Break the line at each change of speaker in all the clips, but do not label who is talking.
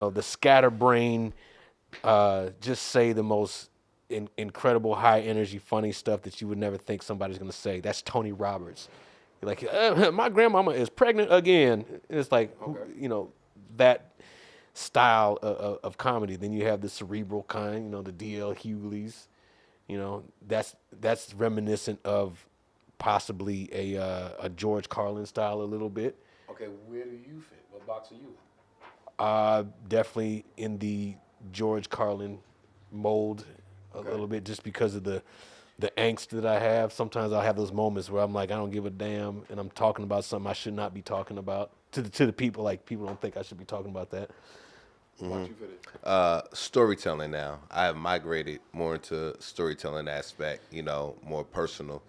the scatterbrain, just say the most incredible, high energy, funny stuff that you would never think somebody's gonna say. That's Tony Roberts. You're like, my grandmama is pregnant again. And it's like, that style of comedy. Then you have the cerebral kind, the D.L. Hughley's. That's reminiscent of possibly a George Carlin style a little bit.
Okay, where do you fit? What box are you
Definitely in the George Carlin mold a little bit, just because of the angst that I have. Sometimes I'll have those moments where I'm like, I don't give a damn, and I'm talking about something I should not be talking about to the people. Like, people don't think I should be talking about that.
What you fit in?
Storytelling now. I have migrated more into storytelling aspect, more personal,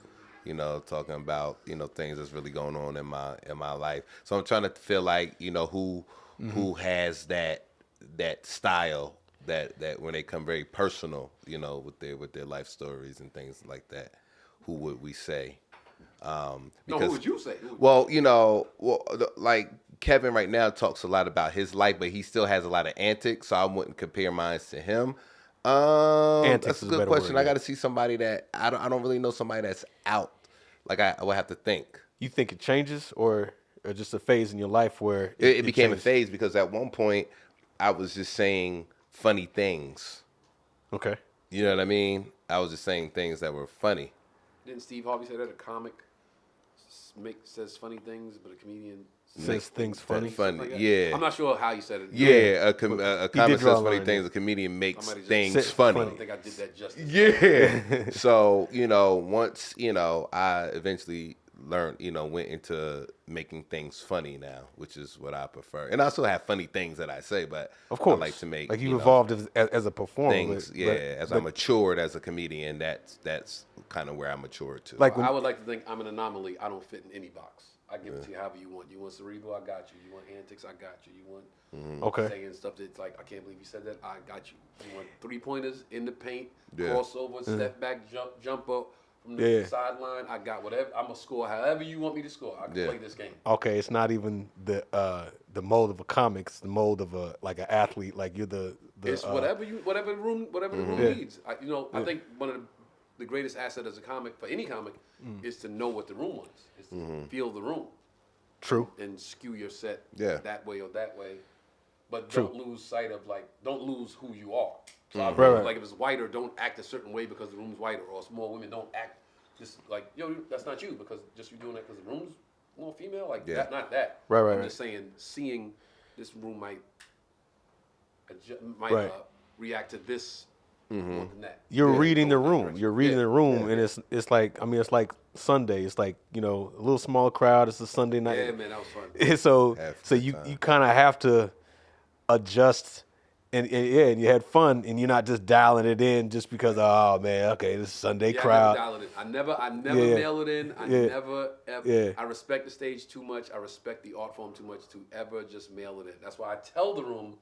talking about, things that's really going on in my life. So I'm trying to feel like, who has that style that when they come very personal, with their life stories and things like that. Who would we say?
Who would you say?
Well, like Kevin right now talks a lot about his life, but he still has a lot of antics, so I wouldn't compare mine to him. That's a good question. I got to see somebody that I don't really know somebody that's out. Like I would have to think.
You think it changes, or just a phase in your life where
it became a phase? Because at one point I was just saying funny things.
Okay.
You know what I mean? I was just saying things that were funny.
Didn't Steve Harvey say that a comic says funny things, but a comedian
says things funny?
Funny, yeah.
I'm not sure how you said it.
Yeah, a comic says funny things. A comedian makes things funny.
I don't think I did that justice.
Yeah. So, once, I eventually learned, went into making things funny now, which is what I prefer. And I still have funny things that I say, but
of course,
I like to make,
like you evolved as a performer.
Things, as I matured as a comedian, that's kind of where I matured to.
Like I would like to think I'm an anomaly. I don't fit in any box. I give it to you however you want. You want cerebral, I got you. You want antics, I got you. You want saying stuff that's like, I can't believe you said that, I got you. You want 3-pointers in the paint, crossover, step back, jumper from the sideline, I got whatever. I'm going to score however you want me to score. I can play this game. Okay,
it's not even the mold of a comic, it's the mold of an athlete. Like you're the
it's whatever the room needs. I think one of the greatest asset as a comic, for any comic, is to know what the room wants. Is to feel the room.
True.
And skew your set that way or that way. But don't lose sight of, don't lose who you are. So like if it's whiter, don't act a certain way because the room's whiter. Or small women, don't act just like, that's not you because just you doing that because the room's more female. Like, not that.
Right.
I'm just saying, seeing this room might react to this more than that.
You're reading the room. You're reading the room, and it's like, it's like Sunday. It's like, a little small crowd. It's a Sunday night.
Yeah, man, that was fun.
so you kind of have to adjust, and you had fun, and you're not just dialing it in just because, oh man, okay, this is Sunday crowd.
I never mail it in. I never ever. I respect the stage too much. I respect the art form too much to ever just mail it in. That's why I tell the room,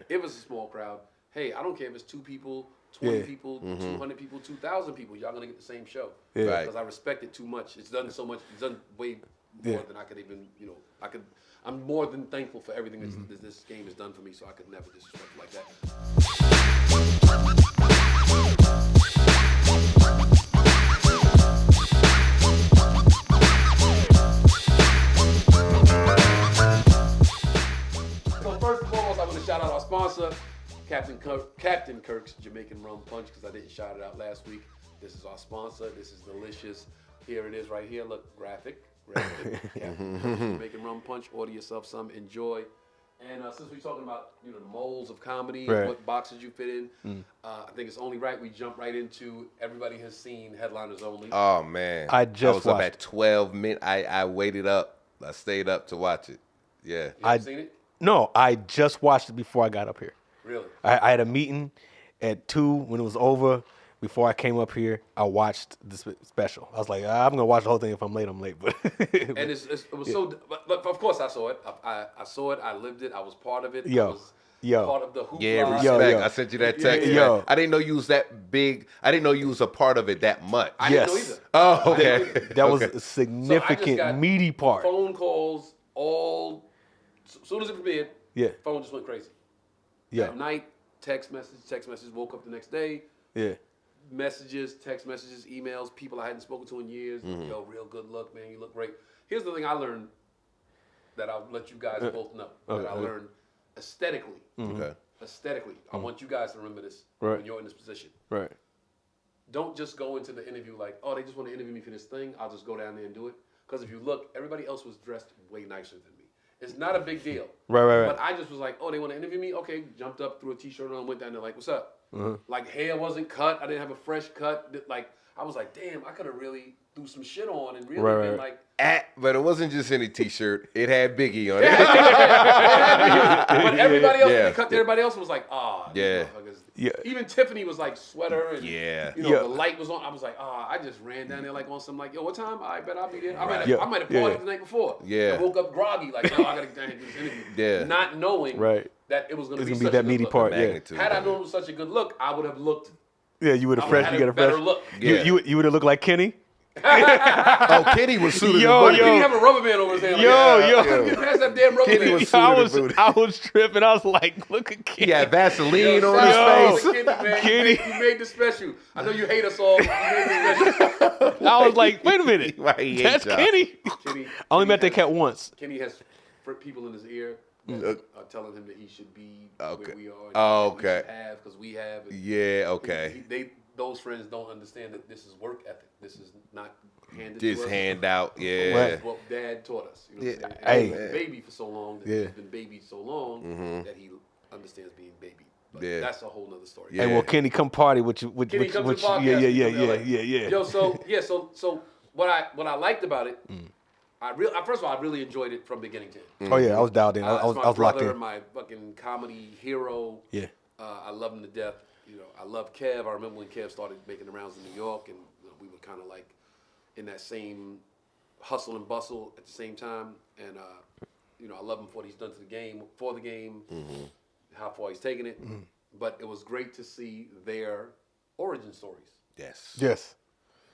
if it's a small crowd, hey, I don't care if it's 2 people, 20 people, 200 people, 2,000 people. Y'all gonna get the same show. Because I respect it too much. It's done so much. It's done way more than I could even. I'm more than thankful for everything that this game has done for me. So I could never disrespect it like that. So first and foremost, I want to shout out our sponsor, Captain Kirk's Jamaican Rum Punch, because I didn't shout it out last week. This is our sponsor. This is delicious. Here it is right here. Look, graphic. Captain Kirk's Jamaican Rum Punch. Order yourself some. Enjoy. And since we're talking about the molds of comedy and what boxes you fit in, I think it's only right we jump right into everybody has seen Headliners Only.
Oh man,
I
was up at 12 minutes. I waited up. I stayed up to watch it. Yeah.
You seen it?
No, I just watched it before I got up here.
Really?
I had a meeting at 2 when it was over. Before I came up here, I watched this special. I was like, I'm gonna watch the whole thing. If I'm late, I'm late. But
and it was so. But of course, I saw it. I saw it. I lived it. I was part of it. I was part of the hoopla.
Yeah, respect. I sent you that text.
Yo.
I didn't know you was that big. I didn't know you was a part of it that much.
I didn't know either.
Oh, okay.
That was a significant, meaty part.
Phone calls all. As soon as it premiered, phone just went crazy. At night, text message, woke up the next day.
Yeah.
Messages, text messages, emails, people I hadn't spoken to in years. Yo, real good look, man. You look great. Here's the thing I learned that I'll let you guys both know. That I learned aesthetically.
Okay.
Aesthetically. I want you guys to remember this
Right.
when you're in this position.
Right.
Don't just go into the interview like, oh, they just want to interview me for this thing. I'll just go down there and do it. Because if you look, everybody else was dressed way nicer than me. It's not a big deal.
Right.
But I just was like, oh, they want to interview me? Okay, jumped up, threw a T-shirt on, went down there like, what's up? Like, hair wasn't cut. I didn't have a fresh cut. Like, I was like, damn, I could have really threw some shit on and really been like...
But it wasn't just any T-shirt. It had Biggie on it.
But everybody else, when they cut to everybody else, was like,
yeah.
Even Tiffany was like sweater and the light was on. I was like, I just ran down there like on some like, yo, what time? I bet I'll be there. I might have partied the night before.
Yeah.
I woke up groggy like, no, I gotta get down here and do this interview.
Yeah.
Not knowing that it was gonna be
such that meaty part.
Had I known it was such a good look, I would have looked.
Yeah, you would have fresh. You got a
better
fresh
look.
Yeah. You would have looked like Kenny.
Kenny was suited.
Didn't he have a rubber band over his hand? Like, pass that damn rubber
Kenny
band.
was suited.
I was tripping. I was like, look at Kenny.
He had Vaseline on his face.
Kenny, you made the special. I know you hate us all. But you made the special.
I was like, wait a minute. That's
y'all?
Kenny.
Kenny
I only met that cat once.
Kenny has people in his ear that are telling him that he should be where we are.
Okay.
Because we have.
Yeah, okay.
Those friends don't understand that this is work ethic. This is not handed
Just
to us.
hand out,
This is what Dad taught us. You know what I'm saying? He's been baby for so long. He's been babied so long that he understands being baby. But that's a whole nother story.
Hey, well, Kenny, come party with you.
Kenny, come to the podcast.
Yeah.
Yo, so what I liked about it, first of all, I really enjoyed it from beginning to end.
Oh yeah, I was dialed in. I was locked in.
My fucking comedy hero.
Yeah.
I love him to death. You know, I love Kev. I remember when Kev started making the rounds in New York, and we were kind of like in that same hustle and bustle at the same time. And I love him for what he's done to the game, how far he's taken it. But it was great to see their origin stories.
Yes.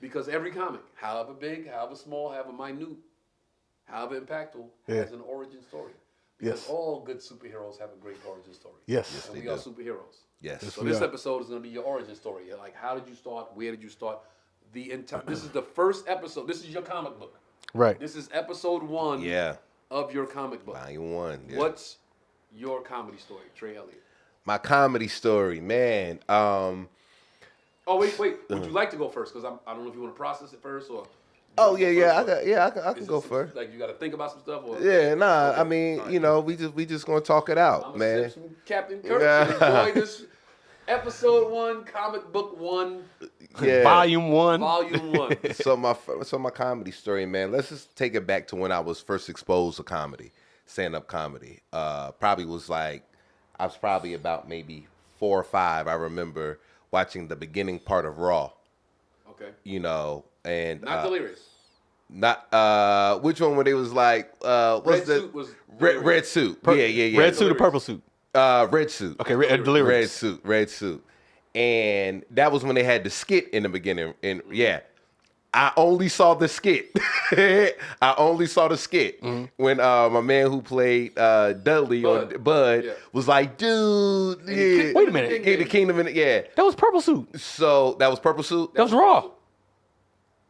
Because every comic, however big, however small, however minute, however impactful, has an origin story. Because all good superheroes have a great origin story.
Yes.
And we are superheroes.
Yes.
So this episode is going to be your origin story. Like, how did you start? Where did you start? This is the first episode. This is your comic book.
Right.
This is episode 1 of your comic book.
Volume 1. Yeah.
What's your comedy story, Trey Elliott?
My comedy story, man.
Oh, wait. Would you like to go first? Because I don't know if you want to process it first or...
I can go first.
Like, you got to think about some stuff? Or,
I mean, we just going to talk it out,
I'm
man.
Sip some Captain Kirk and enjoy this episode 1, comic book 1.
Yeah.
Volume 1.
So my comedy story, man. Let's just take it back to when I was first exposed to comedy, stand-up comedy. I was probably about maybe 4 or 5. I remember watching the beginning part of Raw.
Okay.
And
not Delirious.
Not which one? When it was like
red suit was
red suit. Yeah.
Red suit or purple suit?
Red suit.
Okay, Delirious.
Red suit. And that was when they had the skit in the beginning. And I only saw the skit. When my man who played Dudley on Bud was like, dude,
wait a minute.
The Kingdom, that
was purple suit.
So that was purple suit.
That was Raw.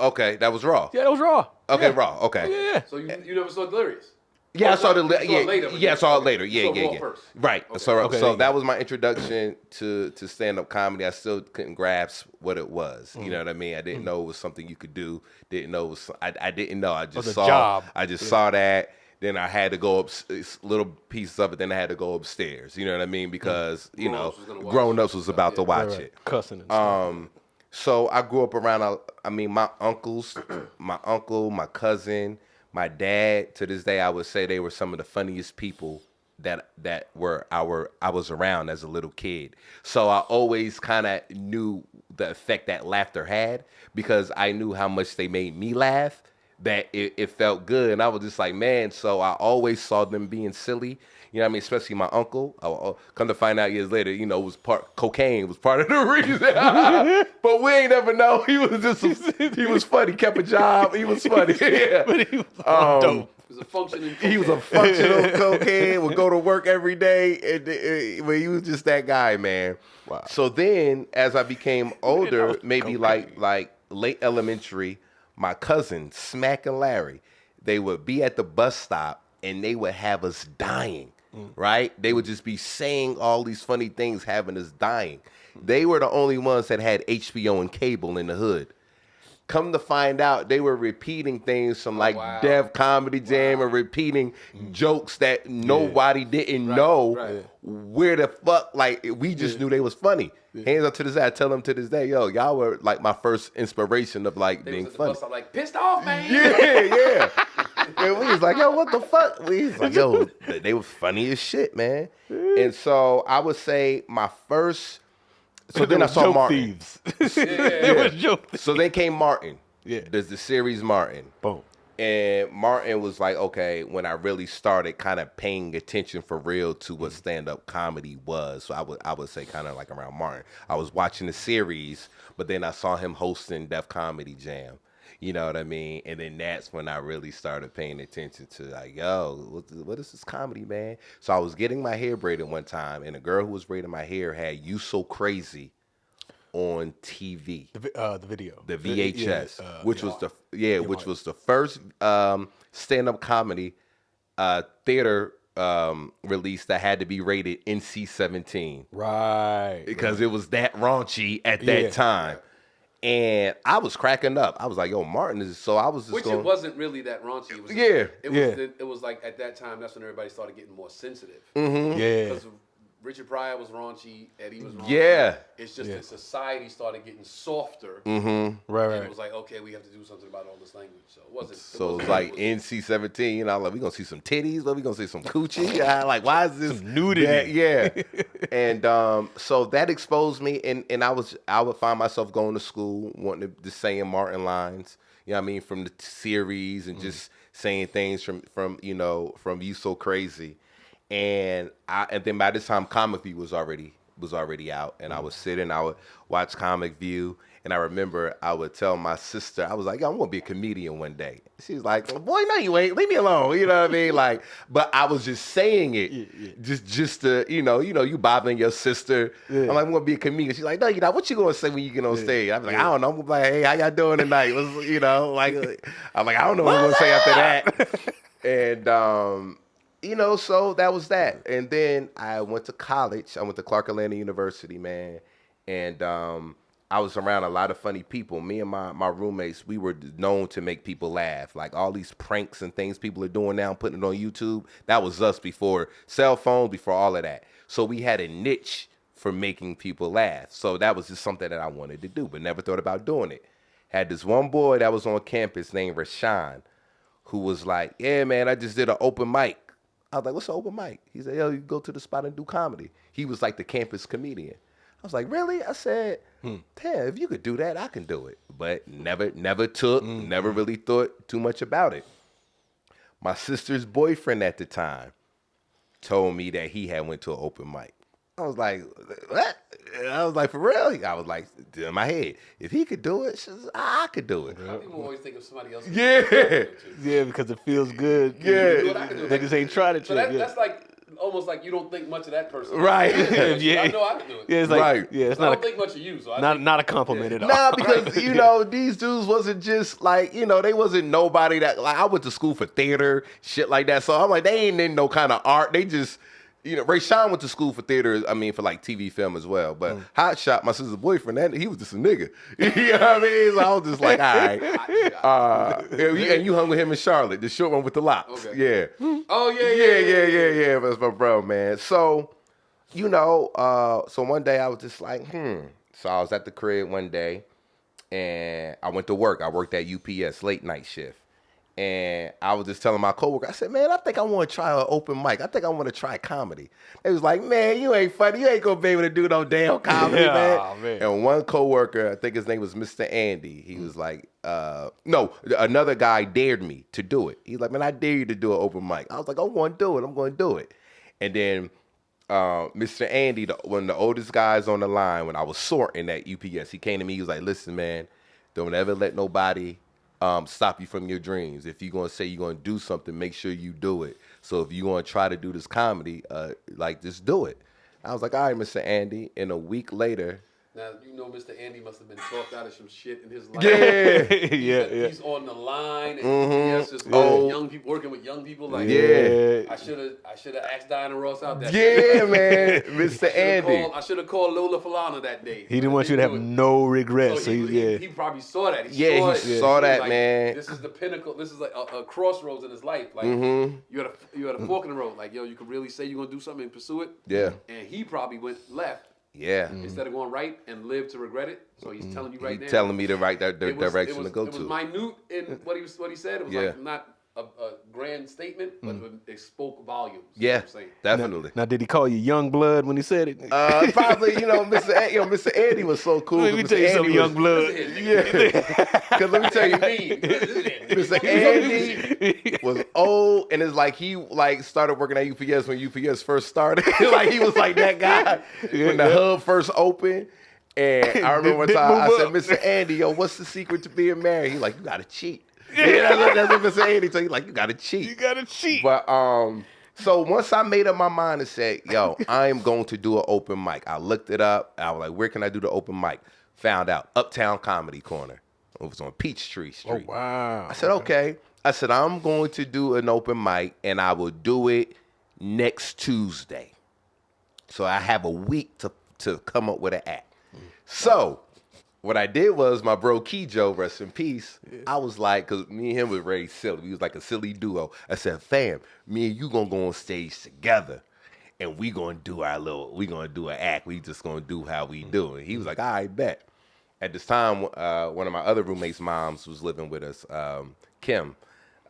Okay, that was Raw.
Yeah, that was Raw.
Okay, Raw. Okay.
Yeah.
So you never saw Delirious?
Yeah, I saw it later. I saw it later.
Raw first.
Right.
Okay.
So that was my introduction to stand-up comedy. I still couldn't grasp what it was. You know what I mean? I didn't know it was something you could do. Didn't know it was. I didn't know. I just saw.
Job.
I just saw that. Then I had to go up little pieces of it. Then I had to go upstairs. You know what I mean? Because grown-ups was about to watch it.
Cussing and stuff.
So I grew up around. My uncles, my uncle, my cousin. My dad, to this day, I would say they were some of the funniest people that I was around as a little kid. So I always kind of knew the effect that laughter had because I knew how much they made me laugh, that it felt good. And I was just like, man, so I always saw them being silly. You know what I mean? Especially my uncle. Come to find out years later, cocaine was part of the reason. But we ain't ever know. He was funny. Kept a job. He was funny. Yeah.
But he was dope.
was a functioning
He was a functional cokehead, would go to work every day, and he was just that guy, man.
Wow.
So then, as I became older, maybe like late elementary, my cousin, Smack and Larry, they would be at the bus stop, and they would have us dying, right? They would just be saying all these funny things, having us dying. They were the only ones that had HBO and cable in the hood. Come to find out, they were repeating things from Def Comedy Jam and repeating jokes that nobody didn't know where the fuck. Like, we just knew they was funny. Hands up to this day, I tell them to this day, yo, y'all were like my first inspiration of like being funny.
Bus, I'm like, pissed off, man.
Yeah. And we was like, yo, what the fuck? We was like, yo, they were funny as shit, man. And so I would say my first. So then I saw Martin.
It was joke thieves.
So then came Martin.
Yeah.
There's the series Martin.
Boom.
And Martin was like, okay, when I really started kind of paying attention for real to what stand-up comedy was. So I would say kind of like around Martin. I was watching the series, but then I saw him hosting Def Comedy Jam. You know what I mean? And then that's when I really started paying attention to like, yo, what is this comedy, man? So I was getting my hair braided one time, and the girl who was braiding my hair had You So Crazy on TV.
The video.
The VHS, which was the first stand-up comedy theater release that had to be rated NC-17.
Right.
Because it was that raunchy at that time. And I was cracking up. I was like, yo, Martin is, so I was just
it wasn't really that raunchy. It was it was like, at that time, that's when everybody started getting more sensitive.
Mm-hmm. Yeah.
Because Richard Pryor was raunchy, Eddie was raunchy.
Yeah.
It's just that society started getting softer.
Mm-hmm.
Right.
And it was like, okay, we have to do something about all this language. So it wasn't.
So it was like NC-17, you know, like, we gonna see some titties, we gonna see some coochie. Like, why is this
some nudity?
Yeah. And so that exposed me, and I would find myself going to school wanting to just saying Martin lines, you know what I mean, from the series, and just saying things from You So Crazy. And then by this time, Comic View was already out, and I would sit and I would watch Comic View, and I remember I would tell my sister, I was like, yo, I'm gonna be a comedian one day. She's like, boy, no, you ain't. Leave me alone. You know what I mean? Like, but I was just saying it, just to, you bothering your sister. Yeah. I'm like, I'm gonna be a comedian. She's like, no, what you gonna say when you get on stage? I'm like, I don't know. I'm gonna be like, hey, how y'all doing tonight? Like, I'm like, I don't know what I'm gonna say after that. And so that was that. And then I went to college. I went to Clark Atlanta University, man. And I was around a lot of funny people. Me and my roommates, we were known to make people laugh. Like all these pranks and things people are doing now, putting it on YouTube. That was us before cell phones, before all of that. So we had a niche for making people laugh. So that was just something that I wanted to do, but never thought about doing it. Had this one boy that was on campus named Rashawn, who was like, yeah, man, I just did an open mic. I was like, what's an open mic? He said, yo, you go to the spot and do comedy. He was like the campus comedian. I was like, really? I said, damn, if you could do that, I can do it. But never took, never really thought too much about it. My sister's boyfriend at the time told me that he had went to an open mic. I was like, what? I was like, for real? I was like, in my head, if he could do it, I could do it.
People always think of somebody else.
Yeah, because it feels good.
Yeah.
Niggas ain't tried it yet.
That's like almost like you don't think much of that person.
Right.
I know I can do it.
Yeah, it's like,
right.
Yeah, it's
I don't think much of you. So
not a compliment at all.
Nah, because, these dudes wasn't just like, they wasn't nobody that, like, I went to school for theater, shit like that. So I'm like, they ain't in no kind of art. They just, Ray Sean went to school for theater, for like TV film as well. But Hot Shot, my sister's boyfriend, he was just a nigga. You know what I mean? So I was just like, all right. And you hung with him in Charlotte, the short one with the locks. Okay. Yeah.
Oh, yeah.
That's my bro, man. So, so one day I was just like, So I was at the crib one day, and I went to work. I worked at UPS, late night shift. And I was just telling my coworker, I said, man, I think I want to try an open mic. I think I want to try comedy. They was like, man, you ain't funny. You ain't going to be able to do no damn comedy, man. And one coworker, I think his name was Mr. Andy, he was like, no, another guy dared me to do it. He's like, man, I dare you to do an open mic. I was like, I'm going to do it. And then Mr. Andy, one of the oldest guys on the line, when I was sorting at UPS, he came to me, he was like, listen, man, don't ever let nobody stop you from your dreams. If you're gonna say you're gonna do something, make sure you do it. So if you're gonna try to do this comedy, like just do it. I was like, all right, Mr. Andy. And a week later.
Now, you know Mr. Andy must have been talked out of some shit in his life.
Yeah.
He's on the line, and he has just young people, working with young people. Like, I should have asked Diana Ross out that day.
Man, Mr. Andy.
I should have called Lola Falana that day.
He didn't want you to have no regrets.
So he probably saw that.
He saw that, like, man.
This is the pinnacle. This is like a crossroads in his life. Like, you had a fork in the road. Like, yo, you could really say you're gonna do something and pursue it.
Yeah.
And he probably went left.
Yeah.
Instead of going right and live to regret it. So he's telling you right now.
He's telling me the right direction to go to.
It was minute in what he said. It was like not a grand statement, but it spoke volumes.
Yeah, definitely.
Now, did he call you young blood when he said it?
Probably. Mr. Andy was so cool.
Let me tell you something, young blood.
Because let me tell you, Mr. Andy was old, and it's like he started working at UPS when UPS first started. Like he was like that guy when the hub first opened. And I remember one time I said, Mr. Andy, yo, what's the secret to being married? He's like, you gotta cheat. That's what Mr. Andy told you. Like, you gotta cheat.
You gotta cheat.
But so once I made up my mind and said, yo, I am going to do an open mic. I looked it up. I was like, where can I do the open mic? Found out Uptown Comedy Corner. It was on Peachtree Street.
Oh, wow.
I said, okay. I said, I'm going to do an open mic, and I will do it next Tuesday. So I have a week to come up with an act. So what I did was my bro Kijo, rest in peace, I was like, because me and him was very silly. We was like a silly duo. I said, fam, me and you going to go on stage together, and we going to do we going to do an act. We just going to do how we do. And he was like, all right, bet. At this time, one of my other roommates' moms was living with us, Kim.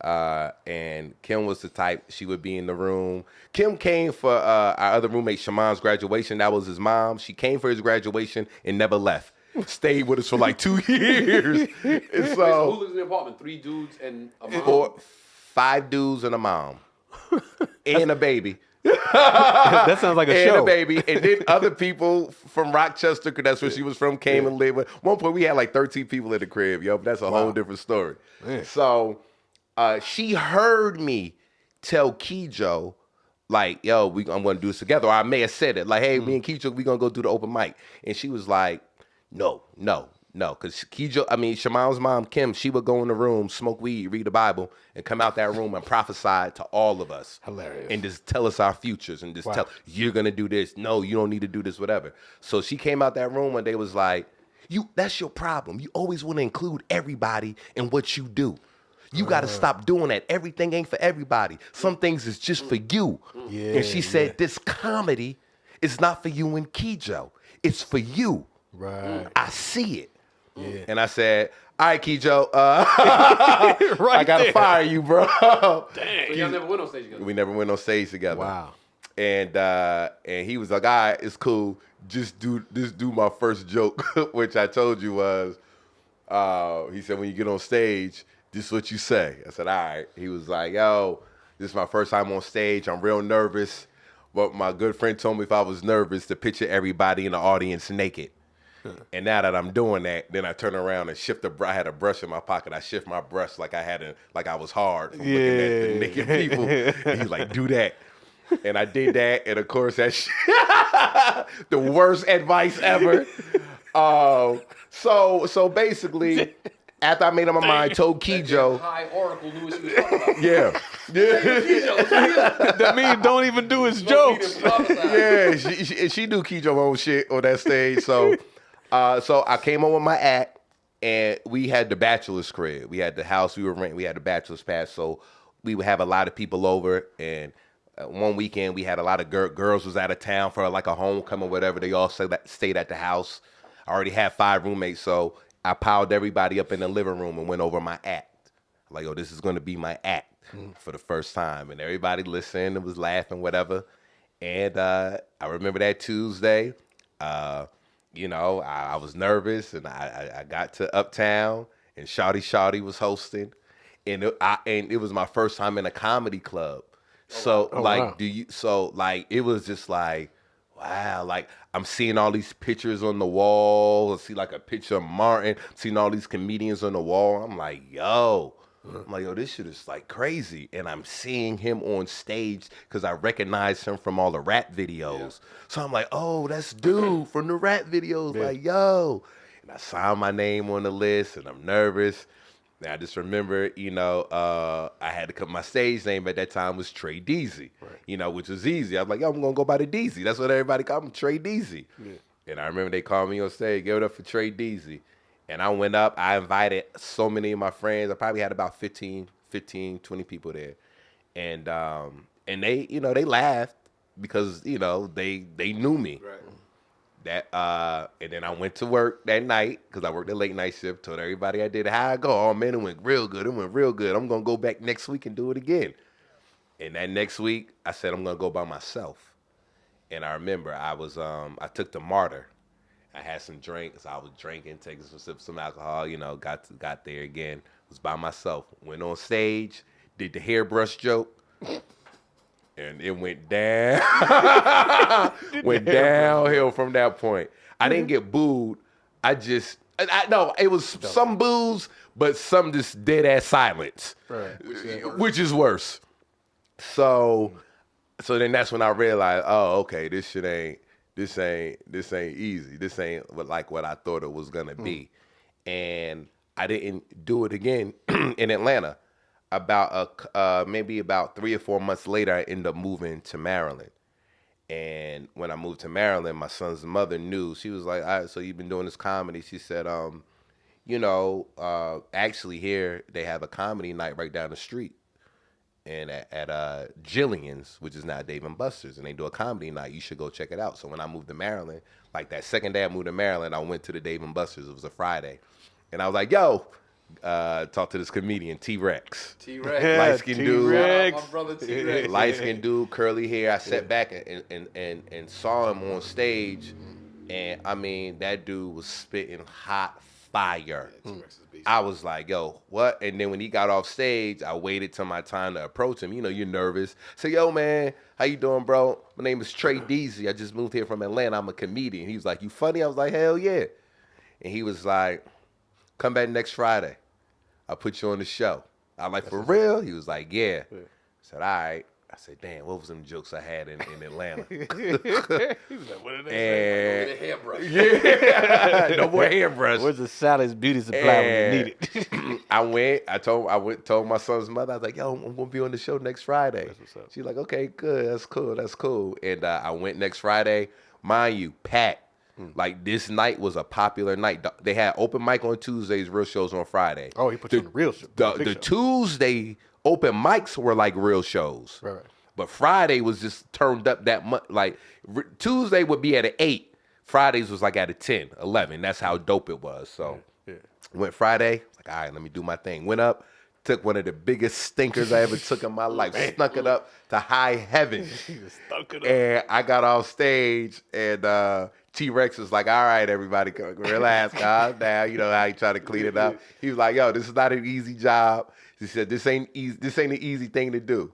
And Kim was the type, she would be in the room. Kim came for our other roommate Shaman's graduation. That was his mom. She came for his graduation and never left. Stayed with us for like 2 years. And so,
who lives in the apartment? 3 dudes and a mom?
5 dudes and a mom. And a baby.
That sounds like a show.
And a baby. And then other people from Rochester, because that's where she was from, came and lived with. One point we had like 13 people in the crib, yo. But that's a whole different story. Man. So she heard me tell Kijo, like, yo, I'm going to do this together. Or I may have said it, like, hey, me and Kijo, we going to go do the open mic. And she was like, no. Because Shaman's mom, Kim, she would go in the room, smoke weed, read the Bible, and come out that room and prophesy to all of us.
Hilarious.
And just tell us our futures and just tell, you're going to do this. No, you don't need to do this, whatever. So she came out that room and they was like, that's your problem. You always want to include everybody in what you do. You got to stop doing that. Everything ain't for everybody. Some things is just for you. Yeah, and she said, this comedy is not for you and Kijo. It's for you.
Right.
I see it.
Yeah.
And I said, all right, Kijo, I got to fire you, bro.
Dang. So y'all never went on stage together?
We never went on stage together.
Wow.
And he was like, all right, it's cool. Just do my first joke, which I told you was, he said, when you get on stage, this is what you say. I said, all right. He was like, yo, this is my first time on stage. I'm real nervous. But my good friend told me if I was nervous to picture everybody in the audience naked. And now that I'm doing that, then I turn around and shift I had a brush in my pocket. I shift my brush like I was hard from looking at the naked people. And he's like, do that. And I did that. And of course, that's the worst advice ever. So basically, after I made up my mind, told Kijo.
High Oracle knew what she was talking about.
Yeah.
That means don't even do his jokes.
Yeah, she do Kijo own shit on that stage. So I came up with my act, and we had the bachelor's crib. We had the house we were renting. We had the bachelor's pad, so we would have a lot of people over. And one weekend, we had a lot of girls was out of town for like a homecoming or whatever. They all stayed at the house. I already had 5 roommates, so I piled everybody up in the living room and went over my act. Like, oh, this is going to be my act for the first time. And everybody listened and was laughing, whatever. And I remember that Tuesday, I was nervous, and I got to Uptown, and Shawty was hosting. And it was my first time in a comedy club. So, it was just like, wow, like I'm seeing all these pictures on the wall. I see like a picture of Martin, seeing all these comedians on the wall. I'm like, yo. I'm like, yo, this shit is like crazy. And I'm seeing him on stage because I recognize him from all the rap videos. Yeah. So I'm like, oh, that's dude from the rap videos. Yeah. Like, yo. And I saw my name on the list and I'm nervous. And I just remember, I had to come, my stage name at that time was Trey Deezy, right. Which was easy. I was like, yo, I'm going to go by the Deezy. That's what everybody called me, Trey Deezy. Yeah. And I remember they called me on stage, give it up for Trey Deezy. And I went up, I invited so many of my friends. I probably had about 15, 20 people there. And they, they laughed because, they knew me. Right. And then I went to work that night because I worked a late night shift, told everybody I did how I go. Oh man, it went real good. I'm going to go back next week and do it again. And that next week, I said, I'm going to go by myself. And I remember I took the Martyr. I had some drinks. I was drinking, taking some sips, some alcohol. Got there again. Was by myself. Went on stage, did the hairbrush joke, and it went down. Went downhill from that point. I didn't get booed. No, it was some boos, but some just dead ass silence, right. Which is worse. So then that's when I realized, oh, okay, this ain't easy. This ain't like what I thought it was gonna be. And I didn't do it again in Atlanta. Maybe about 3 or 4 months later, I ended up moving to Maryland. And when I moved to Maryland, my son's mother knew. She was like, all right, so you've been doing this comedy. She said, actually here they have a comedy night right down the street. And at Jillian's, which is now Dave & Buster's, and they do a comedy night. You should go check it out. So when I moved to Maryland, like that second day I moved to Maryland, I went to the Dave & Buster's. It was a Friday. And I was like, yo, talk to this comedian, T-Rex.
T-Rex.
Light-skinned dude.
My brother T-Rex.
Light-skinned dude, curly hair. I sat back and saw him on stage. And, I mean, that dude was spitting hot fire. Yeah, I was like, yo, what? And then when he got off stage, I waited till my time to approach him. You're nervous. Say, yo, man, how you doing, bro? My name is Trey Deezy. I just moved here from Atlanta. I'm a comedian. He was like, you funny? I was like, hell yeah. And he was like, come back next Friday. I'll put you on the show. I'm like, for real? He was like, yeah. I said, all right. I said, damn, what was them jokes I had in Atlanta? He was like, what are they saying? Hairbrush. Yeah. No more hairbrush.
Where's the Sally's beauty supply when you need it?
I told my son's mother, I was like, yo, I'm going to be on the show next Friday. She's like, okay, good. That's cool. And I went next Friday. Mind you, packed. Like, this night was a popular night. They had open mic on Tuesdays, real shows on Friday.
Oh, he put you on the real show.
The Tuesday open mics were like real shows. Right. But Friday was just turned up that much. Like, Tuesday would be at an 8. Fridays was like at a 10, 11. That's how dope it was. So, went Friday. Like, all right, let me do my thing. Went up, took one of the biggest stinkers I ever took in my life. Snuck it up to high heaven. Stunk it up. And I got off stage, and T-Rex was like, all right, everybody, relax, calm down. You know how he tried to clean it up. He was like, yo, this is not an easy job. He said, this ain't an easy thing to do.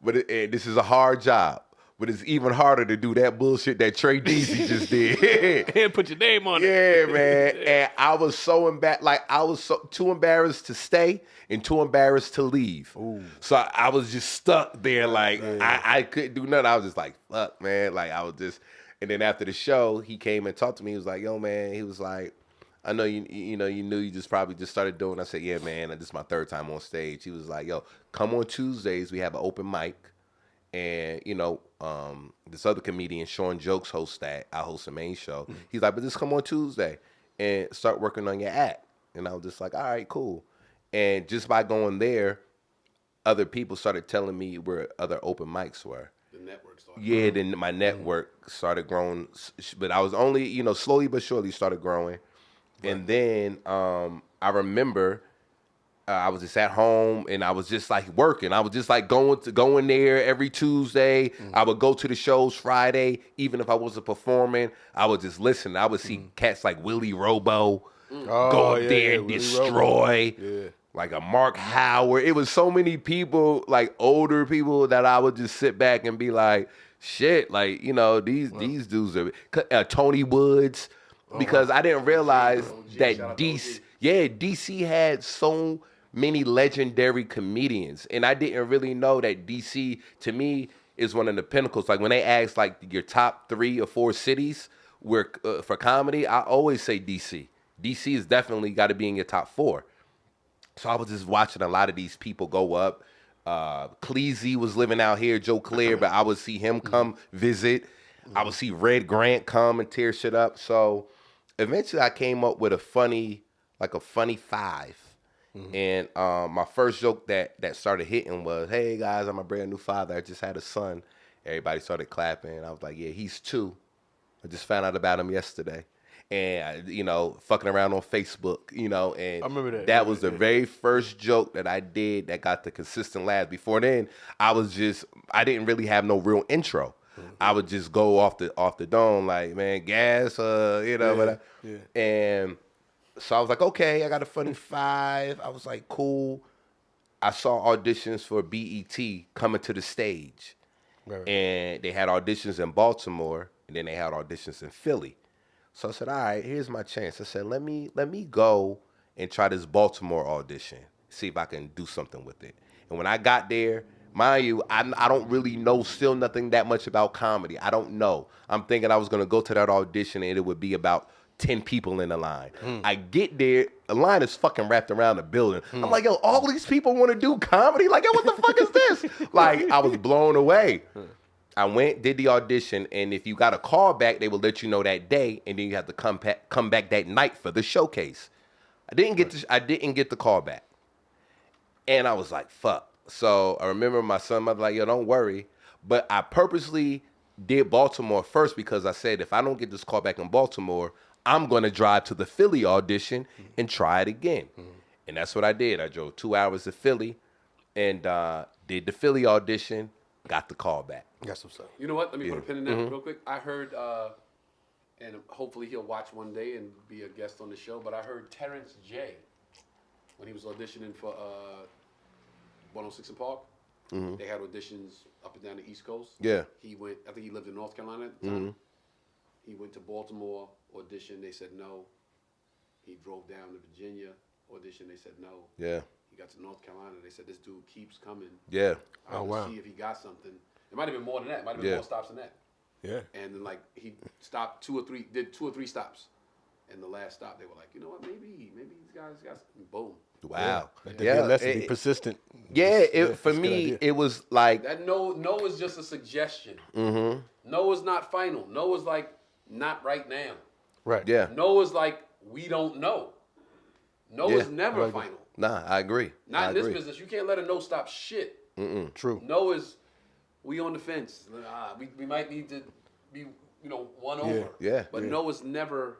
But this is a hard job. But it's even harder to do that bullshit that Trey Deezy just did.
And put your name on it.
Yeah, man. And I was so embarrassed. Like, I was too embarrassed to stay and too embarrassed to leave. Ooh. So I was just stuck there. Like, I couldn't do nothing. I was just like, fuck, man. Like, I was just... And then after the show, he came and talked to me. He was like, yo, man. He was like, I know you knew you just probably just started doing. I said, yeah, man. This is my 3rd time on stage. He was like, yo, come on Tuesdays. We have an open mic. And, this other comedian, Sean Jokes, hosts that. I host the main show. Mm-hmm. He's like, but just come on Tuesday and start working on your act. And I was just like, all right, cool. And just by going there, other people started telling me where other open mics were.
The network started.
Yeah, then my network started growing. But I was only, slowly but surely started growing. Right. And then I remember... I was just at home and I was just like working. I was just like going there every Tuesday. Mm-hmm. I would go to the shows Friday, even if I wasn't performing. I would just listen. I would see cats like Willie Robo go up there and destroy, like a Mark Howard. It was so many people, like older people, that I would just sit back and be like, shit, like, you know, these dudes are Tony Woods, because I didn't realize that DC had so many legendary comedians, and I didn't really know that DC to me is one of the pinnacles. Like when they ask like your top 3 or 4 cities where for comedy, I always say DC. DC has definitely got to be in your top 4. So I was just watching a lot of these people go up. Cleasy was living out here, Joe Clear, but I would see him come visit. I would see Red Grant come and tear shit up. So eventually I came up with a funny 5. And my first joke that started hitting was, "Hey guys, I'm a brand new father. I just had a son." Everybody started clapping. I was like, "Yeah, he's 2. I just found out about him yesterday." And, you know, fucking around on Facebook, you know, and
I remember that.
That was the very first joke that I did that got the consistent laughs. Before then, I didn't really have no real intro. I would just go off the dome like, "Man, gas, you know," and so I was like, okay, I got a funny 5. I was like, cool. I saw auditions for BET coming to the stage. Right. And they had auditions in Baltimore, and then they had auditions in Philly. So I said, all right, here's my chance. I said, let me go and try this Baltimore audition, see if I can do something with it. And when I got there, mind you, I don't really know still nothing that much about comedy. I don't know. I'm thinking I was going to go to that audition, and it would be about 10 people in the line. I get there, the line is fucking wrapped around the building. I'm like, yo, all these people want to do comedy? Like, yo, what the fuck is this? Like, I was blown away. I went, did the audition, and if you got a call back, they will let you know that day, and then you have to come back that night for the showcase. I didn't get the call back. And I was like, fuck. So I remember my son, mother, like, yo, don't worry. But I purposely did Baltimore first because I said, if I don't get this call back in Baltimore, I'm going to drive to the Philly audition and try it again. And that's what I did. I drove 2 hours to Philly and did the Philly audition, got the call back.
That's what's up.
You know what? Let me put a pin in that real quick. I heard, and hopefully he'll watch one day and be a guest on the show, but I heard Terrence J, when he was auditioning for 106 in Park, they had auditions up and down the East Coast.
Yeah.
He went, I think he lived in North Carolina at the time. He went to Baltimore, audition, they said no. He drove down to Virginia, audition, they said no.
Yeah.
He got to North Carolina, they said this dude keeps coming.
Yeah.
I want to see if he got something. It might have been more than that. It might have been more stops than that.
Yeah.
And then, like, he stopped 2 or 3 stops. And the last stop, they were like, you know what, maybe these guys got something. Boom.
Wow.
Yeah. Let's be persistent.
Yeah, for me, it was like...
That no is just a suggestion. No is not final. No is like, not right now.
Right.
Yeah.
No is like, we don't know. No is never final.
Nah, I agree.
Not in this business. You can't let a no stop shit.
True.
No is, we on the fence. We might need to be, won over.
Yeah.
But no is never.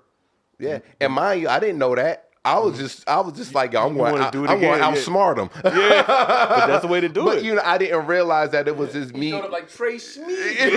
Yeah. And mind you, I didn't know that. I was just like, yo, I'm going to outsmart them.
Yeah, but that's the way to do it.
But I didn't realize that it was just me.
Showed up like Trey Smeezy.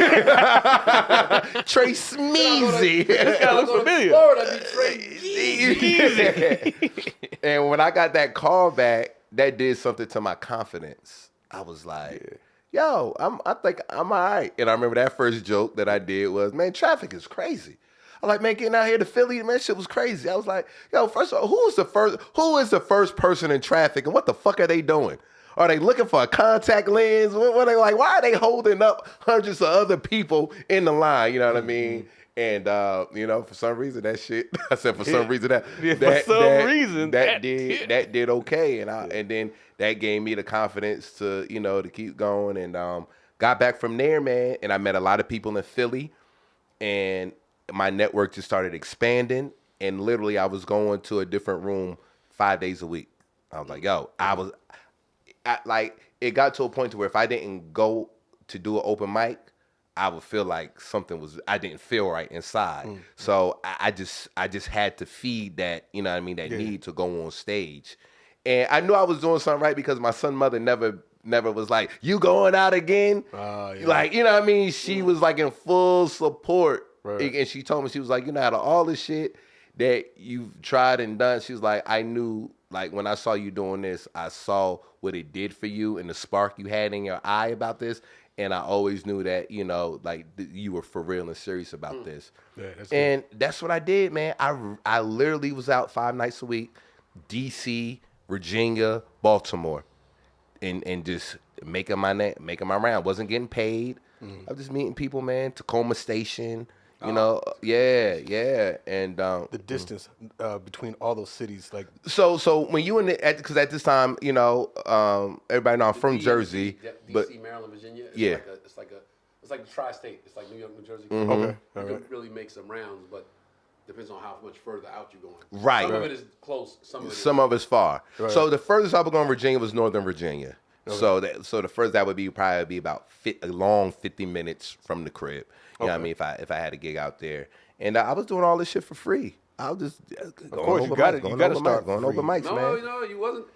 Trey Smeezy.
This guy looks familiar.
Florida, Trey Smeezy.
And when I got that call back, that did something to my confidence. I was like, yo, I think I'm all right. And I remember that first joke that I did was, man, traffic is crazy. I'm like, man, getting out here to Philly, man, shit was crazy. I was like, yo, first of all, who is the first person in traffic, and what the fuck are they doing? Are they looking for a contact lens? What are they like? Why are they holding up hundreds of other people in the line? You know what I mean? And for some reason that shit. I said for some reason that did okay, and then that gave me the confidence to to keep going, and got back from there, man. And I met a lot of people in Philly, and my network just started expanding, and literally I was going to a different room 5 days a week. I was like, yo, it got to a point to where if I didn't go to do an open mic, I would feel like I didn't feel right inside. So I just had to feed that, that need to go on stage. And I knew I was doing something right because my son's mother never was like, you going out again? Like, she was like in full support. Right. And she told me, she was like, out of all the shit that you've tried and done, she was like, I knew, like, when I saw you doing this, I saw what it did for you and the spark you had in your eye about this. And I always knew that, you know, like you were for real and serious about this.
Yeah,
That's what I did, man. I literally was out 5 nights a week, DC, Virginia, Baltimore, and just making my round. Wasn't getting paid. I was just meeting people, man. Tacoma Station, you know, yeah. And
the distance between all those cities, like
so when you because at this time, you know, everybody know I'm from Jersey, but
DC, Maryland, Virginia. It's like the tri-state. It's like New York, New Jersey.
Okay,
you can really make some rounds, but depends on how much further out you're going.
Right.
Some of it is close.
Some of it's far. Right. So the furthest I was going to Virginia was Northern Virginia. Okay. So the first that would probably be about a long 50 minutes from the crib. You know what I mean? If I had a gig out there, and I was doing all this shit for free. I was just going over mics, man.
No, you wasn't.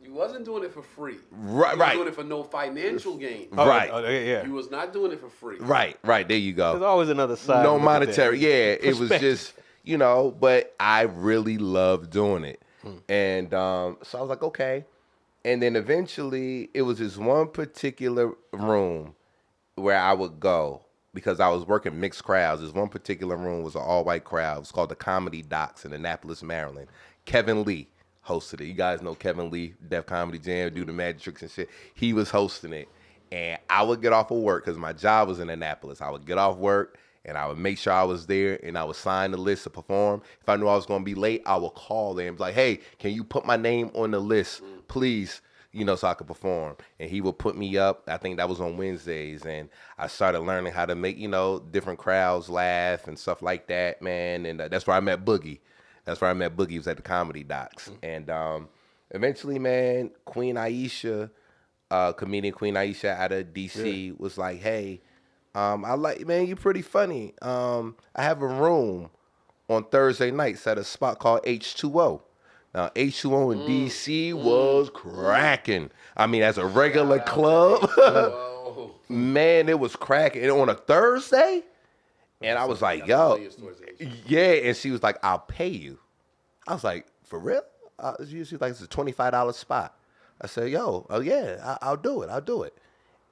You wasn't doing it for free.
Right,
you
right.
doing it for no financial gain.
Right.
Yeah.
You was not doing it for free.
Right. There you go.
There's always another side.
No monetary. Yeah, it was just, you know, but I really loved doing it. And so I was like, okay. And then eventually it was this one particular room where I would go because I was working mixed crowds. This one particular room was an all-white crowd. It was called the Comedy Docks in Annapolis, Maryland. Kevin Lee hosted it. You guys know Kevin Lee, Def Comedy Jam, do the magic tricks and shit. He was hosting it. And I would get off of work because my job was in Annapolis. I would get off work and I would make sure I was there and I would sign the list to perform. If I knew I was going to be late, I would call them and be like, hey, can you put my name on the list, please? You know, so I could perform. And he would put me up. I think that was on Wednesdays. And I started learning how to make, you know, different crowds laugh and stuff like that, man. And that's where I met Boogie. He was at the Comedy Docks. And eventually, man, Queen Aisha, comedian Queen Aisha out of DC was like, hey, man, you pretty funny. I have a room on Thursday nights at a spot called H2O. Now, H2O in DC was cracking. I mean, as a regular club, man, it was cracking. And on a Thursday, and I was like, yo, yeah. And she was like, I'll pay you. I was like, for real? She was like, it's a $25 spot. I said, yo, oh yeah, I'll do it.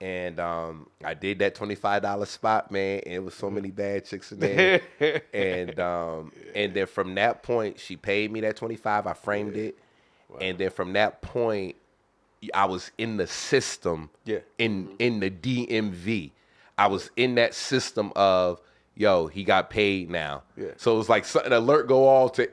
And I did that $25 spot, man. And it was so many bad chicks in there. And then from that point, she paid me that $25. I framed it. Wow. And then from that point, I was in the system. In the DMV. I was in that system of, yo, he got paid now. Yeah. So it was like an alert go all to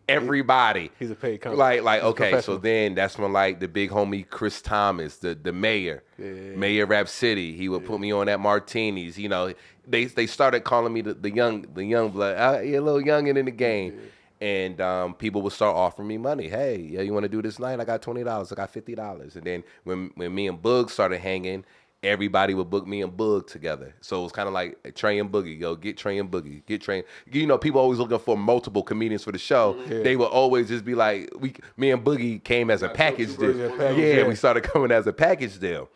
everybody.
He's a paid company.
Like okay, so then that's when like the big homie Chris Thomas, the mayor, Mayor Rap City, he would put me on at Martinis. You know, they started calling me the young blood. You're a little youngin' in the game. And people would start offering me money. Hey, you want to do this night? I got $20. I got $50. And then when me and Boog started hanging, everybody would book me and Boog together. So it was kind of like Trey and Boogie. Yo, get Trey and Boogie. Get Trey. You know, people always looking for multiple comedians for the show. Yeah. They would always just be like, me and Boogie came as a package deal. We started coming as a package deal.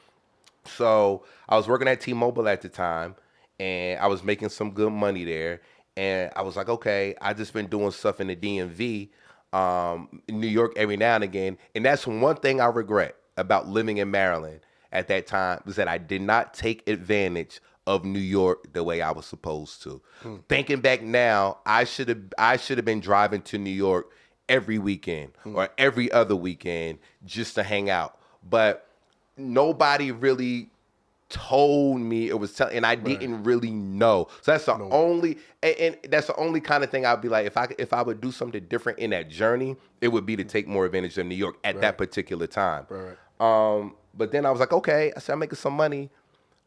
So I was working at T-Mobile at the time, and I was making some good money there. And I was like, okay, I just been doing stuff in the DMV, in New York every now and again. And that's one thing I regret about living in Maryland at that time, was that I did not take advantage of New York the way I was supposed to. Thinking back now, I should have been driving to New York every weekend or every other weekend just to hang out. But nobody really told me it was and I didn't really know. So that's the only and that's the only kind of thing I'd be like, if I would do something different in that journey, it would be to take more advantage of New York at that particular time. But then I was like, okay, I said, I'm making some money.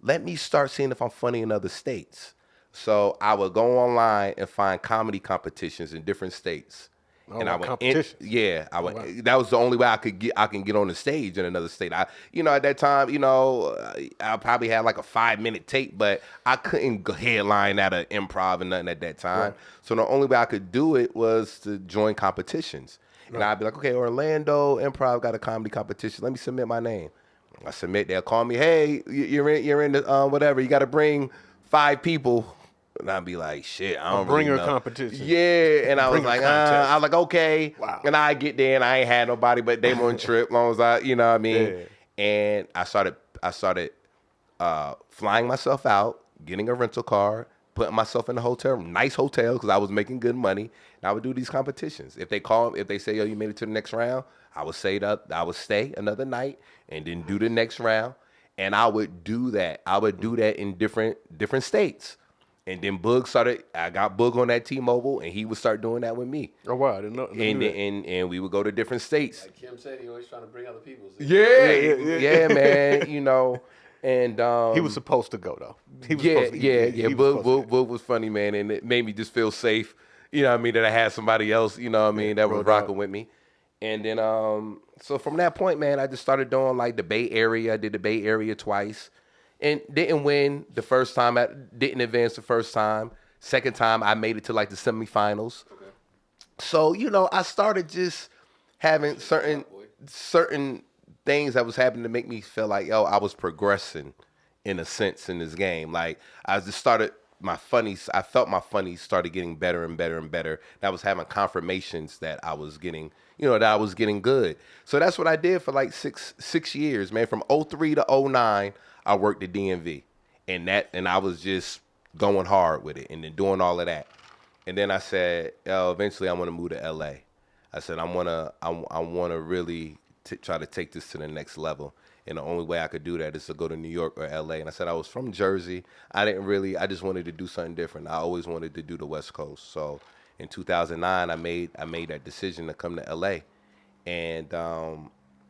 Let me start seeing if I'm funny in other states. So I would go online and find comedy competitions in different states. And I would that was the only way I can get on the stage in another state. At that time, I probably had like a 5-minute tape, but I couldn't headline at an improv and nothing at that time. So the only way I could do it was to join competitions. And I'd be like, okay, Orlando Improv got a comedy competition. Let me submit my name. I submit, they'll call me, hey, you're in the whatever, you got to bring 5 people. And I'd be like, shit, I don't really know. Bringer
competition.
Yeah, and I was like, okay. Wow. And I get there and I ain't had nobody but they on trip, long as I, you know what I mean? Yeah. And I started flying myself out, getting a rental car, putting myself in a hotel, nice hotel, because I was making good money. And I would do these competitions. If they say, yo, you made it to the next round, I would stay another night and then do the next round. And I would do that. I would do that in different states. And then I got Boog on that T-Mobile, and he would start doing that with me.
Oh, wow. I didn't know.
And we would go to different states.
Like Kim said, he always trying to bring other people.
Yeah, man, and
he was supposed to go, though.
Boog was funny, man, and it made me just feel safe, that I had somebody else, that was rocking with me. And then, so from that point, man, I just started doing, like, the Bay Area. I did the Bay Area twice. And didn't win the first time. I didn't advance the first time. Second time, I made it to like the semifinals. Okay. So, I started just having certain things that was happening to make me feel like, yo, I was progressing in a sense in this game. Like, I just started I felt my funnies started getting better and better and better. And I was having confirmations that I was getting, that I was getting good. So that's what I did for like six years, man. From 03 to 09. I worked at DMV, and I was just going hard with it and then doing all of that. And then I said, eventually I want to move to LA. I said, I want to really try to take this to the next level. And the only way I could do that is to go to New York or LA. And I said, I was from Jersey. I just wanted to do something different. I always wanted to do the West Coast. So in 2009, I made that decision to come to LA. And I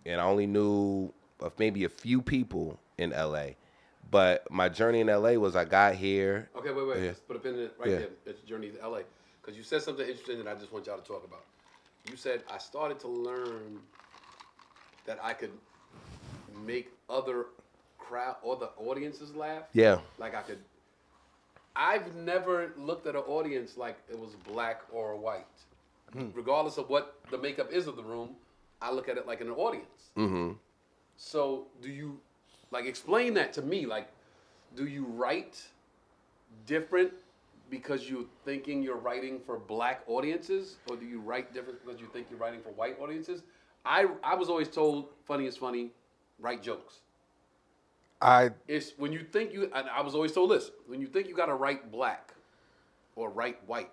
only knew of maybe a few people in LA, but my journey in LA was I got here.
Okay, wait. Yeah. Let's put a pin in it right there. It's journey to LA, because you said something interesting that I just want y'all to talk about. You said I started to learn that I could make other audiences laugh.
Yeah.
Like I've never looked at an audience like it was black or white. Regardless of what the makeup is of the room, I look at it like an audience. Mm-hmm. So do you, explain that to me. Like, do you write different because you're thinking you're writing for black audiences? Or do you write different because you think you're writing for white audiences? I was always told, funny is funny, write jokes. It's when you think and I was always told this, when you think you got to write black or write white,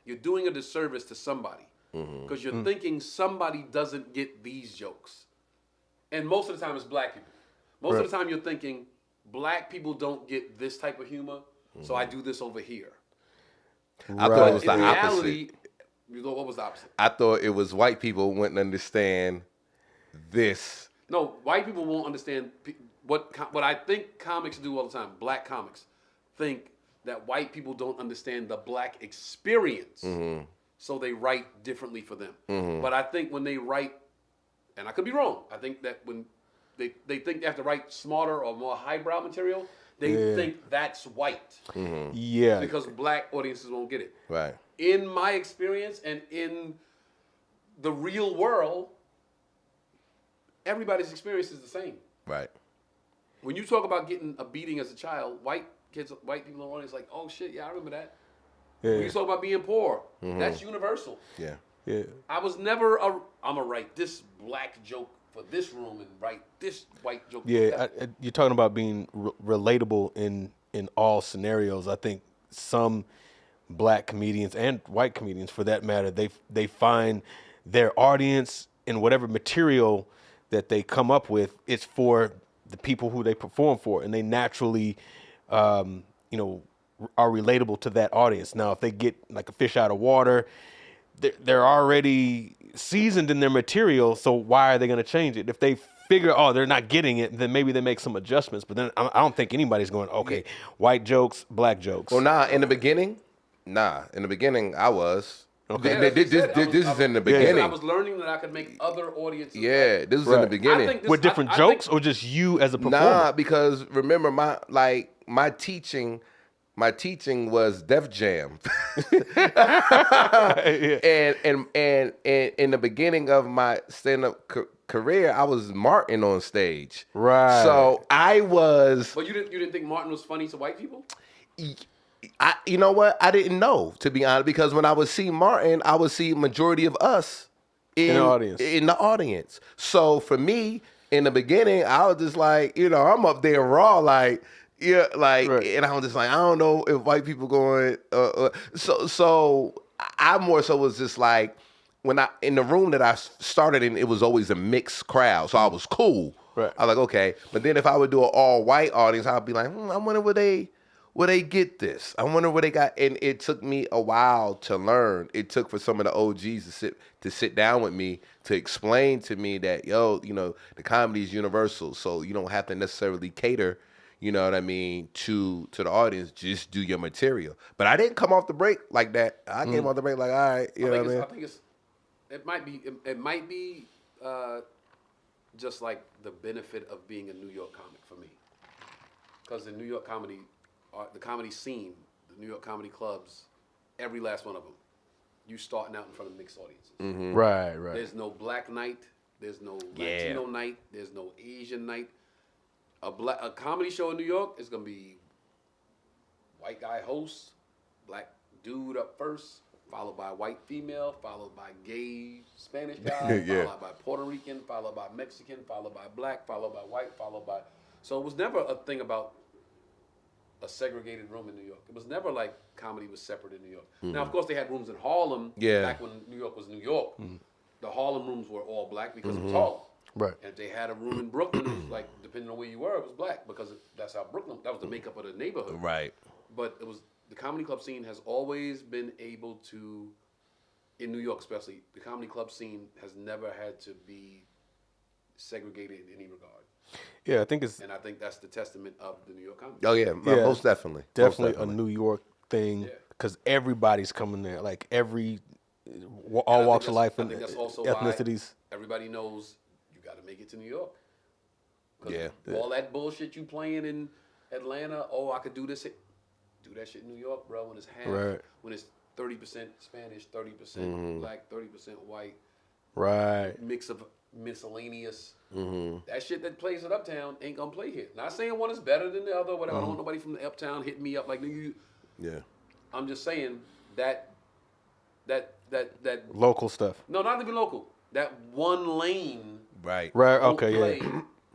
you're doing a disservice to somebody. Because you're thinking somebody doesn't get these jokes. And most of the time it's black people. Most of the time you're thinking black people don't get this type of humor, so I do this over here.
I thought it was the
reality,
opposite.
What was the opposite?
I thought it was white people wouldn't understand this.
No, white people won't understand what I think comics do all the time. Black comics think that white people don't understand the black experience, so they write differently for them. But I think when they write, and I could be wrong, I think that when they think they have to write smarter or more highbrow material, they think that's white.
Yeah.
Because black audiences won't get it.
Right.
In my experience and in the real world, everybody's experience is the same.
Right.
When you talk about getting a beating as a child, white people in the audience like, oh shit, yeah, I remember that. Yeah. When you talk about being poor, that's universal.
Yeah.
Yeah.
I was never I'm gonna write this black joke for this room and write this white joke.
Yeah, you're talking about being relatable in all scenarios. I think some black comedians and white comedians, for that matter, they find their audience in whatever material that they come up with. It's for the people who they perform for, and they naturally, are relatable to that audience. Now, if they get like a fish out of water, they're already seasoned in their material, so why are they going to change it? If they figure, they're not getting it, then maybe they make some adjustments. But then I don't think anybody's going, okay, white jokes, black jokes.
Well, in the beginning, I was. Okay.
Yeah,
this is in the beginning.
I was learning that I could make other audiences.
Yeah, this was in the beginning.
With different jokes or just you as a performer?
Nah, because remember my teaching was Def Jam. and in the beginning of my stand-up career, I was Martin on stage.
Right.
So I was.
But you didn't think Martin was funny to white people?
You know what? I didn't know, to be honest, because when I would see Martin, I would see majority of us in the audience. So for me, in the beginning, I was just like, I'm up there raw, like, yeah, like, right. And I was just like, I don't know if white people going, so I more so was just like, when in the room that I started in, it was always a mixed crowd, so I was cool. Right. I was like, okay, but then if I would do an all white audience, I'd be like, I wonder where they get this. I wonder where they got. And it took me a while to learn. It took for some of the OGs to sit down with me to explain to me that the comedy is universal, so you don't have to necessarily cater. You know what I mean, to the audience, just do your material. But I didn't come off the break like that. I came off the break like, all right, you know what I mean?
I think it might be just like the benefit of being a New York comic for me. Because the New York comedy, the comedy scene, the New York comedy clubs, every last one of them, you starting out in front of mixed audiences.
Mm-hmm. Right.
There's no black night. There's no Latino night. There's no Asian night. A comedy show in New York is gonna be white guy host, black dude up first, followed by white female, followed by gay Spanish guy, followed by Puerto Rican, followed by Mexican, followed by black, followed by white, followed by. So it was never a thing about a segregated room in New York. It was never like comedy was separate in New York. Mm-hmm. Now, of course, they had rooms in Harlem back when New York was New York. Mm-hmm. The Harlem rooms were all black because it was Harlem.
Right.
And if they had a room in Brooklyn, it was like, depending on where you were, it was black because that's how Brooklyn, that was the makeup of the neighborhood.
Right.
But it was, the comedy club scene has always been able to, in New York especially, the comedy club scene has never had to be segregated in any regard.
Yeah, I think
that's the testament of the New York comedy.
Oh yeah, most definitely.
Definitely a New York thing because everybody's coming there, like all walks of life and ethnicities.
Everybody knows you got to make it to New York. Yeah. All that bullshit you playing in Atlanta, I could do this. Do that shit in New York, bro, when it's half, when it's 30% Spanish, 30% black, 30% white.
Right.
Mix of miscellaneous. Mm-hmm. That shit that plays at Uptown ain't gonna play here. Not saying one is better than the other, whatever. I don't want nobody from the Uptown hitting me up like, nigga,
yeah.
I'm just saying that
local stuff.
No, not even local. That one lane.
Right.
Okay.
Play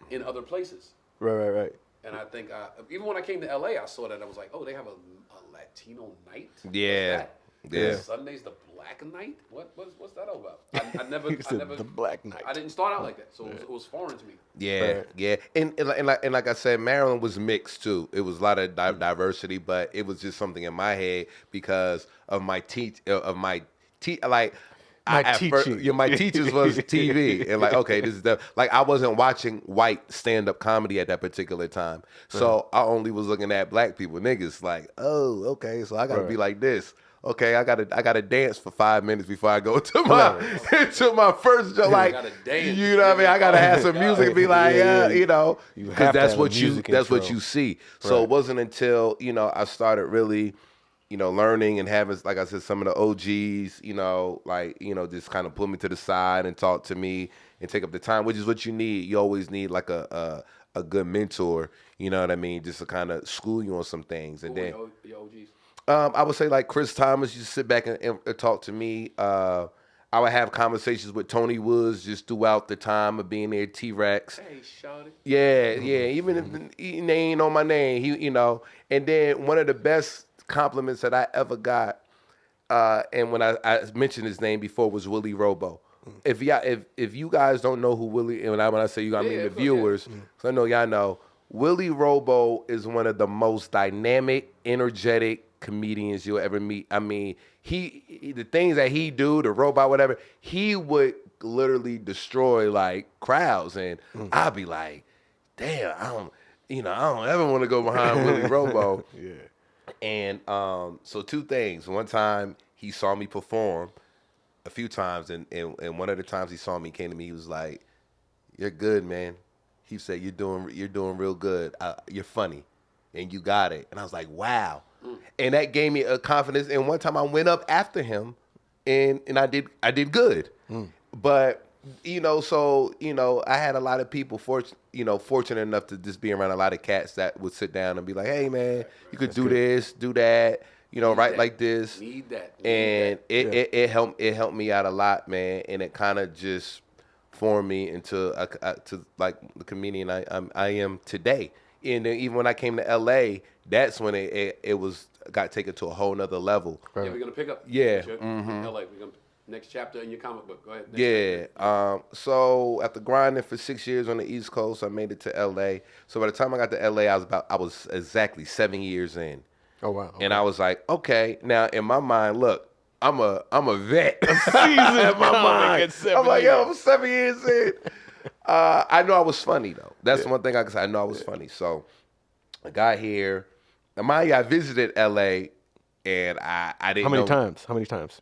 in other places.
Right.
And I think even when I came to LA, I saw that. I was like, oh, they have a Latino night.
Yeah.
Yeah. Sunday's the black night. What's that all about? I never
the black night.
I didn't start out like that, so it was foreign to me.
Yeah, yeah. And like I said, Maryland was mixed too. It was a lot of diversity, but it was just something in my head because of my teachers was TV, and like, okay, this is I wasn't watching white stand-up comedy at that particular time, so I only was looking at black people, niggas. Like, oh, okay, so I gotta be like this. Okay, I gotta dance for 5 minutes before I go to my first joke. Like, you know what I mean? I gotta have some music and be like, because that's what you see. So it wasn't until I started really, learning and having, like I said, some of the OGs, just kind of pull me to the side and talk to me and take up the time, which is what you need. You always need like a good mentor. You know what I mean? Just to kind of school you on some things, and then
your OGs.
I would say like Chris Thomas used to sit back and talk to me. I would have conversations with Tony Woods just throughout the time of being there. T-Rex.
Hey, shawty.
Yeah. Even if they ain't know my name, he. And then one of the best compliments that I ever got, and when I mentioned his name before, was Willie Robo. If you guys don't know who Willie, and when I say you, I mean the viewers, because I know y'all know, Willie Robo is one of the most dynamic, energetic comedians you'll ever meet. I mean, he the things that he do, the robot, whatever, he would literally destroy like crowds, and I'd be like, damn, I don't ever want to go behind Willie Robo.
Yeah.
And so two things. One time he saw me perform a few times, and one of the times he saw me, came to me, he was like, "You're good, man." He said, "You're doing real good. You're funny, and you got it." And I was like, "Wow." And that gave me a confidence. And one time I went up after him, and I did good. But I had a lot of people fortunate enough to just be around a lot of cats that would sit down and be like, "Hey man, you could do this, do that, write like this."
Need that.
And it helped me out a lot, man. And it kind of just formed me into to like the comedian I am today. And then even when I came to LA, that's when it was got taken to a whole nother level.
Right. Yeah, we're gonna pick up.
Yeah.
LA. We're gonna next chapter in your comic book. Go ahead.
Yeah. So after grinding for 6 years on the East Coast, I made it to LA. So by the time I got to LA, I was exactly 7 years in.
Oh wow. Okay.
And I was like, okay, now in my mind, look, I'm a vet.
A seasoned in my mind.
I'm like, yo, I'm 7 years in. I know I was funny though. That's one thing I can say. I know I was funny. So I got here. Now, I visited LA, and I didn't.
How many times?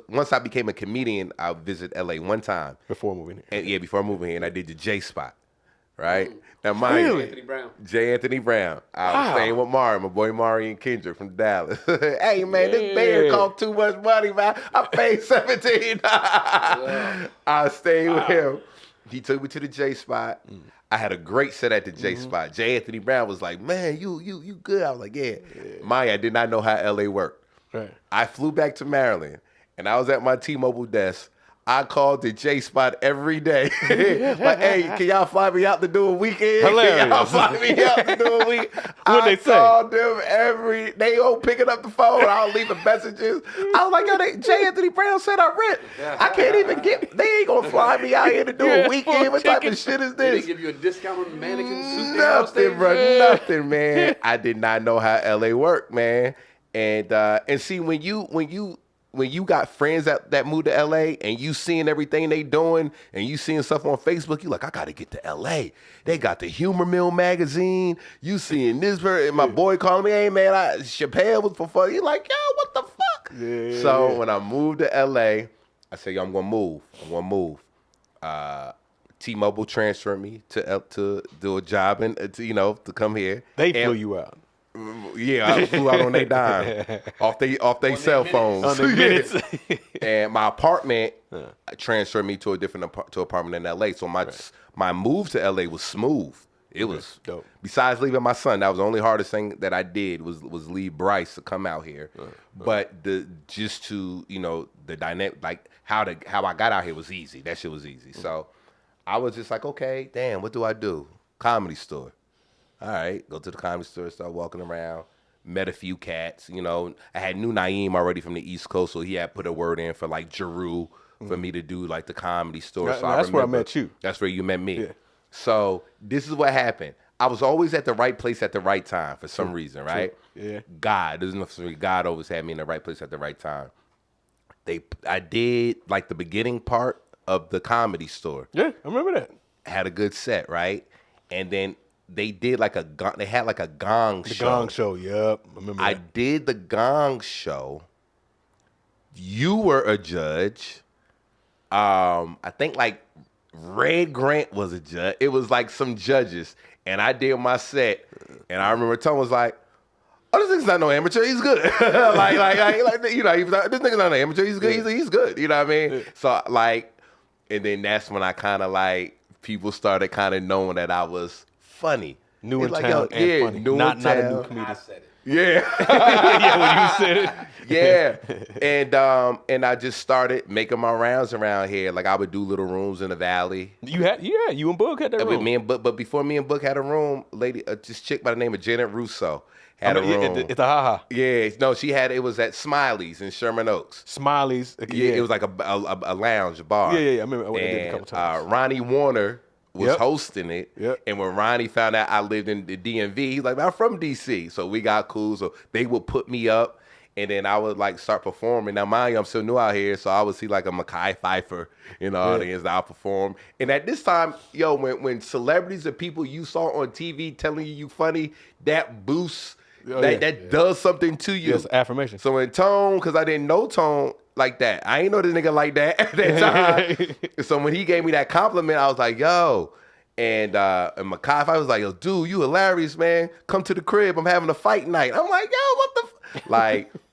Once I became a comedian, I visited LA one time
Before moving here.
And before moving here, and I did the J spot. Right now, J. Anthony Brown. I was staying with my boy Mari and Kendrick from Dallas. Hey man, this bear cost too much money, man. I paid $17. I stayed with him. He took me to the J spot. I had a great set at the J spot. J. Anthony Brown was like, "Man, you good?" I was like, "Yeah." Maya did not know how LA worked.
Right.
I flew back to Maryland, and I was at my T-Mobile desk. I called the J spot every day. Like, hey, can y'all fly me out to do a weekend?
Hilarious.
Can y'all fly me out to do a week?
What'd they say?
I called them they all picking up the phone. I was leaving messages. I was like, yo, J. Anthony Brown said I rent. I can't even they ain't gonna fly me out here to do a weekend. What type of shit is
They
this?
didn't give you a discount on the mannequin suit?
Nothing, bro. Nothing, man. I did not know how LA worked, man. And see, when you got friends that moved to LA and you seeing everything they doing and you seeing stuff on Facebook, you like, I gotta get to LA. They got the Humor Mill magazine. You seeing this, and my boy calling me, hey man, Chappelle was for fun. You like, yo, what the fuck?
Yeah.
So when I moved to LA, I said, yo, I'm gonna move. T-Mobile transferred me to do a job and to come here.
They flew you out.
Yeah, I flew out on their dime, off they cell phones.
On their minutes.
And my apartment transferred me to a different apartment in LA. So my move to LA was smooth. It was
dope.
Besides leaving my son, that was the only hardest thing that I did was leave Bryce to come out here. But the dynamic, like how I got out here was easy. That shit was easy. So I was just like, okay, damn, what do I do? Comedy store. All right, go to the comedy store, start walking around. Met a few cats, I had knew Naeem already from the East Coast, so he had put a word in for like Jeru for me to do like the comedy store. So
that's where I met you.
That's where you met me.
Yeah.
So this is what happened. I was always at the right place at the right time for some reason, right?
Yeah.
God always had me in the right place at the right time. I did like the beginning part of the comedy store.
Yeah, I remember that.
Had a good set, right? And then they did they had like a gong show.
The gong show, yep. I remember that.
I did the gong show. You were a judge. I think like Red Grant was a judge. It was like some judges. And I did my set. And I remember Tom was like, oh, this nigga's not no amateur. He's good. He was like, this nigga's not an amateur. He's good. He's good. You know what I mean? Yeah. So and then that's when I kind of people started kind of knowing that I was funny.
New in town and funny. Not a new comedian.
I said it.
Yeah.
Yeah, when you said
it. Yeah. And I just started making my rounds around here. Like I would do little rooms in the valley.
You and Book had that room.
But before me and Book had a room, this chick by the name of Janet Russo had a room.
It's a haha.
Yeah. No, it was at Smiley's in Sherman Oaks.
Smiley's.
Yeah. It was like a lounge, a bar.
Yeah. I remember I went there a couple times.
Ronnie Warner was hosting it. Yep. And when Ronnie found out I lived in the DMV, he's like, I'm from DC. So we got cool. So they would put me up and then I would start performing. Now mind you, I'm still new out here. So I would see like a Mekhi Phifer in the audience that I'll perform. And at this time, when celebrities or people you saw on TV telling you funny, that boosts, that does something to you.
Yes, affirmation.
So in Tone, because I didn't know Tone like that. I ain't know this nigga like that at that time. So when he gave me that compliment, I was like, yo. And Mekhi Phifer was like, yo, dude, you hilarious, man. Come to the crib. I'm having a fight night. I'm like, yo, what the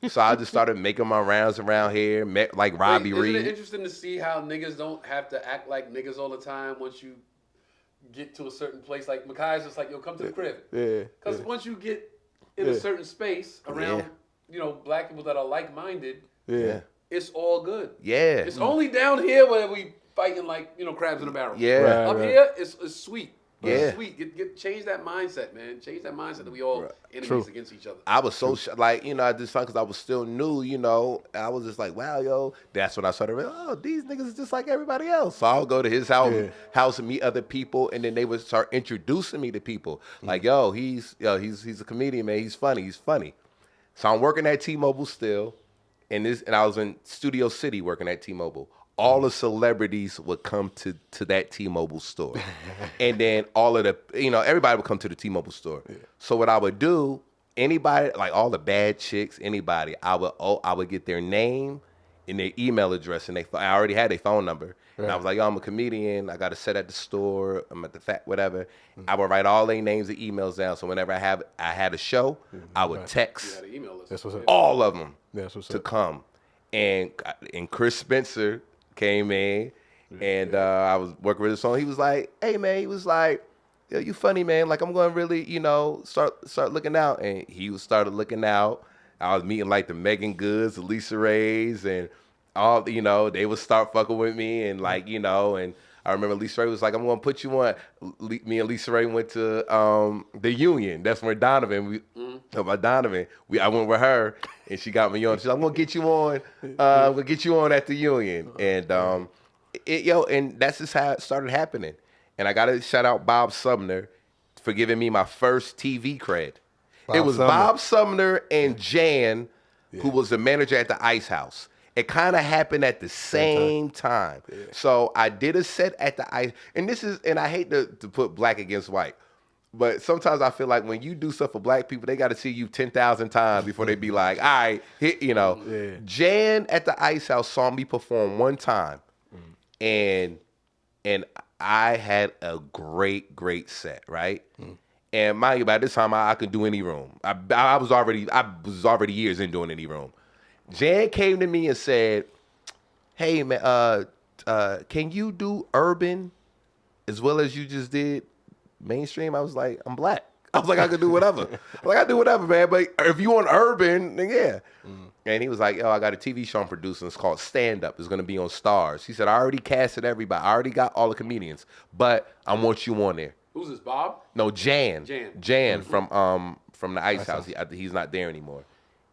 so I just started making my rounds around here. Met like Robbie Reed.
Isn't it interesting to see how niggas don't have to act like niggas all the time once you get to a certain place? Like Mekhi's just like, yo, come to the crib. Yeah. Because once you get in a certain space around, black people that are like-minded, it's all good.
Yeah.
It's only down here where we fighting like, crabs in a barrel.
Yeah.
Up here, it's sweet.
Yeah.
It's sweet. Change that mindset, man. Change that mindset that we all enemies against each other.
I was so I just fun because I was still new, I was just like, wow, yo. That's when I started realizing, these niggas is just like everybody else. So I'll go to his house and meet other people, and then they would start introducing me to people. Like, he's a comedian, man. He's funny. So I'm working at T-Mobile still, and I was in Studio City working at T-Mobile. All the celebrities would come to that T-Mobile store. And then all of the, everybody would come to the T-Mobile store. Yeah. So what I would do, anybody, like all the bad chicks, anybody, I would get their name and their email address, and I already had their phone number. Right. And I was like, I'm a comedian. I got a set at the store. I'm at the whatever. Mm-hmm. I would write all their names and emails down. So whenever I had a show, I would text all of them to come. And Chris Spencer came in, and I was working with his song. He was like, hey, man, yo, you funny, man. Like, I'm going to really, start looking out. And he started looking out. I was meeting, like, the Megan Goods, the Lisa Rays, and all, they would start fucking with me. And, like, and I remember Lisa Ray was like, I'm going to put you on. Me and Lisa Ray went to the Union. That's where Donovan, I went with her, and she got me on. She's like, I'm going to get you on. I'm going to get you on at the Union. And, and that's just how it started happening. And I got to shout out Bob Sumner for giving me my first TV cred. Bob Sumner and Jan, who was the manager at the Ice House. It kind of happened at the same time. Yeah. So I did a set at the Ice, and I hate to put black against white, but sometimes I feel like when you do stuff for black people, they got to see you 10,000 times before they be like, all right, Yeah. Jan at the Ice House saw me perform one time, and I had a great set, right? And mind you, by this time I could do any room. I was already years in doing any room. Jan came to me and said, hey, man, can you do urban as well as you just did mainstream? I was like, I'm black. I was like, I could do whatever. I do whatever, man. But if you want urban, then yeah. And he was like, I got a TV show I'm producing. It's called Stand Up. It's going to be on Stars. He said, I already casted everybody. I already got all the comedians. But I want you on there.
Who's this, Bob?
No, Jan from the Ice House. He's not there anymore.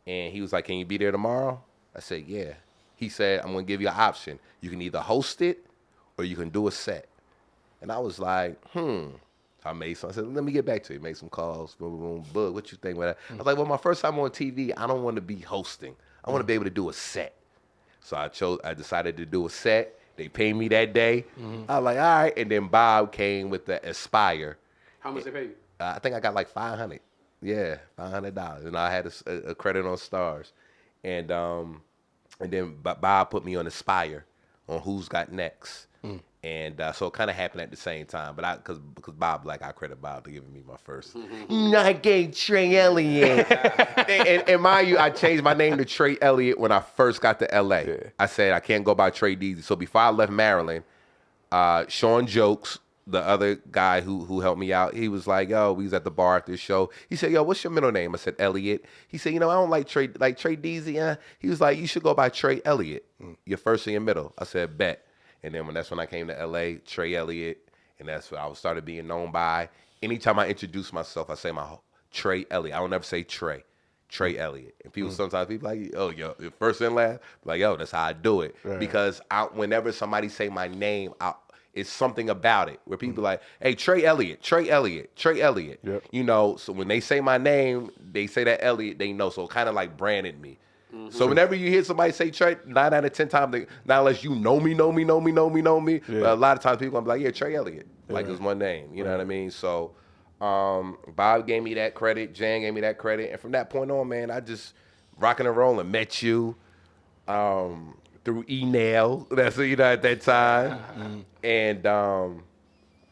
And he was like, can you be there tomorrow? I said, yeah. He said, I'm going to give you an option. You can either host it or you can do a set. And I was like, I said, let me get back to you. Made some calls. Boom, boom, boom. What you think about that? I was like, well, my first time on TV, I don't want to be hosting. I want to be able to do a set. So I decided to do a set. They paid me that day. I was like, all right. And then Bob came with the Aspire.
How much they pay you?
I think I got like $500. Yeah, $500, and I had a credit on Stars, and then Bob put me on Aspire, on Who's Got Next, and so it kind of happened at the same time. But because Bob, I credit Bob to giving me my first. I gave Trey Elliott, and mind you, I changed my name to Trey Elliott when I first got to LA. Yeah. I said I can't go by Trey Deasy. So before I left Maryland, Sean Jokes, the other guy who helped me out, he was like, yo, we was at the bar at this show. He said, yo, what's your middle name? I said, Elliott. He said, I don't like Trey Deasy. He was like, you should go by Trey Elliott, your first and your middle. I said, bet. And then that's when I came to LA, Trey Elliott, and that's what I started being known by. Anytime I introduce myself, I say my Trey Elliott. I don't ever say Trey Elliott. And people sometimes like, oh, yo, your first and last, like, yo, that's how I do it. Right. Because whenever somebody say my name, it's something about it where people like, hey, Trey Elliott. Yep. So when they say my name, they say that Elliott, they know. So it kind of like branded me. So whenever you hear somebody say Trey, 9 out of 10 times, not unless you know me. Yeah. But a lot of times people gonna be like, yeah, Trey Elliott. Like it's one name. You know what I mean? So Bob gave me that credit. Jan gave me that credit. And from that point on, man, I just rocking and rolling. Met you. Through email, that's at that time, and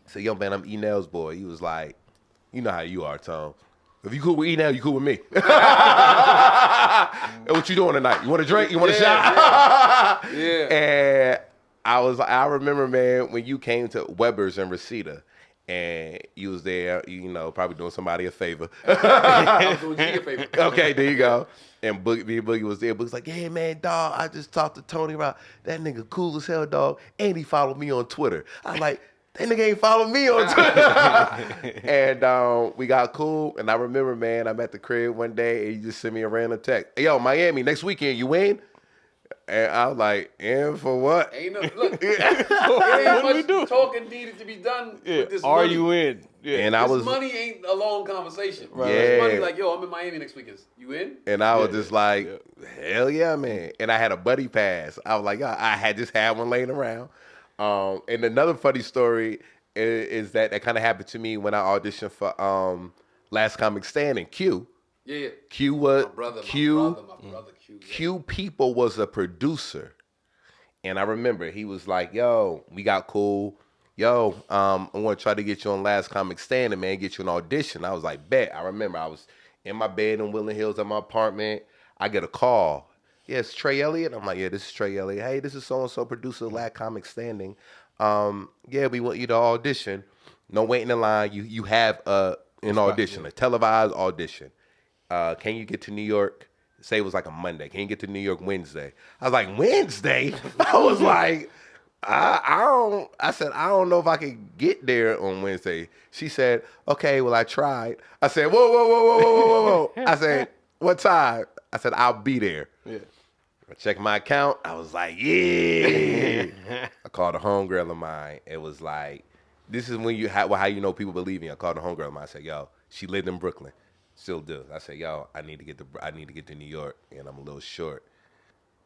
said, "Yo, man, I'm E-Nail's boy." He was like, "You know how you are, Tom. If you cool with E-Nail, you cool with me." What you doing tonight? You want a drink? You want a shot?
Yeah.
And I remember, man, when you came to Weber's in Reseda, and you was there, you know, probably doing somebody a favor.
I was doing G a favor.
Okay, there you go. And Boogie was there. Boogie's like, yeah, man, dog, I just talked to Tony about that nigga cool as hell, dog. And he followed me on Twitter. I was like, that nigga ain't follow me on Twitter. And we got cool. And I remember, man, I'm at the crib one day and he just sent me a random text. Hey, yo, Miami, next weekend, you in? And I was like, in for what?
Ain't no, look, ain't much talking needed to be done with this
Are
money.
you in? Yeah.
And
This money ain't a long conversation.
Right.
This
Yeah.
money like, yo, I'm in Miami next weekend. You in?
And I was just like, hell yeah, man. And I had a buddy pass. I was like, yo, I had just had one laying around. And another funny story is that kind of happened to me when I auditioned for Last Comic Standing, Q.
Yeah.
Q was
My brother,
Q.
Q. Yeah.
Q People was a producer, and I remember he was like, "Yo, we got cool. Yo, I want to try to get you on Last Comic Standing, man. Get you an audition." I was like, "Bet." I remember I was in my bed in Woodland Hills at my apartment. I get a call. Yeah, it's Trey Elliott. I'm like, "Yeah, this is Trey Elliott. Hey, this is so and so producer of Last Comic Standing. Yeah, we want you to audition. No waiting in line. You have an audition, a televised audition. Can you get to New York?" Say it was like a Monday. Can you get to New York Wednesday? I was like, Wednesday? I was like, I said, I don't know if I could get there on Wednesday. She said, okay, well, I tried. I said, whoa. I said, what time? I said, I'll be there.
Yeah.
I checked my account. I was like, yeah. I called a homegirl of mine. It was like, this is when how you know people believe me. I called a homegirl of mine. I said, yo, she lived in Brooklyn. Still do. I said, yo, I need to get to New York, and I'm a little short.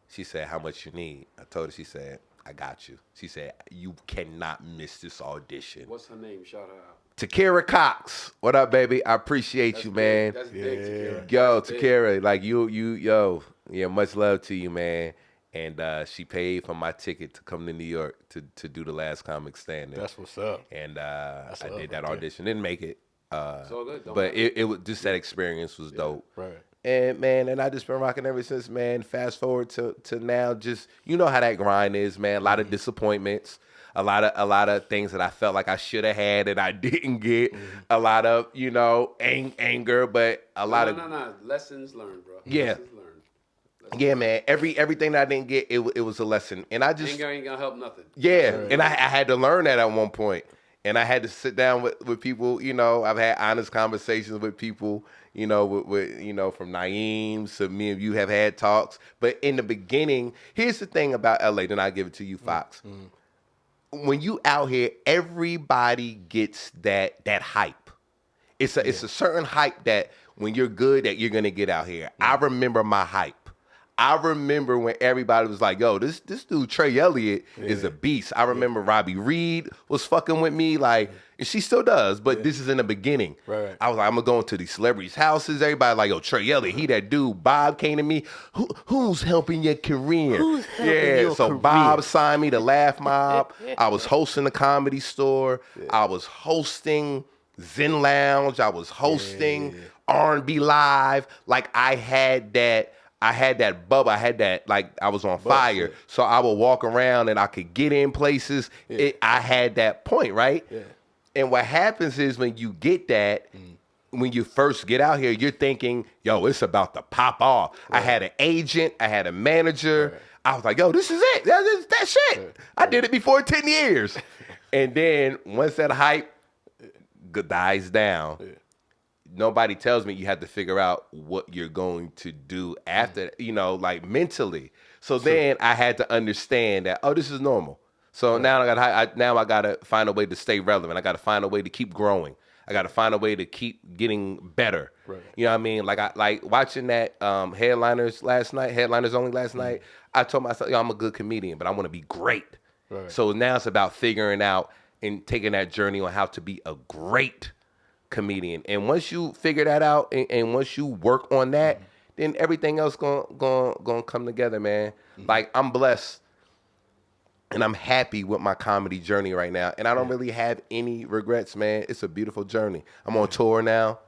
She said, how much you need? I told her. She said, I got you. She said, you cannot miss this audition.
What's her name? Shout her out.
Takara Cox. What up, baby? I appreciate you, man.
That's big, Takara.
Yo, Takara, like yo, yeah, much love to you, man. And she paid for my ticket to come to New York to do the Last Comic Standing.
That's what's up.
And I did that audition. Didn't make it.
It's all good.
But it was just that experience was dope.
Right.
And man, and I just been rocking ever since, man. Fast forward to now, just you know how that grind is, man. A lot of disappointments, a lot of things that I felt like I should have had and I didn't get. A lot of anger, but a lot of
lessons learned, bro.
Yeah.
Lessons learned.
Yeah, man. Everything that I didn't get, it was a lesson, and I just
anger ain't gonna help nothing.
Yeah, and I had to learn that at one point. And I had to sit down with people, you know, I've had honest conversations with people, you know, with you know, from Naeem to me and you have had talks. But in the beginning, here's the thing about LA, then I'll give it to you, Fox. When you out here, everybody gets that hype. It's a certain hype that when you're good that you're gonna get out here. I remember my hype. I remember when everybody was like, yo, this dude, Trey Elliott, is a beast. I remember Robbie Reed was fucking with me, like, and she still does, but this is in the beginning.
Right.
I was like, I'm going to go into these celebrities' houses. Everybody like, yo, Trey Elliott, he that dude. Bob came to me. Who's helping your career?
Who's helping your
so
career?
Bob signed me to Laugh Mob. I was hosting the Comedy Store. I was hosting Zen Lounge. I was hosting R&B Live. Like, I had that bubble. I had that, like, I was on fire. So I would walk around and I could get in places. I had that point, right? Yeah. And what happens is when you get that, when you first get out here, you're thinking, yo, it's about to pop off. Right. I had an agent. I had a manager. Right. I was like, yo, this is it. That shit. Right. I did it before 10 years. And then once that hype dies down, nobody tells me you have to figure out what you're going to do after, you know, like mentally. So then I had to understand that, oh, this is normal. So now I got to find a way to stay relevant. I got to find a way to keep growing. I got to find a way to keep getting better. Right. You know what I mean? Like watching that Headliners Only last night, I told myself, yo, I'm a good comedian, but I want to be great. Right. So now it's about figuring out and taking that journey on how to be a great comedian. And once you figure that out and once you work on that, then everything else gonna come together, man. Like, I'm blessed and I'm happy with my comedy journey right now. And I don't really have any regrets, man. It's a beautiful journey. I'm on tour now.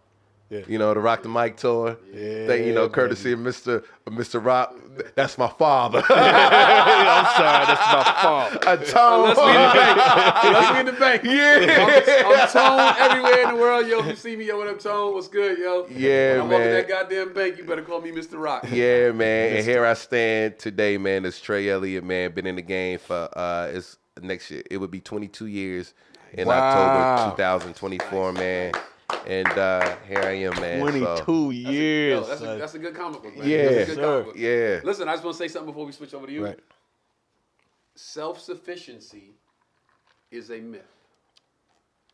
You know, the Rock the Mic tour.
Yeah,
courtesy of Mr. Rock. That's my father.
I'm sorry, that's my fault.
Unless we in the bank. Unless we in the bank.
Yeah.
I'm Tone everywhere in the world. Yo, if you see me, yo, what up, Tone? What's good, yo?
Yeah,
when I walk in that goddamn bank, you better call me Mr. Rock.
Yeah, man. And here I stand today, man. It's Trey Elliott, man. Been in the game for it's next year. It would be 22 years in October 2024, man. And here I am, man.
22 years.
That's a good comic book, man.
Yeah,
that's a good comic book.
Yeah.
Listen, I just want to say something before we switch over to you.
Right.
Self-sufficiency is a myth.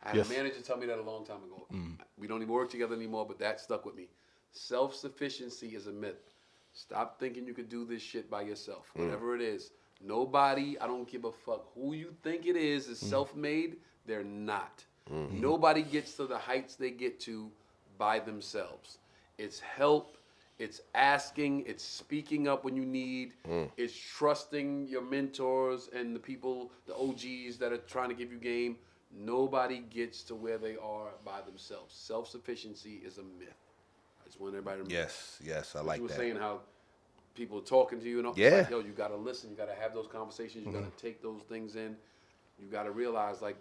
I had a manager tell me that a long time ago. We don't even work together anymore, but that stuck with me. Self-sufficiency is a myth. Stop thinking you could do this shit by yourself. Whatever it is. Nobody, I don't give a fuck who you think it is self-made. They're not. Nobody gets to the heights they get to by themselves. It's help. It's asking. It's speaking up when you need. It's trusting your mentors and the people, the OGs that are trying to give you game. Nobody gets to where they are by themselves. Self-sufficiency is a myth. I just want everybody to remember.
Yes, I like that.
You were saying how people are talking to you and all.
Yeah.
It's like, yo, you got to listen. You got to have those conversations. You got to take those things in. You got to realize, like,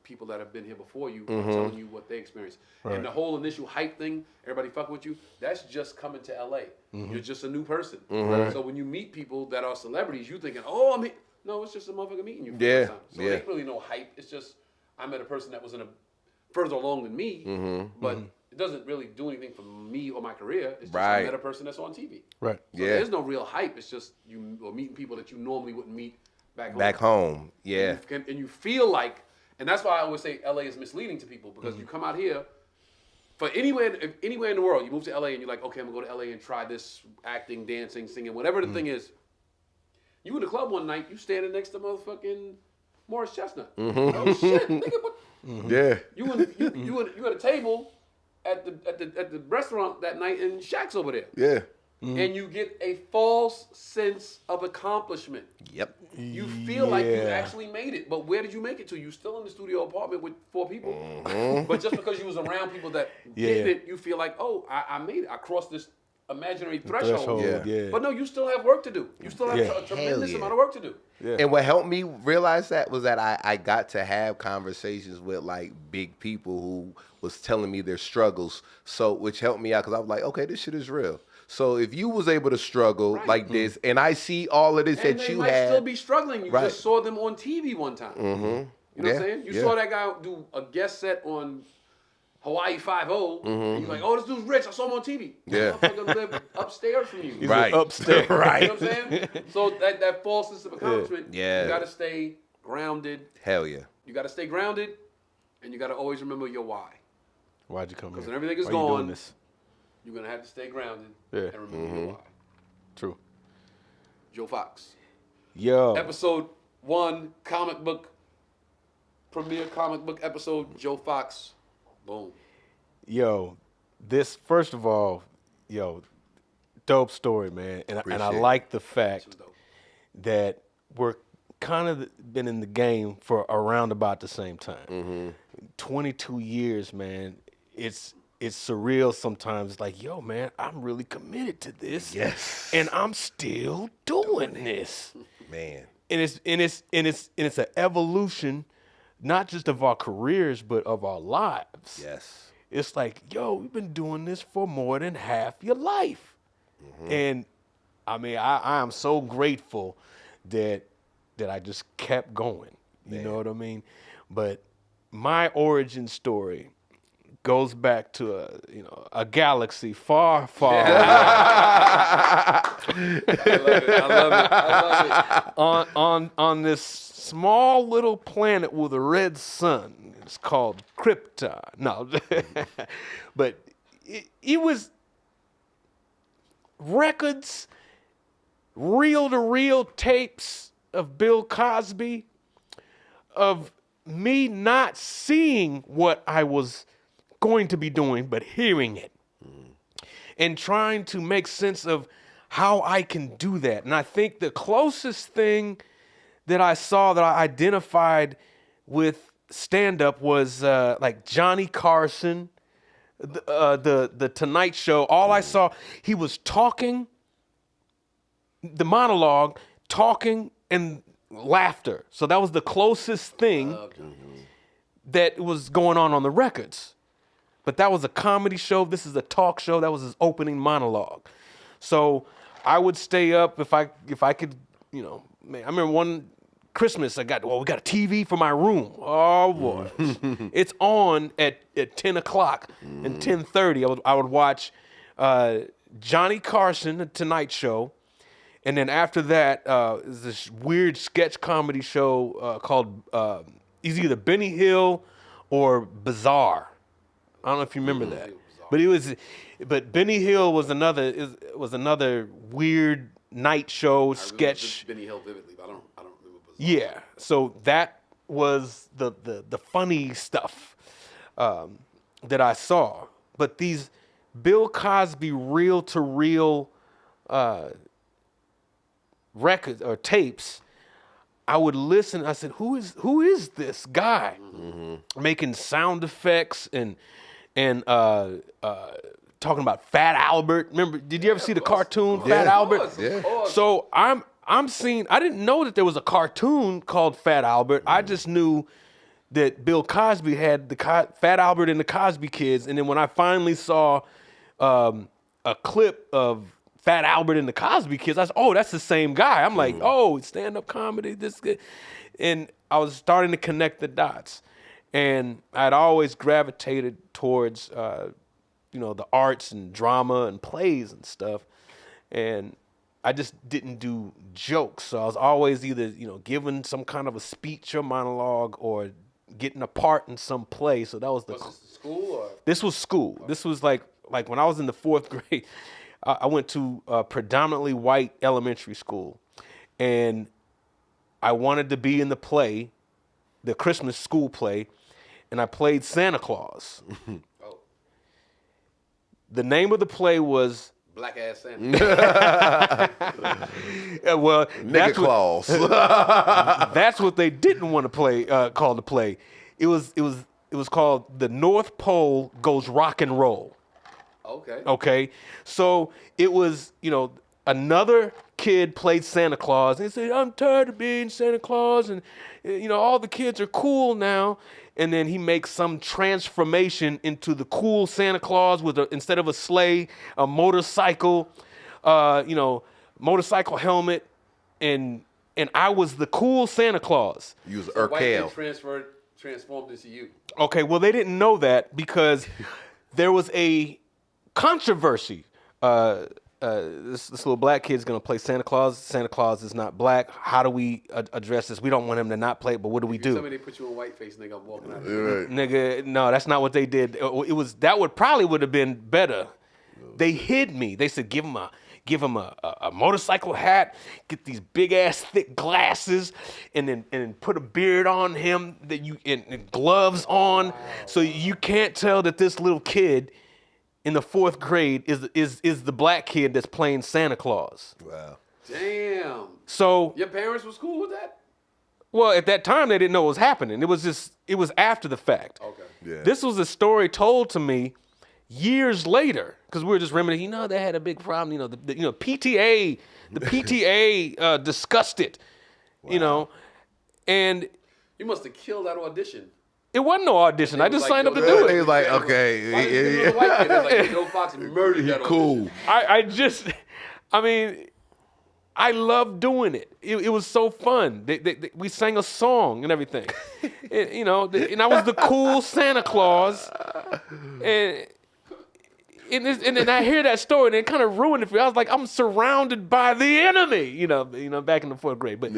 people that have been here before you telling you what they experienced. Right. And the whole initial hype thing, everybody fucking with you, that's just coming to LA. You're just a new person. So when you meet people that are celebrities, you thinking, oh, I'm here. No, it's just a motherfucker meeting you for the first time. So it ain't really no hype. It's just I met a person that was further along than me, but it doesn't really do anything for me or my career. It's just I met a person that's on TV.
Right.
So there's no real hype. It's just you are meeting people that you normally wouldn't meet back home.
Back home, yeah.
And you feel like, and that's why I always say LA is misleading to people, because you come out here, for anywhere in the world, you move to LA and you're like, okay, I'm gonna go to LA and try this acting, dancing, singing, whatever the thing is. You in the club one night, you standing next to motherfucking Morris Chestnut. Oh shit, nigga, what?
Yeah.
You at a table at the restaurant that night and Shaq's over there.
Yeah.
And you get a false sense of accomplishment.
Yep.
You feel like you actually made it, but where did you make it to? You still in the studio apartment with 4 people, but just because you was around people that did it, you feel like, oh, I made it. I crossed this imaginary threshold. But no, you still have work to do. You still have a tremendous amount of work to do.
Yeah. And what helped me realize that was that I got to have conversations with like big people who was telling me their struggles, so which helped me out because I was like, okay, this shit is real. So if you was able to struggle like this, and I see all of this
and
that you
might
had,
still be struggling. You just saw them on TV one time. You know what I'm saying? You saw that guy do a guest set on Hawaii 5-0. And you're like, oh, this dude's rich. I saw him on TV.
Yeah.
Motherfucker live upstairs from you.
He's upstairs.
Right. You know what I'm saying? So that false sense of accomplishment, you got to stay grounded.
Hell yeah.
You got to stay grounded, and you got to always remember your why.
Why'd you come here?
Because when everything is gone, you're going to have to stay grounded and remember your why.
True.
Joe Fox.
Yo.
Episode 1, premiere comic book episode, Joe Fox. Boom.
Yo, this, first of all, dope story, man. And I like the fact that we're kind of been in the game for around about the same time. 22 years, man. It's surreal sometimes. It's like, yo, man, I'm really committed to this.
Yes.
And I'm still doing this.
Man.
And it's an evolution, not just of our careers, but of our lives.
Yes.
It's like, yo, we've been doing this for more than half your life. And I mean, I am so grateful that I just kept going. You know what I mean? But my origin story goes back to a galaxy far, far away.
I love it.
On this small little planet with a red sun. It's called Krypton. No, but it was records, reel-to-reel tapes of Bill Cosby, of me not seeing what I was going to be doing, but hearing it and trying to make sense of how I can do that. And I think the closest thing that I saw that I identified with stand-up was like Johnny Carson, the Tonight Show. All I saw, he was talking, the monologue, talking, and laughter. So that was the closest thing that was going on the records. But that was a comedy show. This is a talk show. That was his opening monologue. So I would stay up if I could, man, I remember one Christmas we got a TV for my room. Oh boy. It's on at 10 o'clock and 10:30. I would watch Johnny Carson, The Tonight Show. And then after that, is this weird sketch comedy show called it's either Benny Hill or Bizarre. I don't know if you remember that, but Benny Hill was another weird night show sketch.
Benny Hill vividly, but I don't remember Bizarre.
Yeah, so that was the funny stuff that I saw. But these Bill Cosby reel to reel records or tapes, I would listen. I said, "Who is this guy making sound effects and talking about Fat Albert?" Remember? Did you ever see the cartoon Fat Albert?
Yeah.
So I'm seeing. I didn't know that there was a cartoon called Fat Albert. I just knew that Bill Cosby had the Fat Albert and the Cosby Kids, and then when I finally saw a clip of Fat Albert and the Cosby Kids, I said, "Oh, that's the same guy." I'm like, "Oh, stand-up comedy, this good," and I was starting to connect the dots, and I'd always gravitated towards, the arts and drama and plays and stuff, and I just didn't do jokes. So I was always either, giving some kind of a speech or monologue or getting a part in some play. So that was
Was this school or?
This was school. This was like when I was in the 4th grade. I went to a predominantly white elementary school, and I wanted to be in the play, the Christmas school play, and I played Santa Claus.
Oh.
The name of the play was
Black Ass Santa.
well,
Nigga Claus.
that's what they didn't want to play. Call the play. It was called The North Pole Goes Rock and Roll. Okay. So it was, another kid played Santa Claus. And he said, "I'm tired of being Santa Claus. And, all the kids are cool now." And then he makes some transformation into the cool Santa Claus with instead of a sleigh, a motorcycle, motorcycle helmet. And I was the cool Santa Claus.
You was
So white man
Urkel.
transformed into you.
Okay, well, they didn't know that because there was a controversy. This little black kid's gonna play Santa Claus. Santa Claus is not black. How do we address this? We don't want him to not play it, but what do we do?
Tell me they put you in whiteface, nigga. I'm walking out.
Right.
Nigga, no, that's not what they did. That would have been better. They hid me. They said give him a motorcycle hat, get these big ass thick glasses, and then put a beard on him and gloves on, so you can't tell that this little kid in the 4th grade is the black kid that's playing Santa Claus.
Wow.
Damn.
So
Your parents were cool with that?
well, at that time they didn't know what was happening. It was after the fact.
Okay.
Yeah.
This was a story told to me years later because we were just reminiscing. They had a big problem. The PTA, discussed it. And
You must have killed that audition.
it wasn't no audition. I just signed up to do
He
it.
was like, okay.
Why did you the white kid? They're like, Joe Fox murdered that
Cool.
audition.
I loved doing it. It was so fun. We sang a song and everything. And I was the cool Santa Claus. And then I hear that story and it kind of ruined it for me. I was like, I'm surrounded by the enemy, back in the 4th grade. But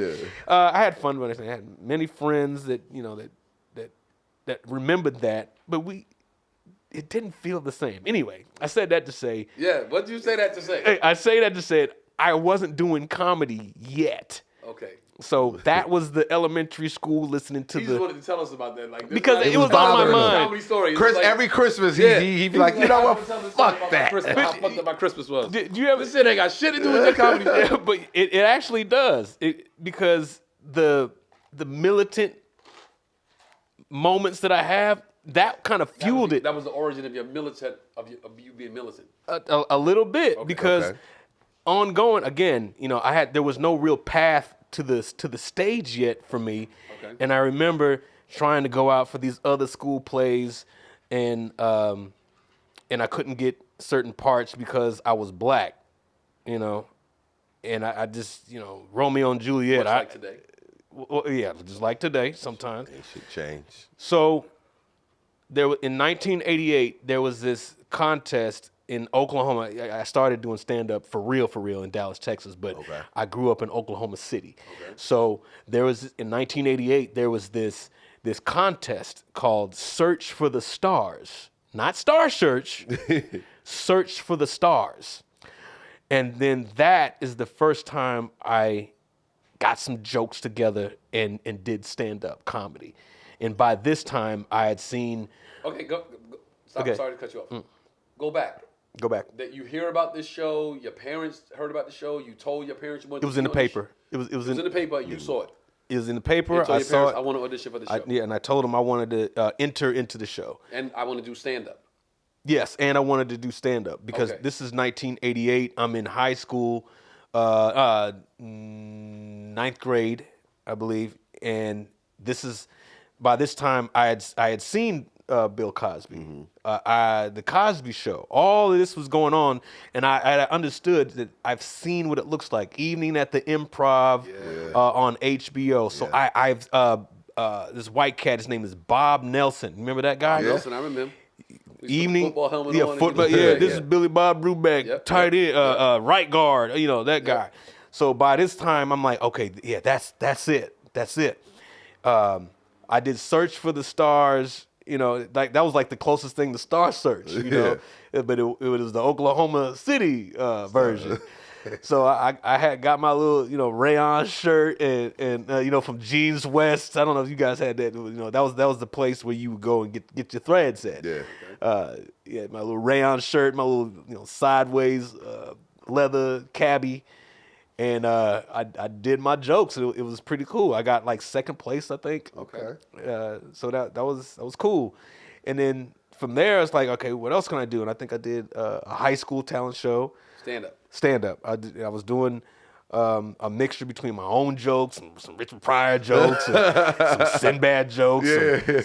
I had fun with it. I had many friends that remembered that, but it didn't feel the same. Anyway, I said that to say.
Yeah, what did you say that to say?
I say that to say I wasn't doing comedy yet.
Okay.
So that was the elementary school listeing to
He just wanted to tell us about that. Like,
because it was on my mind.
Comedy story.
Every Christmas, he'd be like, you know what? Fuck that.
How fucked up my Christmas was.
Do you ever
This shit ain't got shit to do with your comedy.
Yeah, but it actually does. Because the militant moments that I have, that kind of fueled it.
That was the origin of your militant, of you being militant.
A little bit, because ongoing, again, you know, there was no real path to the stage yet for me.
Okay.
And I remember trying to go out for these other school plays, and I couldn't get certain parts because I was black, you know. And I just, you know, Romeo and Juliet.
Much like today.
Well, yeah, just like today sometimes.
It should change.
So in 1988, there was this contest in Oklahoma. I started doing stand-up for real in Dallas, Texas, but I grew up in Oklahoma City.
Okay.
So in 1988, there was this contest called Search for the Stars. Not Star Search, Search for the Stars. And then that is the first time I got some jokes together and did stand-up comedy. And by this time, I had seen...
Okay, go. Stop.
Okay.
Sorry to cut you off. Go back. That you hear about this show, your parents heard about the show, you told your parents you wanted to
It was in the paper. It was
in the paper, you saw it.
It was in the paper.
I saw it. I want to audition for the show.
And I told them I wanted to enter into the show.
And I want to do stand-up.
Yes, and I wanted to do stand-up because this is 1988. I'm in high school, 9th grade, I believe, and by this time I had seen Bill Cosby, the Cosby Show. All of this was going on, and I understood that I've seen what it looks like. Evening at the Improv on HBO. So I've this white cat. His name is Bob Nelson. Remember that guy?
Nelson, I remember him.
Evening,
football helmet on.
Football. This is Billy Bob Brubeck, tight end, right guard. You know that guy. So by this time, I'm like, okay, yeah, that's it. I did Search for the Stars. You know, like that was like the closest thing to Star Search. You know, but it was the Oklahoma City version. So I had got my little, you know, rayon shirt and you know, from Jeans West. I don't know if you guys had that. You know, that was the place where you would go and get your threads at.
Yeah.
My little rayon shirt, my little, you know, sideways leather cabbie, and I did my jokes. It was pretty cool. I got like second place, I think.
Okay.
So that was cool, and then from there it's like, okay, what else can I do? And I think I did a high school talent show. Stand up. I was doing a mixture between my own jokes and some Richard Pryor jokes, and some Sinbad jokes,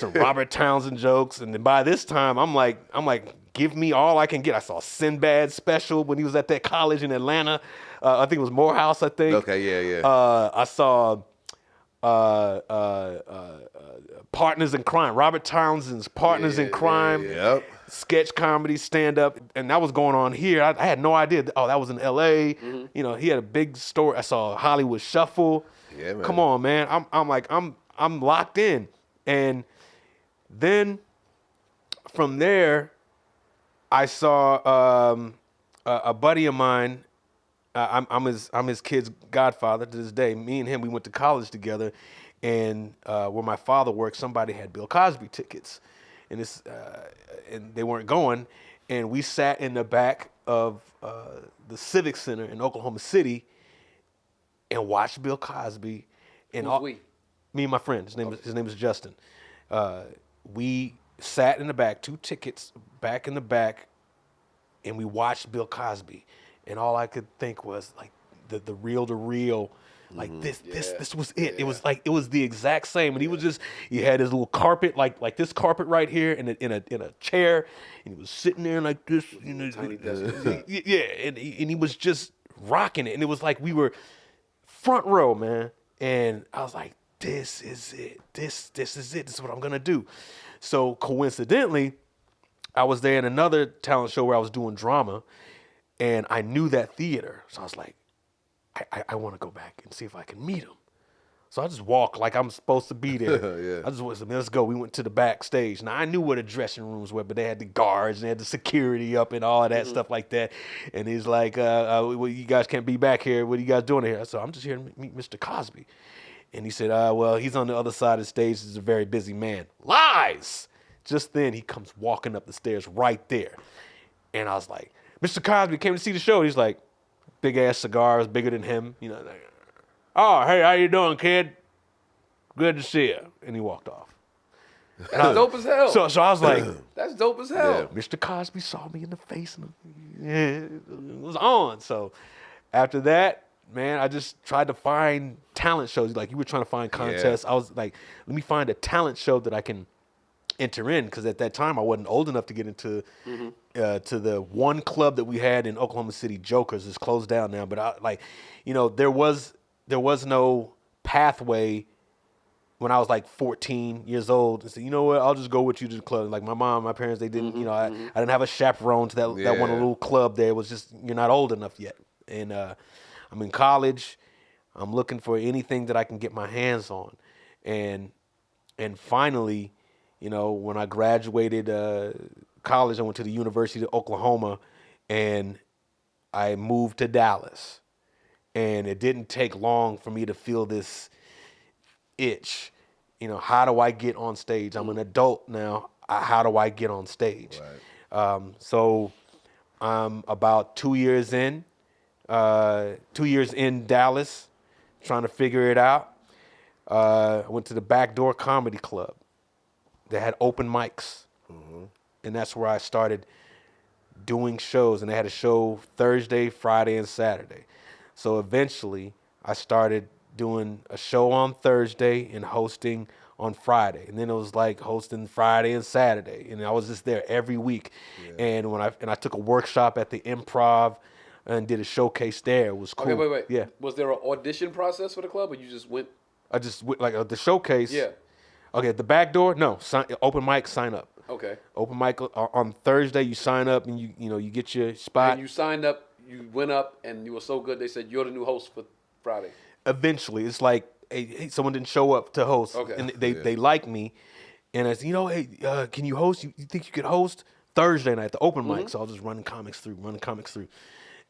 some Robert Townsend jokes. And then by this time, I'm like, give me all I can get. I saw Sinbad special when he was at that college in Atlanta. I think it was Morehouse, I think.
Okay, yeah.
I saw Partners in Crime, Robert Townsend's Partners in Crime.
Yep.
Sketch comedy, stand up, and that was going on here. I had no idea. Oh, that was in L.A. You know, he had a big story. I saw Hollywood Shuffle.
Yeah, man.
Come on, man. I'm locked in. And then from there, I saw a buddy of mine. I'm his kid's godfather to this day. Me and him, we went to college together, and where my father worked, somebody had Bill Cosby tickets. And they weren't going, and we sat in the back of the Civic Center in Oklahoma City and watched Bill Cosby. And me and my friend, his name is Justin. We sat in the back, 2 tickets back in the back, and we watched Bill Cosby. And all I could think was like the reel to reel. Like this was it. It was like, it was the exact same. And he had his little carpet, like this carpet right here, in a chair, and he was sitting there like this, you know. And he was just rocking it. And it was like we were front row, man. And I was like, this is it. This is it. This is what I'm gonna do. So coincidentally, I was there in another talent show where I was doing drama, and I knew that theater. So I was like, I want to go back and see if I can meet him. So I just walked like I'm supposed to be there. I just was, let's go. We went to the backstage. Now I knew where the dressing rooms were, but they had the guards and they had the security up and all of that stuff like that. And he's like, well, you guys can't be back here. What are you guys doing here? So I'm just here to meet Mr. Cosby. And he said, well, he's on the other side of the stage. He's a very busy man. Lies! Just then he comes walking up the stairs right there. And I was like, Mr. Cosby came to see the show. He's like, big ass cigars, bigger than him. You know, like, oh, hey, how you doing, kid? Good to see you. And he walked off.
That's dope as hell.
So I was like,
that's dope as hell.
Yeah.
Mr. Cosby saw me in the face and it was on. So after that, man, I just tried to find talent shows. Like you were trying to find contests. I was like, let me find a talent show that I can enter in, because at that time I wasn't old enough to get into to the one club that we had in Oklahoma City, Jokers. It's closed down now, but there was no pathway when I was like 14 years old and said, you know what, I'll just go with you to the club. Like my mom, my parents, they didn't, I didn't have a chaperone to that one little club there. It was just, you're not old enough yet. And I'm in college. I'm looking for anything that I can get my hands on. And finally, when I graduated college, I went to the University of Oklahoma and I moved to Dallas. And it didn't take long for me to feel this itch. How do I get on stage? I'm an adult now. How do I get on stage? Right. So I'm about 2 years in, 2 years in Dallas, trying to figure it out. I went to the Backdoor Comedy Club. They had open mics, and that's where I started doing shows. And they had a show Thursday, Friday, and Saturday. So eventually, I started doing a show on Thursday and hosting on Friday, and then it was like hosting Friday and Saturday, and I was just there every week. Yeah. And I took a workshop at the Improv and did a showcase there. It was cool.
Okay, wait.
Yeah.
Was there an audition process for the club, or you just went?
I just went, like the showcase.
Yeah.
Okay, at the back door, no. Open mic, sign up.
Okay.
Open mic on Thursday, you sign up and you get your spot.
And you signed up, you went up, and you were so good they said you're the new host for Friday. Eventually,
it's like, hey, someone didn't show up to host, and they like me, and I said, hey, can you host? You think you could host Thursday night, the open mic? So I was just running comics through,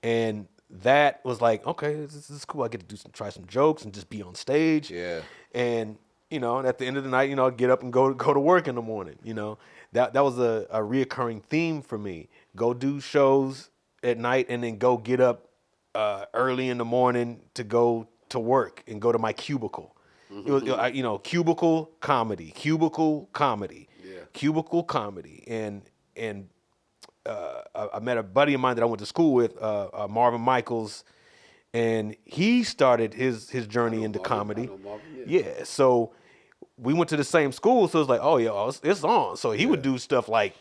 and that was like, okay, this is cool. I get to try some jokes and just be on stage.
Yeah.
And and at the end of the night, I'll get up and go to work in the morning. That was a reoccurring theme for me. Go do shows at night and then go get up early in the morning to go to work and go to my cubicle. It was, cubicle comedy, yeah. Cubicle comedy. And I met a buddy of mine that I went to school with, Marvin Michaels, and he started his journey into comedy. I know Marvin, yeah. So we went to the same school, so it's like, oh yeah, it's on. So he would do stuff like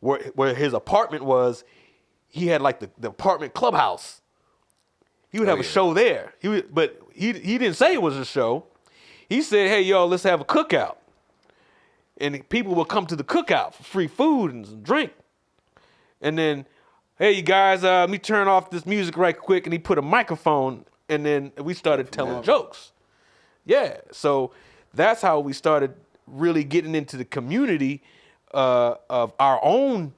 where his apartment was. He had like the apartment clubhouse. He would have a show there. But he didn't say it was a show. He said, hey, yo, let's have a cookout. And people would come to the cookout for free food and some drink. And then, hey, you guys, let me turn off this music right quick. And he put a microphone, and then we started telling jokes. Yeah, so that's how we started really getting into the community of our own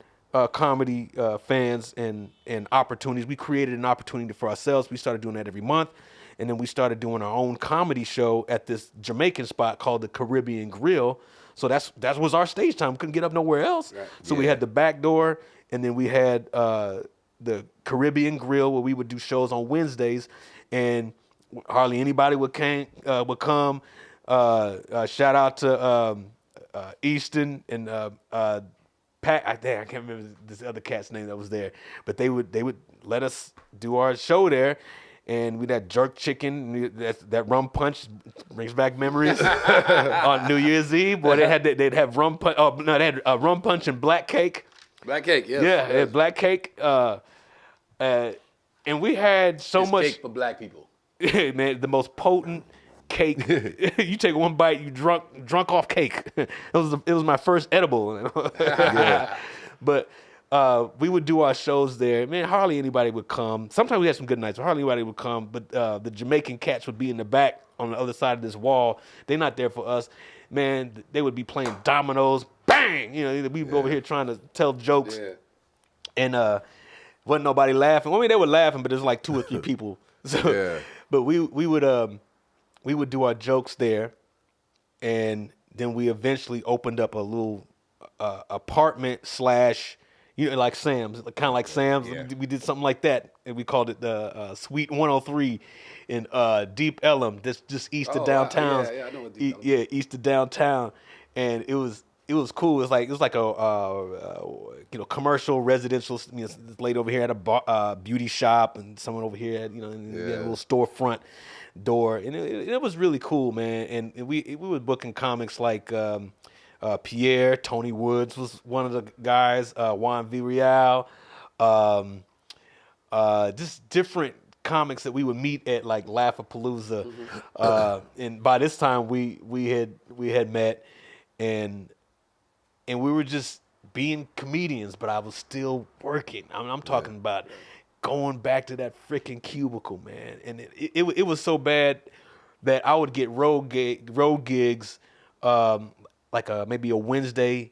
comedy fans and opportunities. We created an opportunity for ourselves. We started doing that every month. And then we started doing our own comedy show at this Jamaican spot called the Caribbean Grill. So that was our stage time. We couldn't get up nowhere else. Right. So we had the back door, and then we had the Caribbean Grill where we would do shows on Wednesdays, and hardly anybody would come. Shout out to Easton and Pat. I can't remember this other cat's name that was there, but they would let us do our show there. And we'd have jerk chicken. That rum punch brings back memories. On New Year's Eve, boy, they'd have rum punch. Oh no, they had rum punch and black cake.
Black cake, yes.
Yeah, they had black cake. And we had so much
cake for black people.
Man, the most potent cake. You take one bite, you drunk off cake. It was my first edible. But. We would do our shows there. Man, hardly anybody would come. Sometimes we had some good nights, but hardly anybody would come. But the Jamaican cats would be in the back on the other side of this wall. They're not there for us. Man, they would be playing dominoes. Bang! We'd be over here trying to tell jokes. Yeah. And wasn't nobody laughing. I mean, they were laughing, but there's like 2 or 3 people. So, yeah. But we would do our jokes there. And then we eventually opened up a little apartment / like Sam's, kind of like Sam's. Yeah. We did something like that, and we called it the Suite 103 in Deep Ellum, just east of downtown.
I know what Deep Ellum is.
East of downtown, and it was it was cool. It was like a commercial residential. This lady over here had a beauty shop, and someone over here had had a little storefront door, and it was really cool, man. And we were booking comics like Pierre, Tony Woods was one of the guys, Juan Villarreal, just different comics that we would meet at like Laugh-A-Palooza, and by this time we had met, and we were just being comedians, but I was still working. I'm talking about going back to that freaking cubicle, man, and it was so bad that I would get road gigs, like maybe a Wednesday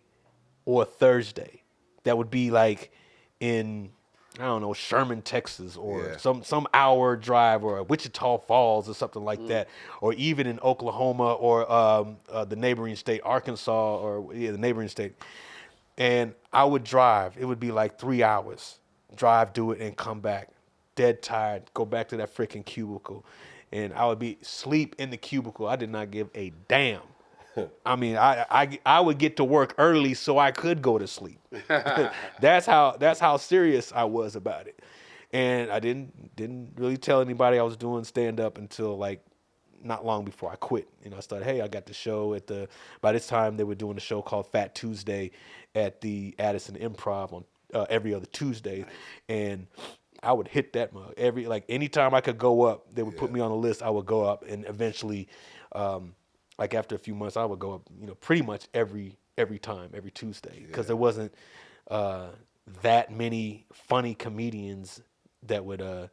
or a Thursday, that would be like in, I don't know, Sherman, Texas, or some hour drive, or Wichita Falls or something like that, or even in Oklahoma, or the neighboring state, Arkansas, or the neighboring state. And I would drive. It would be like 3 hours. Drive, do it, and come back. Dead tired. Go back to that freaking cubicle. And I would be sleep in the cubicle. I did not give a damn. I mean, I would get to work early so I could go to sleep. That's how serious I was about it. And I didn't really tell anybody I was doing stand up until like not long before I quit. I started, hey, I got the show by this time they were doing a show called Fat Tuesday at the Addison Improv on every other Tuesday. And I would hit that mug anytime I could go up, they would put me on the list. I would go up, and eventually, like after a few months, I would go up, pretty much every time, every Tuesday, because there wasn't that many funny comedians that would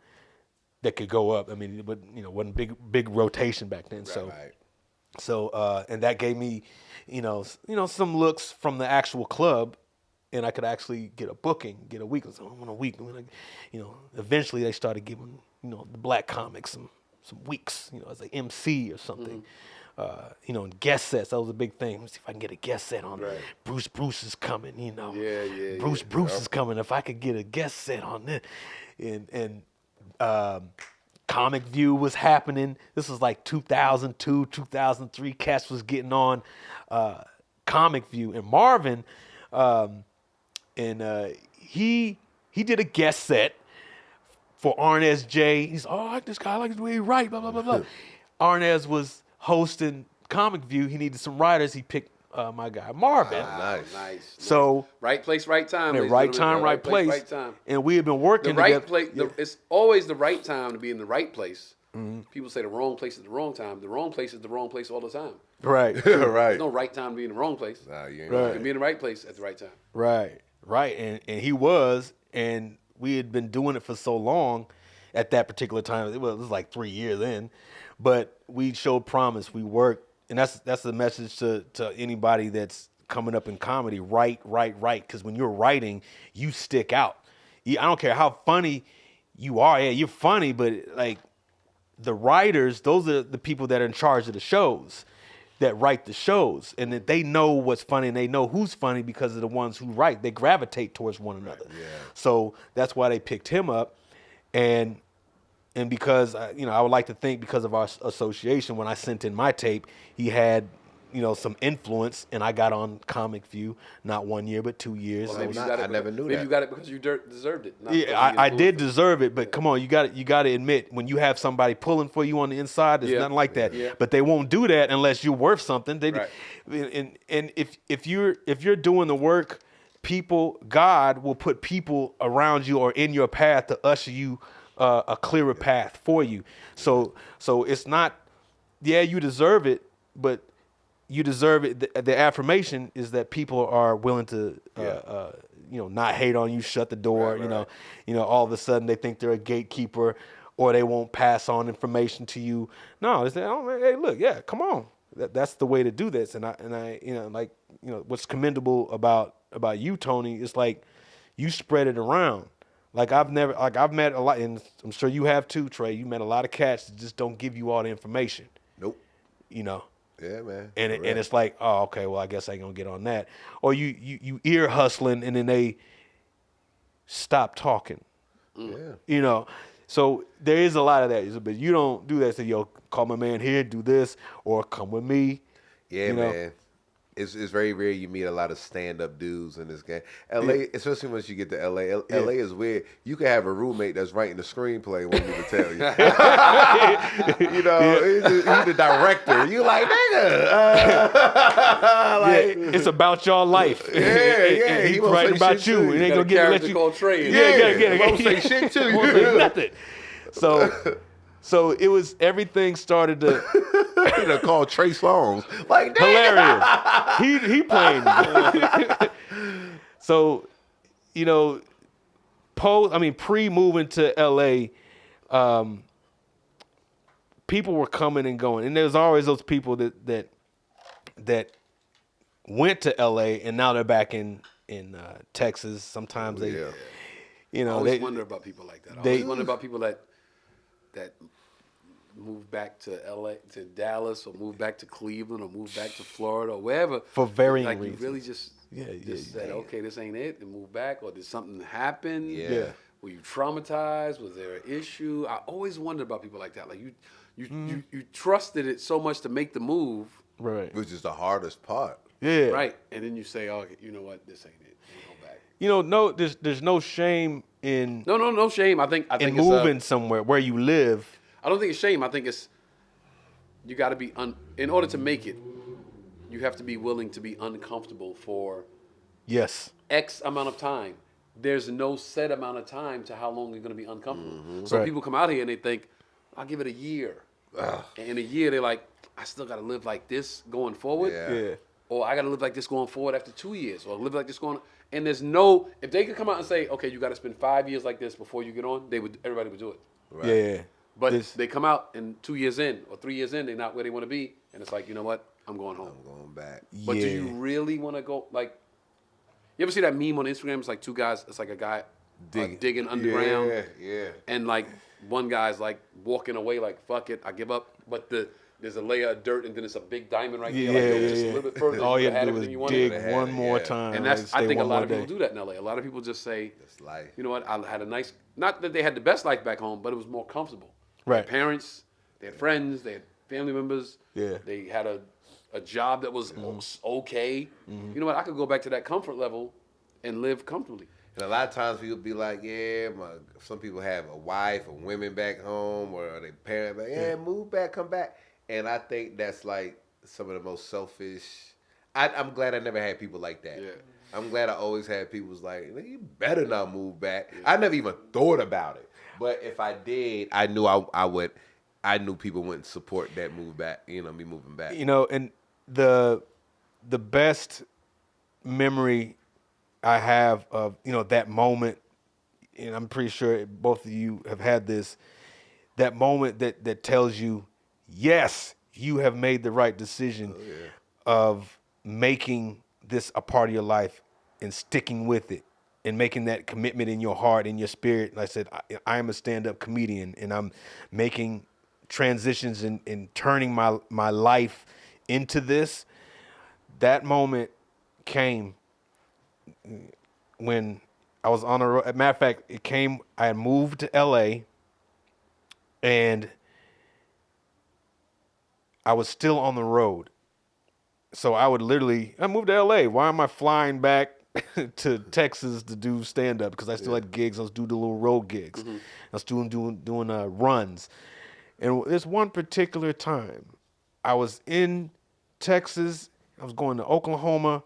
that could go up. I mean, it wasn't big rotation back then. So and that gave me, some looks from the actual club, and I could actually get a booking, get a week. So I want a week. Eventually they started giving, the black comics some weeks, as an MC or something. And guest sets, that was a big thing. Let's see if I can get a guest set on. Right. Bruce is coming, Bruce is coming. If I could get a guest set on this. And Comic View was happening. This was like 2002, 2003. Cats was getting on Comic View. And Marvin, he did a guest set for Arnez J. He's, this guy, I like the way he writes, blah, blah, blah, blah. Arnez was hosting Comic View. He needed some writers. He picked my guy Marvin.
Nice.
So
right place, right time.
Right time, right place.
Right time.
And we had been working
the right
together.
place. It's always the right time to be in the right place. People say the wrong place is the wrong time. The wrong place is the wrong place all the time.
Right.
Right.
There's no right time to be in the wrong place.
Nah, you
ain't right. You can be in the right place at the right time.
Right. And he was, and we had been doing it for so long at that particular time. It was like 3 years in, but we showed promise. We worked, and that's the message to anybody that's coming up in comedy. Write. Because when you're writing, you stick out. I don't care how funny you are. Yeah, you're funny, but like the writers, those are the people that are in charge of the shows, that write the shows, and that they know what's funny and they know who's funny because of the ones who write. They gravitate towards one another. Right, yeah. So that's why they picked him up, and because I would like to think because of our association, when I sent in my tape, he had some influence, and I got on Comic View not 1 year but 2 years.
Well, I never knew that. Maybe you got it because you deserved it.
I did deserve it, but come on, you got to admit, when you have somebody pulling for you on the inside, there's nothing like that. Yeah. But they won't do that unless you're worth something.
Right.
And if you're doing the work, God will put people around you or in your path to usher you a clearer path for you. So it's not, you deserve it, but you deserve it. The affirmation is that people are willing to, not hate on you, shut the door. Right. All of a sudden they think they're a gatekeeper, or they won't pass on information to you. No, they say, hey, look, come on. That's the way to do this. And I, what's commendable about you, Tony, is like you spread it around. I've met a lot, and I'm sure you have too, Trey. You met a lot of cats that just don't give you all the information.
Nope. Yeah, man.
And it's like, oh, okay, well, I guess I ain't gonna get on that. Or you ear hustling, and then they stop talking.
Yeah.
So there is a lot of that. But you don't do that. Say, call my man here, do this, or come with me.
Yeah, man. it's very rare you meet a lot of stand-up dudes in this game. LA, especially once you get to LA, LA is weird. You can have a roommate that's writing the screenplay, won't even tell you. You know, he's the director. You like, nigga.
It's about your life.
Yeah.
He's writing about you.
He ain't gonna let you called Trey.
He won't say shit to you.
Won't say nothing. So it was, everything started to
call Trey songs. Like,
hilarious. He playing. So, you know, pre-moving to LA, people were coming and going, and there's always those people that went to LA and now they're back in Texas. Sometimes they, you know,
I always wonder about people like that. I always wonder about people that move back to LA, to Dallas, or move back to Cleveland, or move back to Florida, or wherever
for varying
like
reasons.
You really just said, okay, this ain't it, and move back, or did something happen?
Yeah.
Were you traumatized? Was there an issue? I always wonder about people like that. Like you trusted it so much to make the move,
right?
Which is the hardest part.
Yeah.
Right. And then you say, oh, you know what, this ain't it. Go back.
You know, no, there's no shame in
no shame. I think
in
it's
moving somewhere where you live.
I don't think it's shame. I think it's you got to be in order to make it, you have to be willing to be uncomfortable for X amount of time. There's no set amount of time to how long you're going to be uncomfortable. So people come out here and they think, I'll give it a year. And in a year they're like, I still got to live like this going forward.
Yeah.
Or I got to live like this going forward after 2 years. Or live like this going. And there's no, if they could come out and say, okay, you got to spend 5 years like this before you get on, everybody would do it.
Right.
Yeah.
But they come out and 2 years in or 3 years in, they're not where they want to be. And it's like, you know what? I'm going home.
I'm going back.
But do you really want to go, like, you ever see that meme on Instagram? It's like two guys, it's like a guy digging underground.
Yeah.
And like one guy's like walking away like, fuck it, I give up. But there's a layer of dirt and then it's a big diamond right there. Like, just a little bit further.
All you have to do is dig
wanted.
one more time.
And I think a lot of people do that in LA. A lot of people just say,
That's life.
you know what, I had a nice, not that they had the best life back home, but it was more comfortable.
Right.
They had parents, they had friends, they had family members.
Yeah.
They had a job that was okay. You know what, I could go back to that comfort level and live comfortably.
And a lot of times people be like, some people have a wife or women back home or their parents, like, move back, come back. And I think that's like some of the most selfish. I'm glad I never had people like that.
Yeah.
I'm glad I always had people who's like, you better not move back. Yeah. I never even thought about it. But if I did, I knew I would. I knew people wouldn't support that move back, me moving back.
You know, and the best memory I have of, that moment, and I'm pretty sure both of you have had this, that moment that tells you, yes, you have made the right decision of making this a part of your life and sticking with it and making that commitment in your heart, in your spirit. Like I said, I am a stand-up comedian and I'm making transitions and turning my life into this. That moment came when I was on a road. As a matter of fact, it came, I had moved to LA and I was still on the road. So I moved to LA. Why am I flying back to Texas to do stand-up? Because I still had gigs. I was doing the little road gigs. I was doing runs. And this one particular time, I was in Texas. I was going to Oklahoma,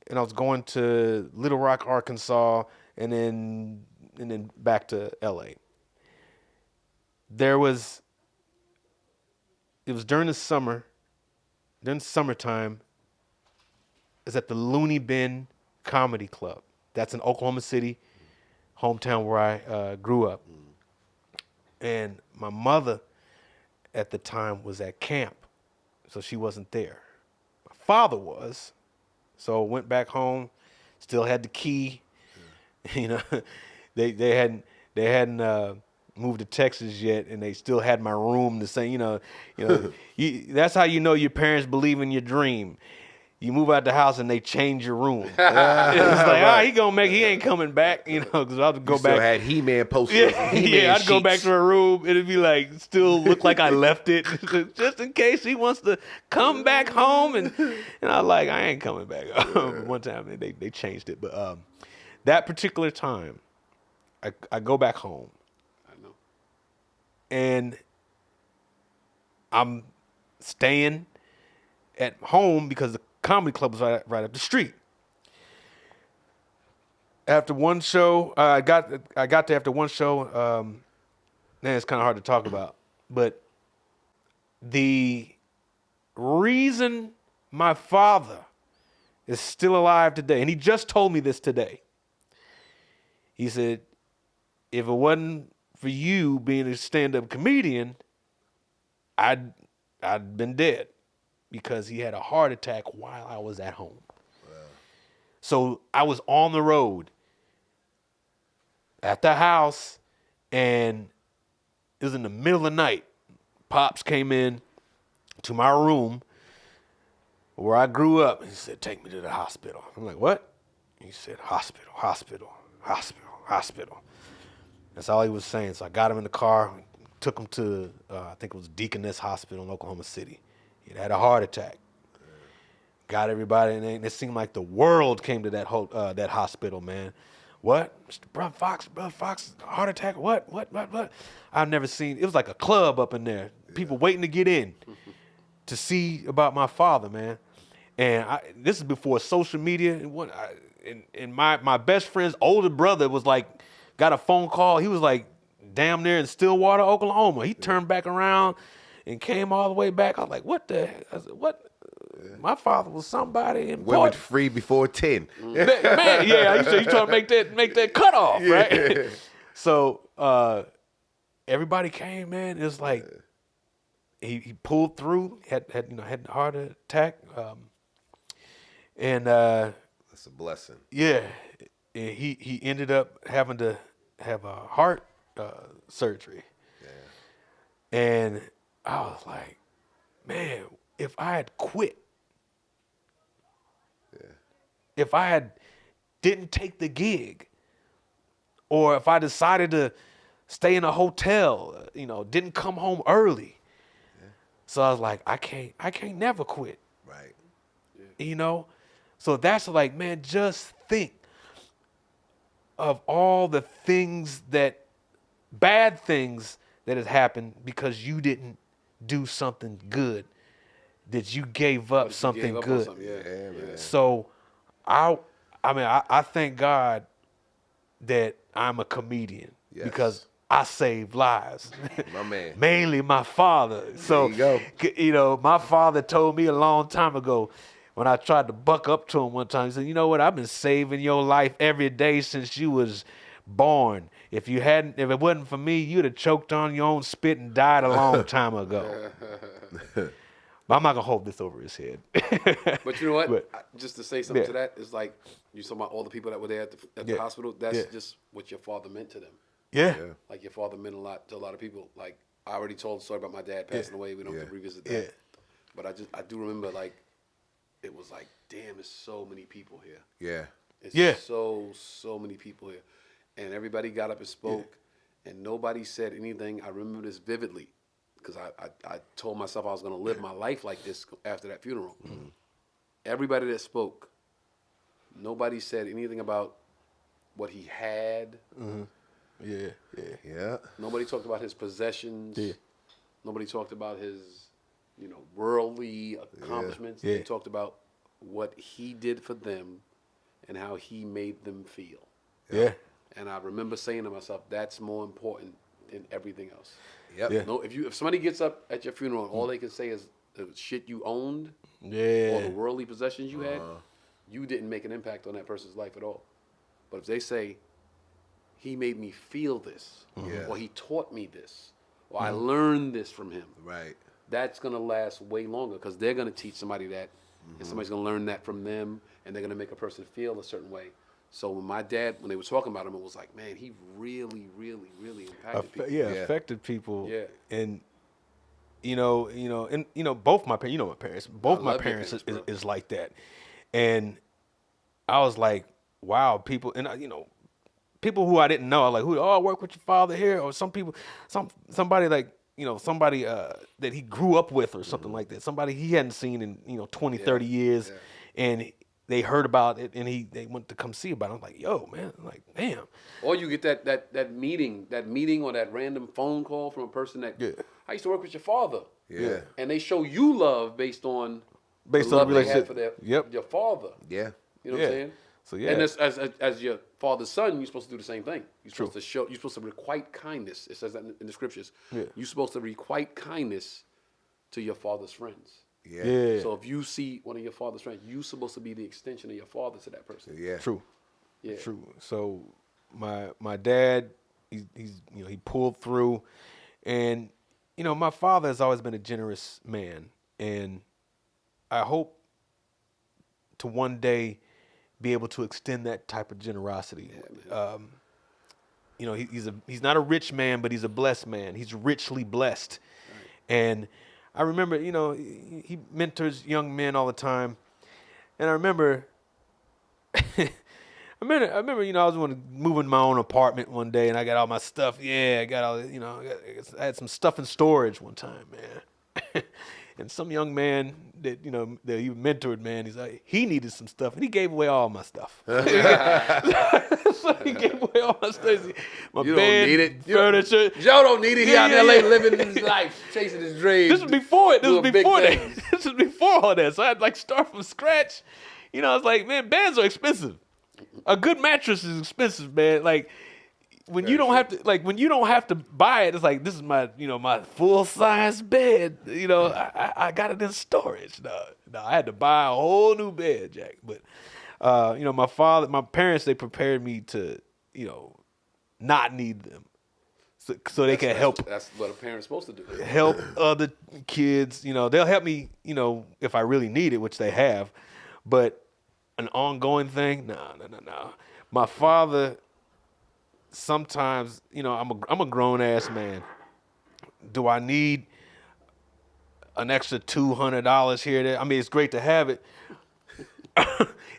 and I was going to Little Rock, Arkansas, and then back to LA. It was during the summertime. It's at the Looney Bin Comedy Club. That's in Oklahoma City, hometown where I grew up. And my mother at the time was at camp, so she wasn't there. My father was, so went back home, still had the key. They hadn't moved to Texas yet, and they still had my room. The same, that's how you know your parents believe in your dream. you move out the house and they change your room. It's like, he ain't coming back, because I'll go back.
Still had He-Man posters.
Yeah, I'd go back to her room. It'd be like, still look like I left it, just in case he wants to come back home. And I was like, I ain't coming back. One time they changed it, but that particular time, I go back home.
I know.
And I'm staying at home because the comedy club was right up the street. After one show, I got there after one show. Man, it's kind of hard to talk about, but the reason my father is still alive today, and he just told me this today. He said, if it wasn't for you being a stand-up comedian, I'd been dead, because he had a heart attack while I was at home. Wow. So I was on the road at the house, and it was in the middle of the night. Pops came in to my room where I grew up. He said, take me to the hospital. I'm like, what? He said, hospital, hospital, hospital, hospital. That's all he was saying. So I got him in the car, took him to, I think it was Deaconess Hospital in Oklahoma City. He had a heart attack. Got everybody, and it seemed like the world came to that hospital, man. What? Brother Fox, heart attack? What? I've never seen, it was like a club up in there. People waiting to get in to see about my father, man. And this is before social media. And my best friend's older brother was like, got a phone call. He was like damn near in Stillwater, Oklahoma. He turned back around and came all the way back. I was like, what the heck? I said, what? My father was somebody important.
Women free before 10.
Man, yeah, you trying to make that cutoff, right? So everybody came, man. It was like he pulled through, had a heart attack, and
that's a blessing.
Yeah, he ended up having to have a heart surgery. Yeah, and I was like, man, if I had quit, if I didn't take the gig, or if I decided to stay in a hotel, didn't come home early. Yeah. So I was like, I can't never quit.
Right.
Yeah. So that's like, man, just think of all the bad things that has happened because you didn't do something good, that you gave up something good.
Yeah, man.
So I thank God that I'm a comedian, because I save lives.
My man.
Mainly my father. So,
there you go.
My father told me a long time ago, when I tried to buck up to him one time, he said, you know what? I've been saving your life every day since you was born. If it wasn't for me, you'd have choked on your own spit and died a long time ago. But I'm not going to hold this over his head.
But you know what? Just to say something to that, it's like you talking about all the people that were there at the hospital. That's just what your father meant to them.
Yeah.
Like your father meant a lot to a lot of people. Like I already told the story about my dad passing away. We don't have to revisit that. Yeah. But I do remember, like, it was like, damn, there's so many people here.
Yeah.
It's so many people here. And everybody got up and spoke, and nobody said anything. I remember this vividly, because I told myself I was going to live my life like this after that funeral. Mm-hmm. Everybody that spoke, nobody said anything about what he had.
Mm-hmm. Yeah.
Nobody talked about his possessions.
Yeah.
Nobody talked about his, worldly accomplishments.
Yeah.
They talked about what he did for them and how he made them feel.
Yeah.
And I remember saying to myself, that's more important than everything else.
Yep.
Yeah.
No, if somebody gets up at your funeral and all they can say is the shit you owned, or the worldly possessions you had, you didn't make an impact on that person's life at all. But if they say, he made me feel this, or he taught me this, or I learned this from him,
right?
That's gonna last way longer, because they're gonna teach somebody that, and somebody's gonna learn that from them, and they're gonna make a person feel a certain way. So when my dad, when they were talking about him, it was like, man, he really, really, really impacted people.
Affected people.
Yeah.
And and both my parents, my parents, both my parents is like that, and I was like, wow, people, and people who I didn't know, like, I work with your father here, or some people, somebody like, somebody that he grew up with or something like that, somebody he hadn't seen in 20, 30 years, and they heard about it, and they went to come see about it. I'm like, yo, man, I'm like, damn.
Or you get that meeting or that random phone call from a person that I used to work with your father.
Yeah.
And they show you love based on the relationship for your father.
Yeah.
You know what I'm saying?
So yeah.
And as your father's son, you're supposed to do the same thing. You're supposed to you're supposed to requite kindness. It says that in the scriptures. Yeah. You're supposed to requite kindness to your father's friends.
Yeah.
So if you see one of your father's friends, you're supposed to be the extension of your father to that person.
Yeah.
True.
Yeah.
True. So my dad, he pulled through, and my father has always been a generous man, and I hope to one day be able to extend that type of generosity. He's not a rich man, but he's a blessed man. He's richly blessed. Right. And I remember, he mentors young men all the time. And I remember, I was moving my own apartment one day, and I got all my stuff. Yeah, I got all, I had some stuff in storage one time, man. And some young man that that he mentored, man, he needed some stuff, and he gave away all my stuff. So he gave away all my stuff. My
you
bed,
don't need it.
furniture.
Joe don't need it. He out in LA living his life, chasing his dreams.
This was before it. This was before that. This was before all that. So I had start from scratch. I was like, man, beds are expensive. A good mattress is expensive, man. Like, when you don't have to buy it, it's like, this is my my full size bed. I got it in storage. No, I had to buy a whole new bed, Jack. But my parents, they prepared me to not need them, so they can help.
That's what a parent's supposed to do.
Help other kids. They'll help me. If I really need it, which they have. But an ongoing thing, no. My father. Sometimes, I'm a grown ass man. Do I need an extra $200 here? There? I mean, it's great to have it.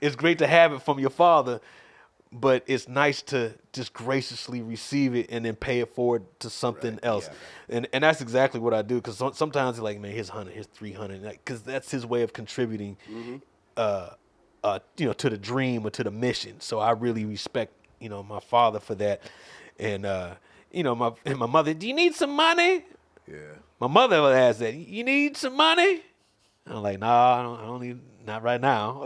It's great to have it from your father, but it's nice to just graciously receive it and then pay it forward to something else. Yeah. And that's exactly what I do. Because sometimes it's like, man, here's 100, here's 300, because that's his way of contributing, to the dream or to the mission. So I really respect my father for that. And my mother, do you need some money?
Yeah.
My mother would ask that, you need some money? I'm like, nah, I don't need, not right now.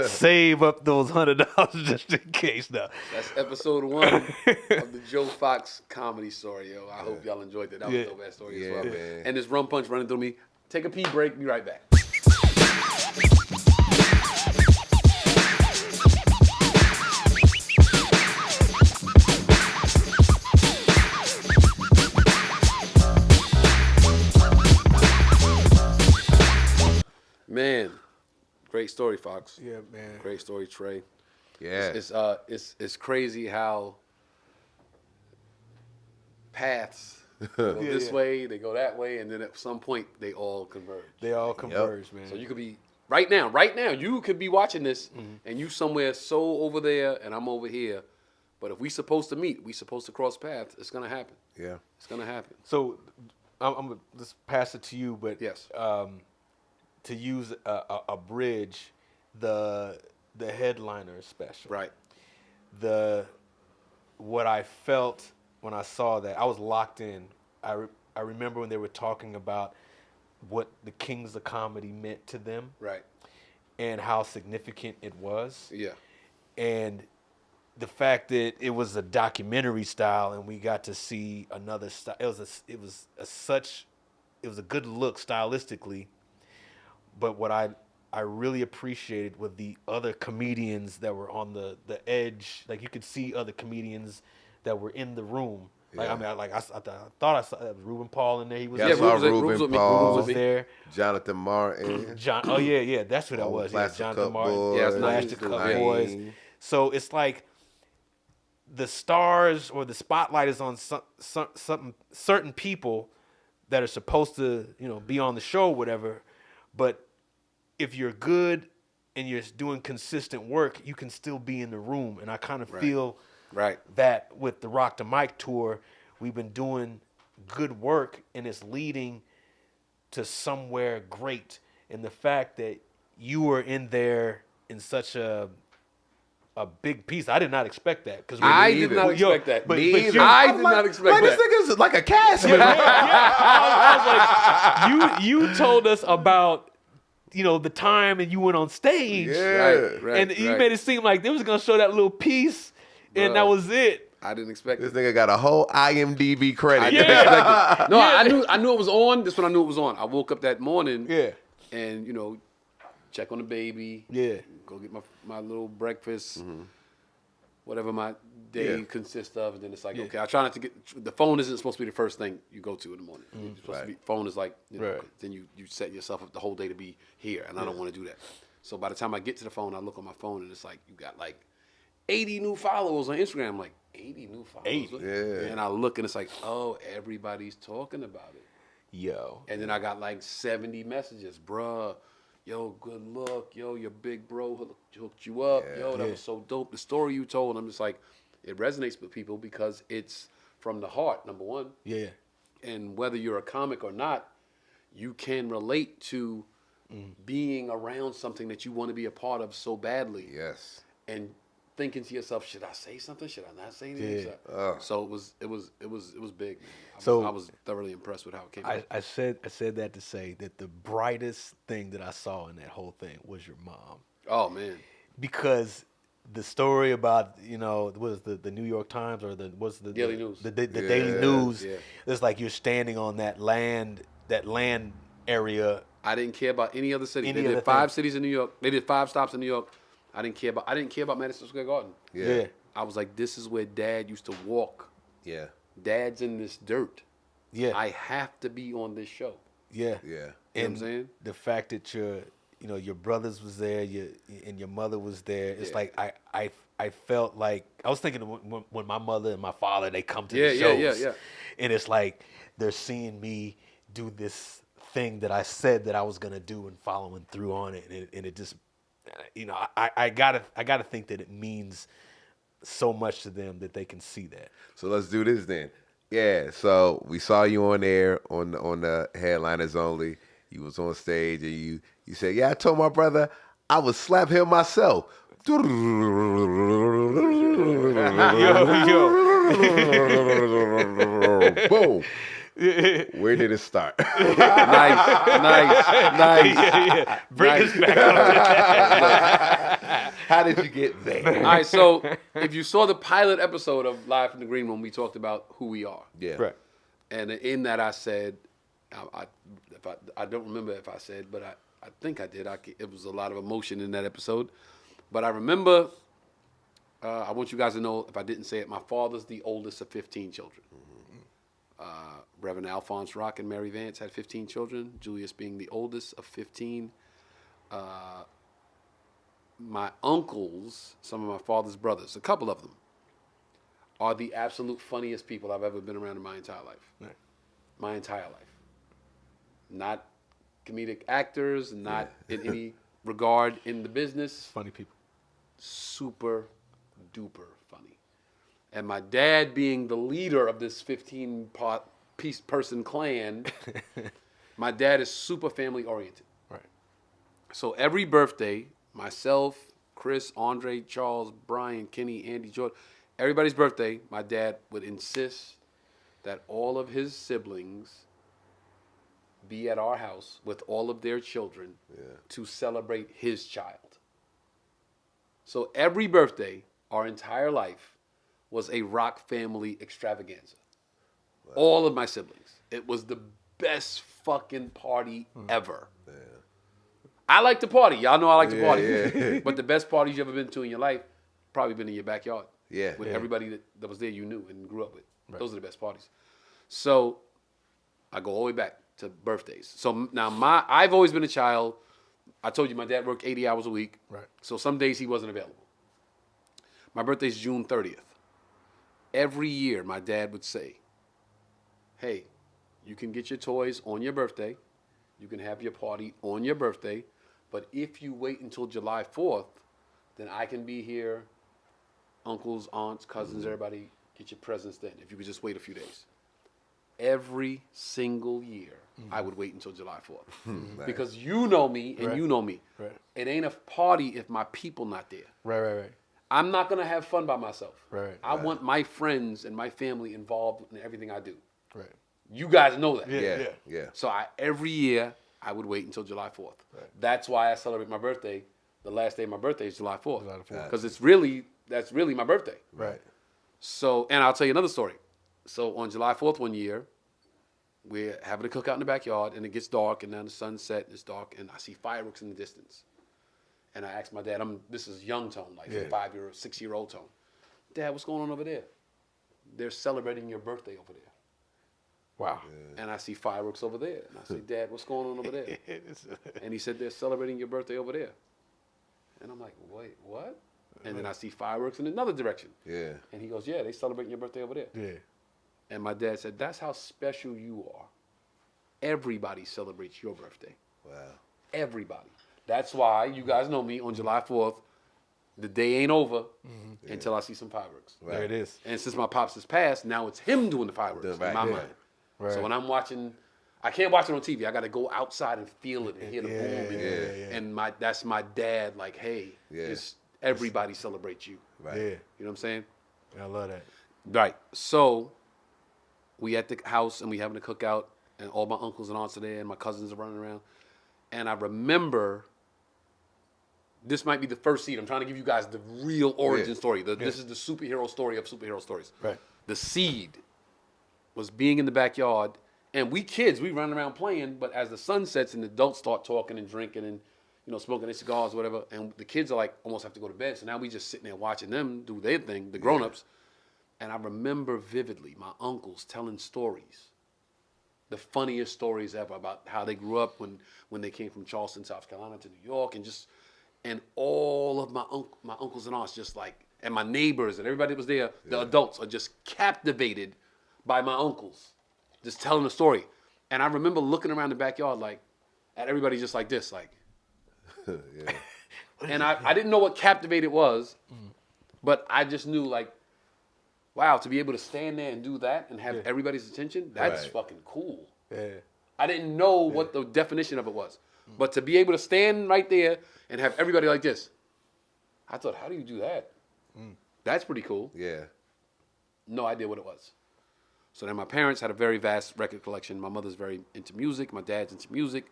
Save up those $100 just in case now.
That's episode 1 of the Joe Fox comedy story, yo. I hope y'all enjoyed that. That was a dope ass story as well. Man. And this rum punch running through me. Take a pee break, be right back. Man, great story, Fox.
Yeah, man.
Great story, Trey.
Yeah.
It's crazy how paths go this way, they go that way, and then at some point they all converge.
They all converge, man.
So you could be right now, you could be watching this, and you somewhere so over there, and I'm over here. But if we supposed to meet, we supposed to cross paths. It's gonna happen.
Yeah,
it's gonna happen.
So I'm gonna just pass it to you, but
yes.
To use a bridge, the headliner special.
Right.
What I felt when I saw that, I was locked in. I remember when they were talking about what the Kings of Comedy meant to them.
Right.
And how significant it was.
Yeah.
And the fact that it was a documentary style and we got to see another style. It was a good look stylistically. But what I really appreciated with the other comedians that were on the edge. Like, you could see other comedians that were in the room. Like, I thought I saw Ruben Paul in there. He was
there. Ruben Paul
was there.
Jonathan Martin.
That's who that was. Jonathan Martin. Plastic Cup Boys. So it's like the stars or the spotlight is on certain people, that are supposed to, be on the show, whatever. But if you're good and you're doing consistent work, you can still be in the room. And I kind of feel that with the Rock the Mic tour, we've been doing good work and it's leading to somewhere great. And the fact that you were in there in such a big piece, I did not expect that. Because
I did not expect that.
I
did not expect that.
This nigga's like a cast member.
I was like, you told us about the time and you went on stage. And you made it seem like they was gonna show that little piece, and that was it.
I didn't expect
this
it.
Nigga got a whole IMDb credit.
I didn't expect it. No, I knew it was on. This when I knew it was on. I woke up that morning. And check on the baby. Go get my little breakfast. Whatever my day consists of, and then it's like, okay, I try not to get the phone. Isn't supposed to be the first thing you go to in the morning. It's supposed to be, phone is like, then you set yourself up the whole day to be here, and I don't want to do that. So by the time I get to the phone, I look on my phone, and it's like you got like 80 new followers on Instagram. I'm like 80 new followers, and I look, and it's like, oh, everybody's talking about it, And then I got like 70 messages, bruh. Yo, good look. Yo, your big bro hooked you up. That was so dope. The story you told, I'm just like, it resonates with people because it's from the heart, number one. And whether you're a comic or not, you can relate to being around something that you want to be a part of so badly. And thinking to yourself, should I say something? Should I not say anything? So it was big. I was thoroughly impressed with how it came out.
I said that to say that the brightest thing that I saw in that whole thing was your mom.
Oh man.
Because the story about, was the New York Times or the
Daily News.
The Daily News. It's like you're standing on that land area.
I didn't care about any other city. They did 5 cities in New York. They did 5 stops in New York. I didn't care about Madison Square Garden. I was like, this is where Dad used to walk. Dad's in this dirt. I have to be on this show.
You know
what I'm saying?
The fact that your brothers was there, and your mother was there. It's like I felt like I was thinking when my mother and my father they come to the shows, and it's like they're seeing me do this thing that I said that I was gonna do and following through on it, and it just. I gotta think that it means so much to them that they can see that.
So let's do this then. Yeah. So we saw you on air on the Headliners Only. You was on stage and you said, "Yeah, I told my brother I would slap him myself." Boom. Where did it start?
Nice.
Bring us back up.
How did you get there?
All right, so if you saw the pilot episode of Live from the Green Room, we talked about who we are.
Right.
And in that I said, I don't remember if I said, but I think I did. It was a lot of emotion in that episode. But I remember, I want you guys to know, if I didn't say it, my father's the oldest of 15 children. Reverend Alphonse Rock and Mary Vance had 15 children, Julius being the oldest of 15. My uncles, some of my father's brothers, a couple of them, are the absolute funniest people I've ever been around in my entire life.
Right.
My entire life. Not comedic actors, not in any regard in the business.
Funny people.
Super duper funny. And my dad being the leader of this 15-piece person clan, my dad is super family oriented.
Right.
So every birthday, myself, Chris, Andre, Charles, Brian, Kenny, Andy, Jordan, everybody's birthday, my dad would insist that all of his siblings be at our house with all of their children to celebrate his child. So every birthday, our entire life, was a Rock family extravaganza. Wow. All of my siblings. It was the best fucking party ever. Yeah. I like to party. Y'all know I like to party. Yeah. But the best parties you ever been to in your life, probably been in your backyard.
Yeah.
With everybody that was there you knew and grew up with. Right. Those are the best parties. So I go all the way back to birthdays. So now I've always been a child. I told you my dad worked 80 hours a week.
Right.
So some days he wasn't available. My birthday's June 30th. Every year my dad would say, hey, You can get your toys on your birthday. You can have your party on your birthday. But if you wait until July 4th, then I can be here, uncles, aunts, cousins, everybody, get your presents then, if you could just wait a few days. Every single year, I would wait until July 4th. Because you know me and you know me.
Right.
It ain't a party if my people not there.
Right.
I'm not going to have fun by myself.
Right.
I want my friends and my family involved in everything I do.
Right.
You guys know that.
Yeah.
So every year, I would wait until July 4th.
Right.
That's why I celebrate my birthday. The last day of my birthday is July 4th.
July 4th.
Because that's really my birthday.
Right.
So, and I'll tell you another story. So on July 4th one year, we're having a cookout in the backyard, and it gets dark, and now the sun's set, and it's dark, and I see fireworks in the distance. And I asked my dad, this is young Tone, like 5-year, 6-year-old Tone. Dad, what's going on over there? They're celebrating your birthday over there.
Wow.
And I see fireworks over there. And I say, Dad, what's going on over there? And he said, they're celebrating your birthday over there. And I'm like, wait, what? And then I see fireworks in another direction.
Yeah.
And he goes, yeah, they celebrating your birthday over there.
Yeah.
And my dad said, that's how special you are. Everybody celebrates your birthday.
Wow.
Everybody. That's why, you guys know me, on July 4th, the day ain't over until I see some fireworks.
Right.
There it is.
And since my pops has passed, now it's him doing the fireworks in my mind.
Right.
So when I'm watching, I can't watch it on TV. I got to go outside and feel it and hear the boom. And that's my dad, like, hey, everybody celebrates you.
Right.
Yeah.
You know what I'm saying?
I love that.
Right. So we at the house and we having a cookout, and all my uncles and aunts are there, and my cousins are running around. And I remember, this might be the first seed. I'm trying to give you guys the real origin story. This is the superhero story of superhero stories.
Right.
The seed was being in the backyard, and we kids, we run around playing, but as the sun sets and the adults start talking and drinking and, smoking their cigars or whatever, and the kids are like, almost have to go to bed, so now we just sitting there watching them do their thing, the grown-ups. And I remember vividly my uncles telling stories, the funniest stories ever, about how they grew up when they came from Charleston, South Carolina to New York, and all of my uncles and aunts just like, and my neighbors and everybody that was there, the adults are just captivated by my uncles, just telling the story. And I remember looking around the backyard like, at everybody just like this, like. And I didn't know what captivated was, but I just knew like, wow, to be able to stand there and do that and have everybody's attention, that's fucking cool.
Yeah.
I didn't know what the definition of it was. But to be able to stand right there and have everybody like this, I thought, how do you do that? That's pretty cool.
Yeah.
No idea what it was. So then my parents had a very vast record collection. My mother's very into music. My dad's into music.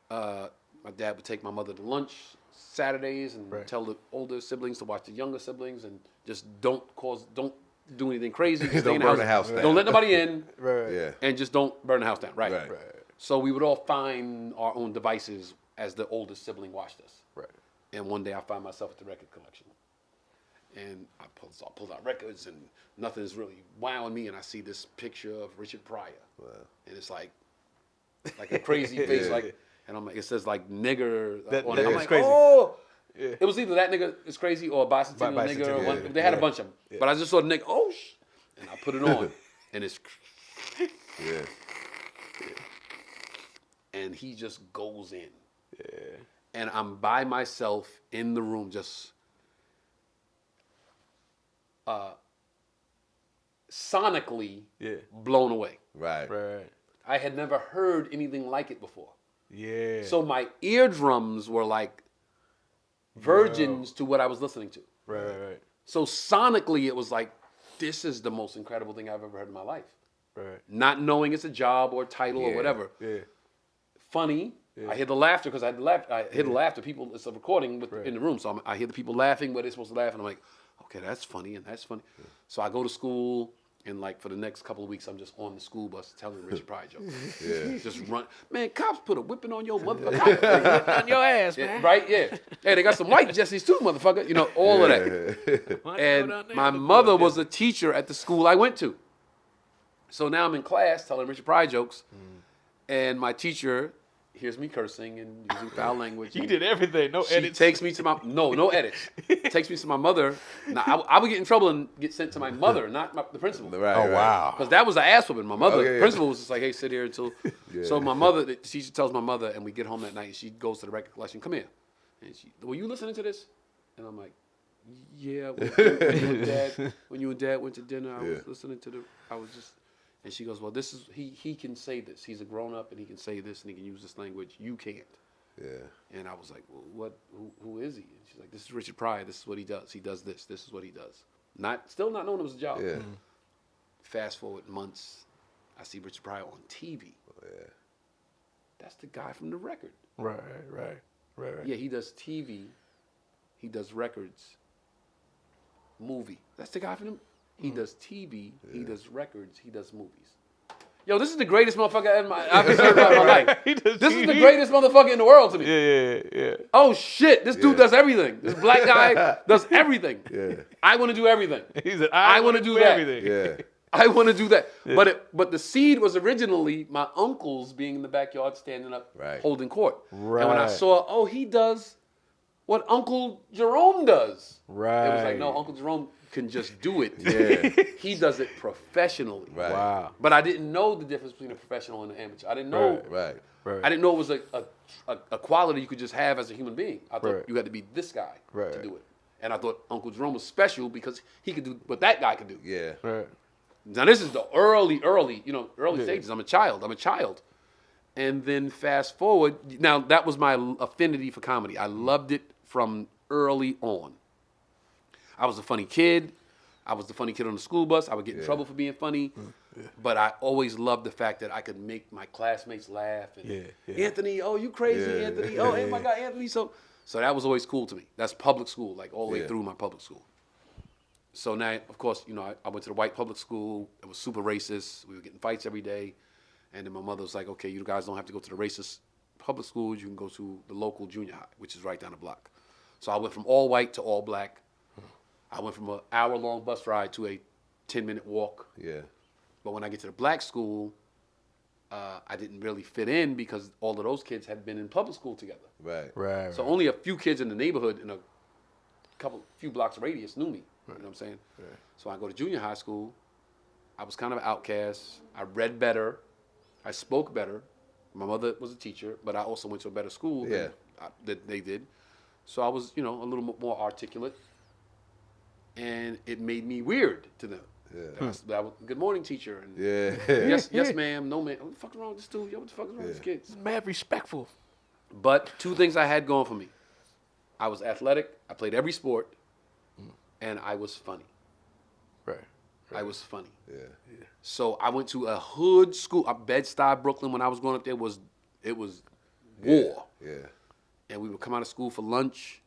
My dad would take my mother to lunch Saturdays and tell the older siblings to watch the younger siblings and just don't do anything crazy. Just
Don't
stay in
burn the house down.
Don't let nobody in.
Yeah.
And just don't burn the house down. Right.
Right.
So we would all find our own devices as the oldest sibling watched us.
Right.
And one day I find myself at the record collection. And I pull out records and nothing's really wowing me. And I see this picture of Richard Pryor.
Wow.
And it's like a crazy face. And I'm like, it says like nigger on it. I'm like,
crazy.
oh. Yeah. It was either that nigga is crazy or a bicentennial nigga. Or one, they had a bunch of them. Yeah. But I just saw the nigga, and I put it on. And it's.
Yeah.
And he just goes in. Yeah. And I'm by myself in the room just sonically blown away.
Right.
I had never heard anything like it before.
Yeah.
So my eardrums were like virgins to what I was listening to.
Right.
So sonically it was like, this is the most incredible thing I've ever heard in my life.
Right.
Not knowing it's a job or title or whatever.
Yeah.
Funny. Yeah. I hear the laughter because I hear the laughter. People, it's a recording in the room, so I hear the people laughing where they're supposed to laugh, and I'm like, okay, that's funny and that's funny. Yeah. So I go to school, and like for the next couple of weeks, I'm just on the school bus telling Richard Pryor jokes. Yeah. Just run, man. Cops put a whipping on your motherfucker,
on your ass, man.
Right? Yeah. Hey, they got some white Jessies too, motherfucker. You know, all of that. And my mother was a teacher at the school I went to. So now I'm in class telling Richard Pryor jokes, and my teacher hears me cursing and using foul language.
You did everything, no edits.
She takes me to no edits. Takes me to my mother. Now, I would get in trouble and get sent to my mother, not the principal.
Right,
oh, wow.
Because that was the ass whooping. My mother, principal was just like, hey, sit here until. Yeah. So my mother, the teacher tells my mother, and we get home that night, and she goes to the record collection, come here. And she, were you listening to this? And I'm like, yeah. When you and dad went to dinner, I was listening to and she goes, well, this is, he can say this. He's a grown up and he can say this and he can use this language. You can't.
Yeah.
And I was like, well, who is he? And she's like, this is Richard Pryor. This is what he does. He does this. This is what he does. Still not knowing it was a job.
Yeah.
Fast forward months, I see Richard Pryor on TV.
Oh, yeah.
That's the guy from the record.
Right.
Yeah, he does TV. He does records. Movie. That's the guy from the... He does TV, he does records, he does movies. Yo, this is the greatest motherfucker I've ever heard in my life. This is the greatest motherfucker in the world to me.
Yeah.
Oh shit, this dude does everything. This black guy does everything.
Yeah.
I want to do everything.
He said,
I want to do that.
Everything. Yeah.
I want to do that. Yeah. But the seed was originally my uncles being in the backyard standing up, holding court.
Right.
And when I saw, he does what Uncle Jerome does.
Right.
It was like, no, Uncle Jerome can just do it. Yeah. He does it professionally.
Right.
Wow.
But I didn't know the difference between a professional and an amateur. I didn't know.
Right.
I didn't know it was a quality you could just have as a human being. I thought you had to be this guy to do it. And I thought Uncle Jerome was special because he could do what that guy could do.
Yeah.
Right.
Now this is the early stages. I'm a child. And then fast forward. Now that was my affinity for comedy. I loved it from early on. I was a funny kid. I was the funny kid on the school bus. I would get in trouble for being funny. Yeah. But I always loved the fact that I could make my classmates laugh. And Anthony, oh, you crazy, Anthony. Oh, hey, my God, Anthony. So that was always cool to me. That's public school, like all the way through my public school. So now, of course, I went to the white public school. It was super racist. We were getting fights every day. And then my mother was like, okay, you guys don't have to go to the racist public schools. You can go to the local junior high, which is right down the block. So I went from all white to all black. I went from an hour-long bus ride to a 10-minute walk.
Yeah.
But when I get to the black school, I didn't really fit in because all of those kids had been in public school together.
Right.
So only a few kids in the neighborhood in a few blocks radius knew me. You know what I'm saying? Right. So I go to junior high school. I was kind of an outcast. I read better. I spoke better. My mother was a teacher, but I also went to a better school than they did. So I was, a little more articulate. And it made me weird to them. Yeah. I was, good morning, teacher. And yes, ma'am. No, ma'am. What the fuck is wrong with this dude? Yo, what the fuck is wrong with this kid?
It's mad respectful.
But two things I had going for me. I was athletic. I played every sport. And I was funny.
Right.
I was funny.
Yeah.
So I went to a hood school. Bed-Stuy, Brooklyn, when I was growing up there, it was war.
Yeah.
And we would come out of school for lunch.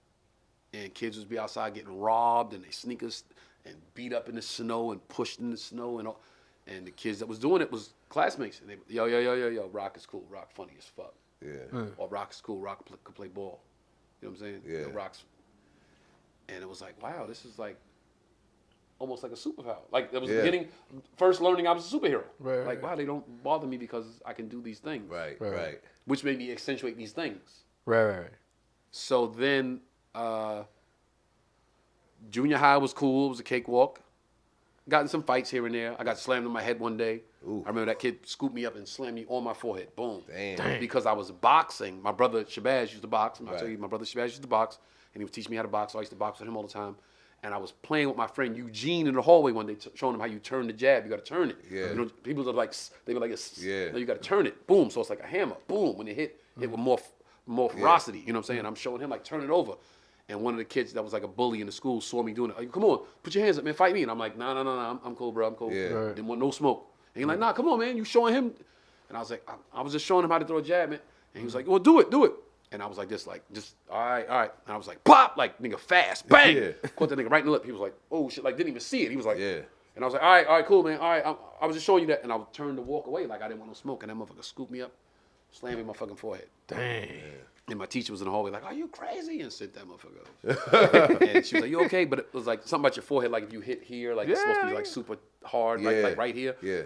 And kids would be outside getting robbed, and they sneak us and beat up in the snow and pushed in the snow, and all. And the kids that was doing it was classmates. And they, yo, Rock is cool. Rock funny as fuck.
Yeah.
Or Rock is cool. Rock could play ball. You know what I'm saying?
Yeah.
Rock's. And it was like, wow, this is like almost like a superpower. Like that was the beginning, first learning I was a superhero.
Right.
Like, wow, they don't bother me because I can do these things.
Right.
Which made me accentuate these things.
Right.
So then. Junior high was cool. It was a cakewalk. Got in some fights here and there. I got slammed on my head one day. Ooh. I remember that kid scooped me up and slammed me on my forehead. Boom.
Damn.
Because I was boxing. My brother Shabazz used to box. I'll tell you, my brother Shabazz used to box, and he would teach me how to box. So I used to box with him all the time. And I was playing with my friend Eugene in the hallway one day, showing him how you turn the jab. You got to turn it.
Yeah.
People are like, they were like,
yeah.
No, you got to turn it. Boom. So it's like a hammer. Boom. When it hit with more ferocity. You know what I'm saying? I'm showing him like, turn it over. And one of the kids that was like a bully in the school saw me doing it. Like, come on, put your hands up, man, fight me. And I'm like, no, I'm cool, bro, I'm cool.
Yeah.
Right.
Didn't want no smoke. And he's like, nah, come on, man, you showing him. And I was like, I was just showing him how to throw a jab, man. And he was like, well, do it. And I was like, just all right. And I was like, pop, like, nigga, fast, bang.
Yeah.
Caught that nigga right in the lip. He was like, oh, shit, like, didn't even see it. He was like,
yeah.
And I was like, all right, cool, man. All right, I was just showing you that. And I would turn to walk away like I didn't want no smoke. And that motherfucker scooped me up, slammed me in my fucking forehead.
Dang.
And my teacher was in the hallway like, are you crazy? And sent that motherfucker up. And she was like, you okay? But it was like something about your forehead, like if you hit here, like it's supposed to be like super hard, like right here.
Yeah.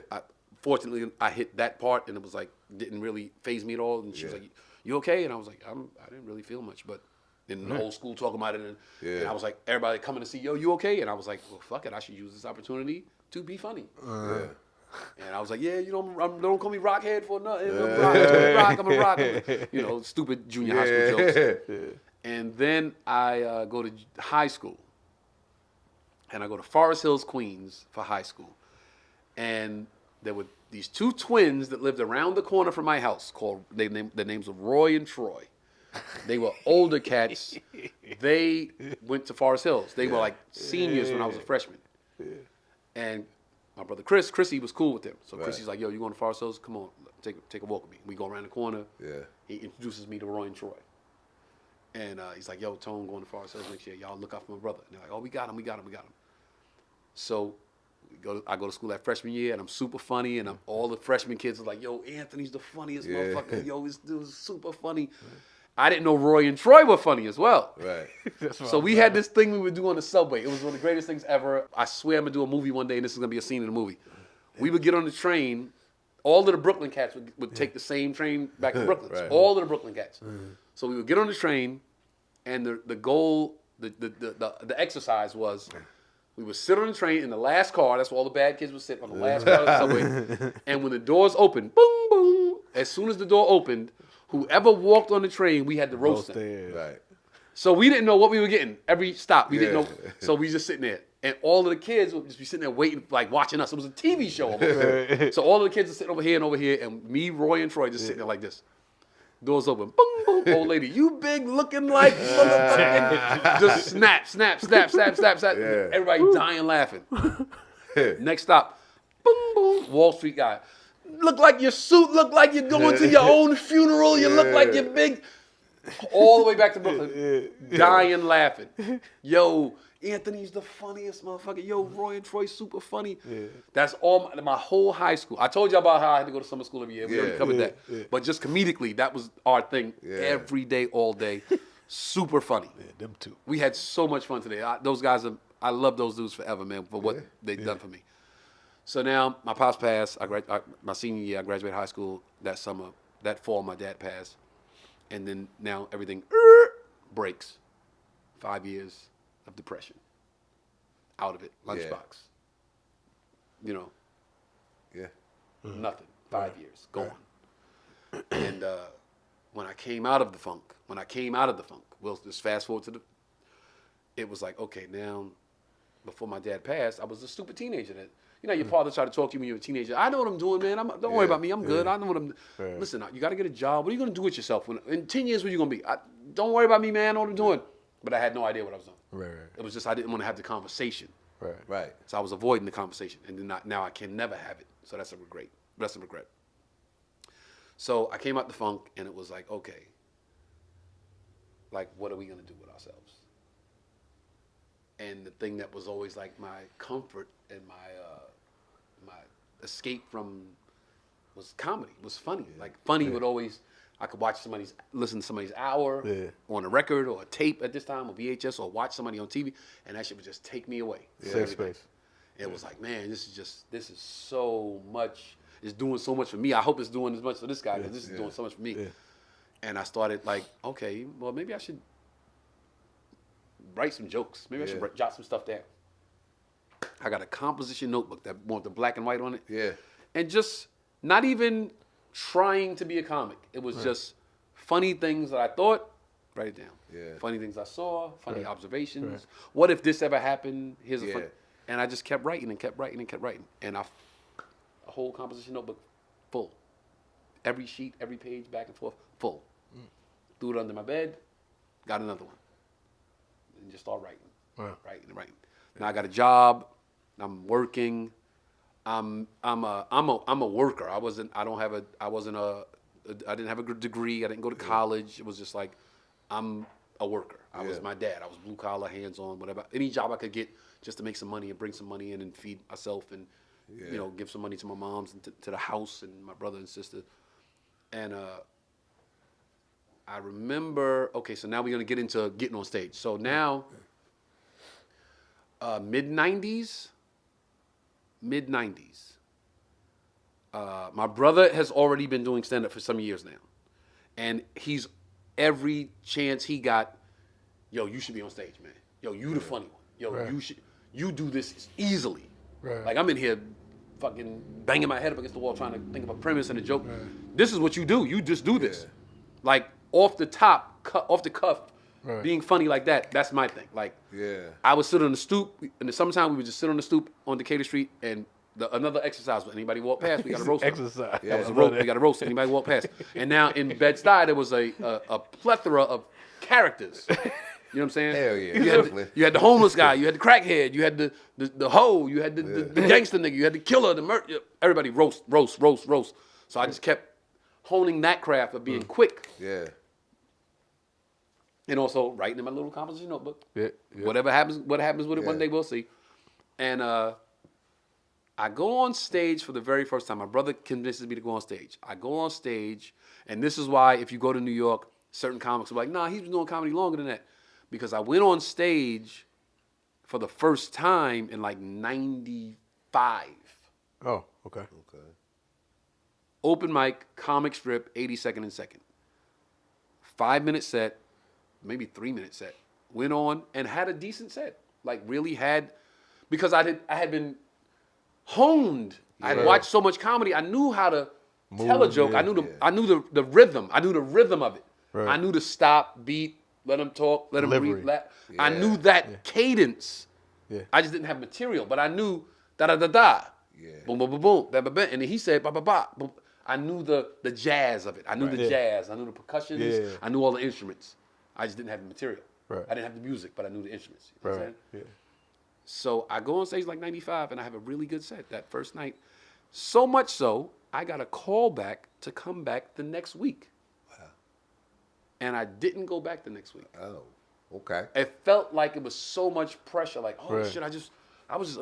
Fortunately, I hit that part and it was like, didn't really faze me at all. And she was like, you okay? And I was like, I didn't really feel much, but then the whole school talking about it, and I was like, everybody coming to see, yo, you okay? And I was like, well, fuck it, I should use this opportunity to be funny. And I was like, yeah, don't call me Rockhead for nothing. I'm a rock. You know, stupid junior high school jokes. And then I go to high school. And I go to Forest Hills, Queens for high school. And there were these two twins that lived around the corner from my house their names were Roy and Troy. They were older cats. They went to Forest Hills. They were like seniors when I was a freshman. And my brother Chrissy was cool with them. So Chrissy's like, yo, you going to Forest Hills? Come on, take a walk with me. We go around the corner. Yeah. He introduces me to Roy and Troy. And he's like, yo, Tone, going to Forest Hills next year. Y'all look out for my brother. And they're like, oh, we got him. So I go to school that freshman year, and I'm super funny, and all the freshman kids are like, yo, Anthony's the funniest motherfucker. Yo, this dude's super funny. I didn't know Roy and Troy were funny as well. Right. So we had this thing we would do on the subway. It was one of the greatest things ever. I swear I'm going to do a movie one day, and this is going to be a scene in the movie. We would get on the train. All of the Brooklyn cats would take the same train back to Brooklyn. So all of the Brooklyn cats. So we would get on the train, and the goal, the exercise was we would sit on the train in the last car. That's where all the bad kids would sit, on the last car of the subway. And when the doors opened, boom, boom, as soon as the door opened, whoever walked on the train, we had to roast them. Right. So we didn't know what we were getting every stop. We didn't know. So we just sitting there. And all of the kids would just be sitting there waiting, like watching us. It was a TV show almost. So all of the kids are sitting over here and over here, and me, Roy, and Troy just sitting there like this. Doors open. Boom, boom. Old lady, you big looking like motherfucking. Just snap. Yeah. Everybody dying laughing. Next stop. Boom, boom. Wall Street guy. Look like your suit, look like you're going to your own funeral. You look like you're big. All the way back to Brooklyn. Dying laughing. Yo, Anthony's the funniest motherfucker. Yo, Roy and Troy super funny. That's all my whole high school. I told you about how I had to go to summer school every year. We already covered that. But just comedically, that was our thing. Every day, all day. Super funny.
Yeah, them two.
We had so much fun today. Those guys, I love those dudes forever, man, for what they've done for me. So now my pops passed. My senior year, I graduated high school that summer. That fall, my dad passed. And then now everything breaks. 5 years of depression. Out of it. Lunchbox. You know. Yeah. Nothing. 5 years. Gone. And when I came out of the funk, we'll just fast forward to it was like, okay, now, before my dad passed, I was a stupid teenager that, you know, your father tried to talk to you when you were a teenager. I know what I'm doing, man. Don't worry about me. I'm good. I know what I'm doing. Listen, you got to get a job. What are you going to do with yourself? In 10 years, what are you going to be? Don't worry about me, man. I know what I'm doing. But I had no idea what I was doing. Right. It was just I didn't want to have the conversation. Right. So I was avoiding the conversation. And then now I can never have it. So that's a regret. That's a regret. So I came out the funk, and it was like, okay, like, what are we going to do with ourselves? And the thing that was always like my comfort and my escape from was comedy, was funny. Like funny would always, I could listen to somebody's hour on a record or a tape at this time or VHS or watch somebody on TV, and that shit would just take me away.
Safe space.
It was like, man, this is so much, it's doing so much for me. I hope it's doing as much for this guy because this is doing so much for me. And I started like, okay, well maybe I should write some jokes. Maybe I should jot some stuff down. I got a composition notebook that want the black and white on it. Yeah. And just not even trying to be a comic. It was just funny things that I thought, write it down. Yeah. Funny things I saw, funny observations. Right. What if this ever happened? Here's a fun. And I just kept writing and kept writing and kept writing. And a whole composition notebook full. Every sheet, every page, back and forth, full. Threw it under my bed, got another one. And just start writing. Writing. Now I got a job. I'm working. I'm a worker. I didn't have a good degree. I didn't go to college. It was just like, I'm a worker. I was my dad. I was blue collar, hands on, whatever. Any job I could get just to make some money and bring some money in and feed myself and give some money to my moms and to the house and my brother and sister. And I remember. Okay, so now we're gonna get into getting on stage. So now. Mid-90s. My brother has already been doing stand-up for some years now. And he's every chance he got, yo, you should be on stage, man. Yo, you the funny one. Yo, you do this easily.
Right.
Like I'm in here fucking banging my head up against the wall trying to think of a premise and a joke. Right. This is what you do. You just do this. Like off the cuff, being funny like that, that's my thing. Like I would sit on the stoop. In the summertime, we would just sit on the stoop on Decatur Street and another exercise. When anybody walk past, we got to roast them.
Exercise.
Yeah, we got to roast anybody walk past. And now in Bed-Stuy, there was a plethora of characters. You know what I'm saying?
Hell yeah.
You had the homeless guy, you had the crackhead, you had the hoe, you had the gangster nigga, you had the killer, the murder. Everybody roast. So I just kept honing that craft of being quick.
Yeah.
And also writing in my little composition notebook.
Yeah.
What happens with it, one day we'll see. And I go on stage for the very first time. My brother convinces me to go on stage. I go on stage, and this is why if you go to New York, certain comics are like, nah, he's been doing comedy longer than that. Because I went on stage for the first time in like 95.
Oh, okay.
Open mic, comic strip, 82nd and 2nd. 5-minute set, maybe 3-minute set. Went on and had a decent set. Like really had, because I had been honed. I had watched so much comedy. I knew how to tell a joke. I knew the rhythm. I knew the rhythm of it. Right. I knew to stop, beat, let them talk, let them breathe. I knew that cadence. Yeah. I just didn't have material, but I knew da-da-da-da. Yeah. Boom, boom, boom, boom. Ba-ba-ba. And then he said ba-ba-ba. Boom. I knew the jazz of it. I knew the jazz. I knew the percussions. Yeah. I knew all the instruments. I just didn't have the material. Right. I didn't have the music, but I knew the instruments. You know what I'm saying? Yeah. So I go on stage like 95, and I have a really good set that first night. So much so, I got a call back to come back the next week. And I didn't go back the next week.
Oh, okay.
It felt like it was so much pressure. Like, shit, I was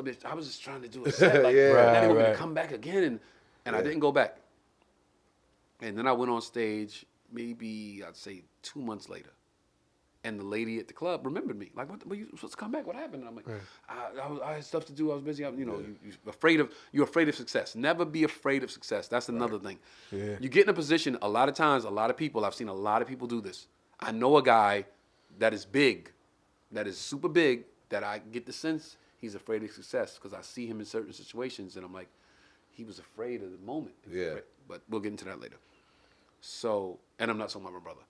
just trying to do a set. Like, now they were gonna come back again, and I didn't go back. And then I went on stage maybe I'd say 2 months later, and the lady at the club remembered me. Like, what? You supposed to come back? What happened? And I'm like, I had stuff to do. I was busy. You're afraid of success. Never be afraid of success. That's another thing. Yeah. You get in a position. A lot of times, a lot of people. I've seen a lot of people do this. I know a guy that is big, that is super big. That I get the sense he's afraid of success because I see him in certain situations, and I'm like, he was afraid of the moment.
Yeah.
But we'll get into that later. So, and I'm not talking about my brother.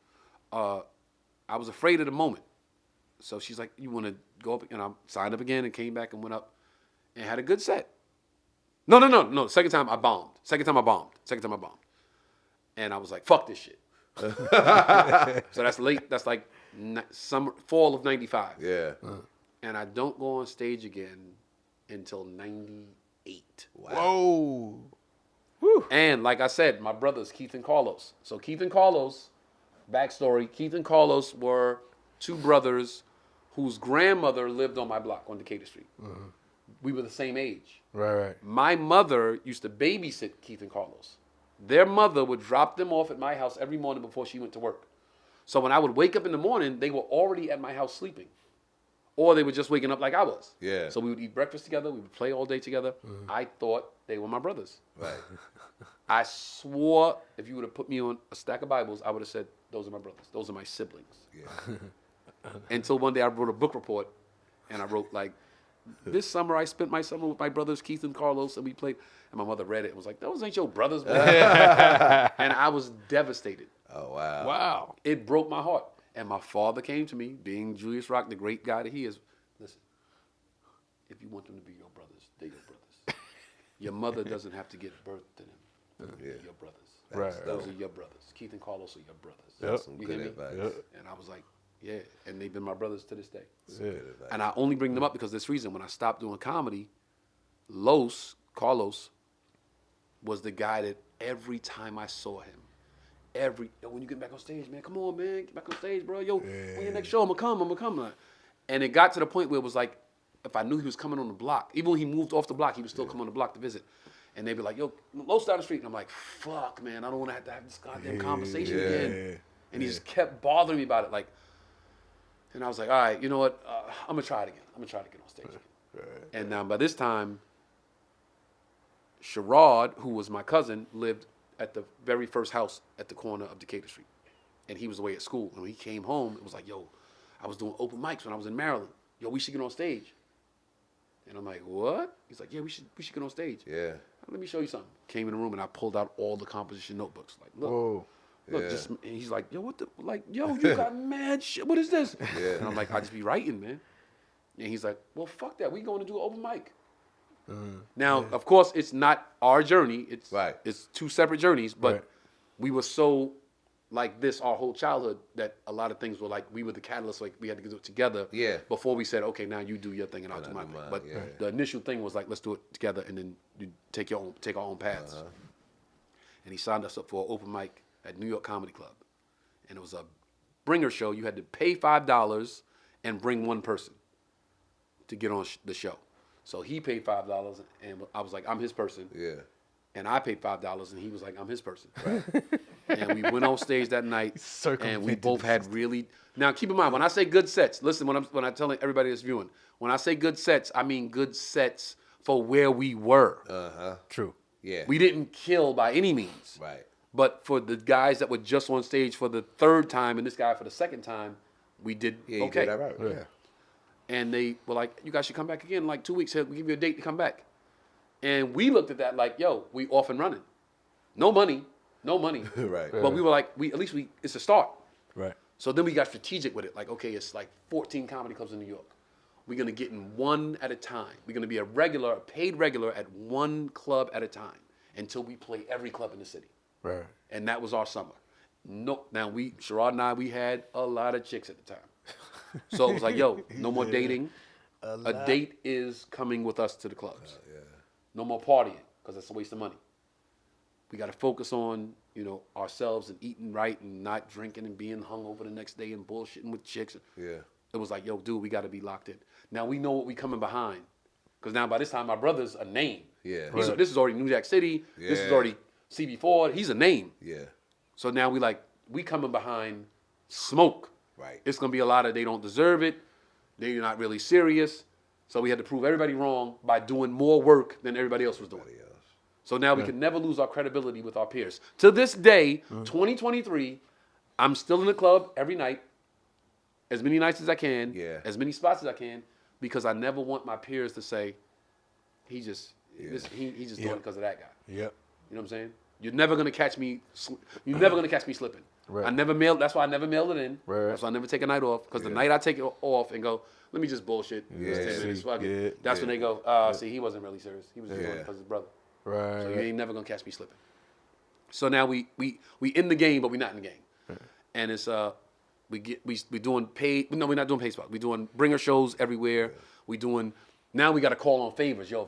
I was afraid of the moment. So she's like, you want to go up? And I signed up again and came back and went up and had a good set. No. Second time I bombed. And I was like, fuck this shit. So that's late. That's like fall of 95.
Yeah.
And I don't go on stage again until 98.
Wow. Whoa.
Whew. And like I said, my brothers, Keith and Carlos. So Keith and Carlos, backstory, Keith and Carlos were two brothers whose grandmother lived on my block on Decatur Street. Mm-hmm. We were the same age.
Right.
My mother used to babysit Keith and Carlos. Their mother would drop them off at my house every morning before she went to work. So when I would wake up in the morning, they were already at my house sleeping. Or they were just waking up like I was. Yeah. So we would eat breakfast together. We would play all day together. Mm-hmm. I thought they were my brothers.
Right.
I swore if you would have put me on a stack of Bibles, I would have said, those are my brothers. Those are my siblings. Yeah. Until one day I wrote a book report, and I wrote, like, this summer I spent my summer with my brothers, Keith and Carlos, and we played. And my mother read it and was like, those ain't your brothers, bro. And I was devastated.
Oh, wow.
Wow. It broke my heart. And my father came to me, being Julius Rock, the great guy that he is. Listen, if you want them to be your brothers, they're your brothers. Your mother doesn't have to give birth to them. They're your brothers. Those are your brothers. Keith and Carlos are your brothers.
That's some good advice.
Yep. And I was like, yeah. And they've been my brothers to this day. And I only bring them up because of this reason. When I stopped doing comedy, Carlos, was the guy that every time I saw him, when you get back on stage, man, come on, man, get back on stage, bro. Yo, when your next show, I'm gonna come. And it got to the point where it was like, if I knew he was coming on the block, even when he moved off the block, he would still come on the block to visit. And they'd be like, yo, Los down the street. And I'm like, fuck, man, I don't want to have to have this goddamn conversation again. And he just kept bothering me about it. Like, and I was like, all right, you know what? I'm gonna try it again. I'm gonna try to get on stage again. And now by this time, Sherrod, who was my cousin, lived at the very first house at the corner of Decatur Street. and he was away at school. And when he came home, it was like, yo, I was doing open mics when I was in Maryland. Yo, we should get on stage. And I'm like, what? He's like, yeah, we should get on stage.
Yeah.
Let me show you something. Came in the room and I pulled out all the composition notebooks. Like, look.
Whoa.
Look,
Yeah.
just, and he's like, yo, what the, like, yo, you got mad shit. What is this?
Yeah.
And I'm like, I just be writing, man. And he's like, well, fuck that. We going to do an open mic. Now, of course, it's not our journey. It's It's two separate journeys, but we were so like this our whole childhood that a lot of things were like, we were the catalyst, like we had to do it together before we said, okay, now you do your thing and I'll do my thing. But the initial thing was like, let's do it together and then you take our own paths. And he signed us up for an open mic at New York Comedy Club. And it was a bringer show. You had to pay $5 and bring one person to get on the show. So he paid $5 and I was like, I'm his person.
Yeah.
And I paid $5 and he was like, I'm his person. Right. And we went on stage that night and we both had really, now keep in mind, when I say good sets, listen, when I'm telling everybody that's viewing, when I say good sets, I mean good sets for where we were.
True.
Yeah.
We didn't kill by any means.
Right.
But for the guys that were just on stage for the third time and this guy for the second time, we did okay.
You did that right. Yeah.
And they were like, you guys should come back again in like 2 weeks. We'll give you a date to come back. And we looked at that like, yo, we off and running. No money.
Right.
But we were like, it's a start.
Right.
So then we got strategic with it. Like, okay, it's like 14 comedy clubs in New York. We're going to get in one at a time. We're going to be a paid regular at one club at a time until we play every club in the city.
Right.
And that was our summer. No, now Sherrod and I, we had a lot of chicks at the time. So it was like, yo, no more dating. A date is coming with us to the clubs. No more partying, because that's a waste of money. We got to focus on, ourselves and eating right and not drinking and being hungover the next day and bullshitting with chicks.
Yeah.
It was like, yo, dude, we got to be locked in. Now we know what we coming behind. Because now by this time, my brother's a name.
Yeah.
This is already New Jack City. Yeah. This is already CB4. He's a name.
Yeah.
So now we coming behind smoke.
Right.
It's going to be a lot of they don't deserve it. They're not really serious. So we had to prove everybody wrong by doing more work than everybody else was doing. So now we can never lose our credibility with our peers. To this day, 2023, I'm still in the club every night, as many nights as I can, as many spots as I can, because I never want my peers to say, he's just doing it because of that guy.
Yep.
You know what I'm saying? You're never gonna catch me. You're never gonna catch me slipping.
Right.
That's why I never mailed it in.
Right.
That's why I never take a night off. Because the night I take it off and go, let me just bullshit.
Yeah.
10 minutes, fuck it.
Yeah.
That's when they go, see, he wasn't really serious. He was just doing it because his brother.
Right.
So you ain't never gonna catch me slipping. So now we in the game, but we not in the game. Right. And it's we doing paid. No, we're not doing paid spots. We doing bringer shows everywhere. Yeah. We doing now. We got to call on favors, yo.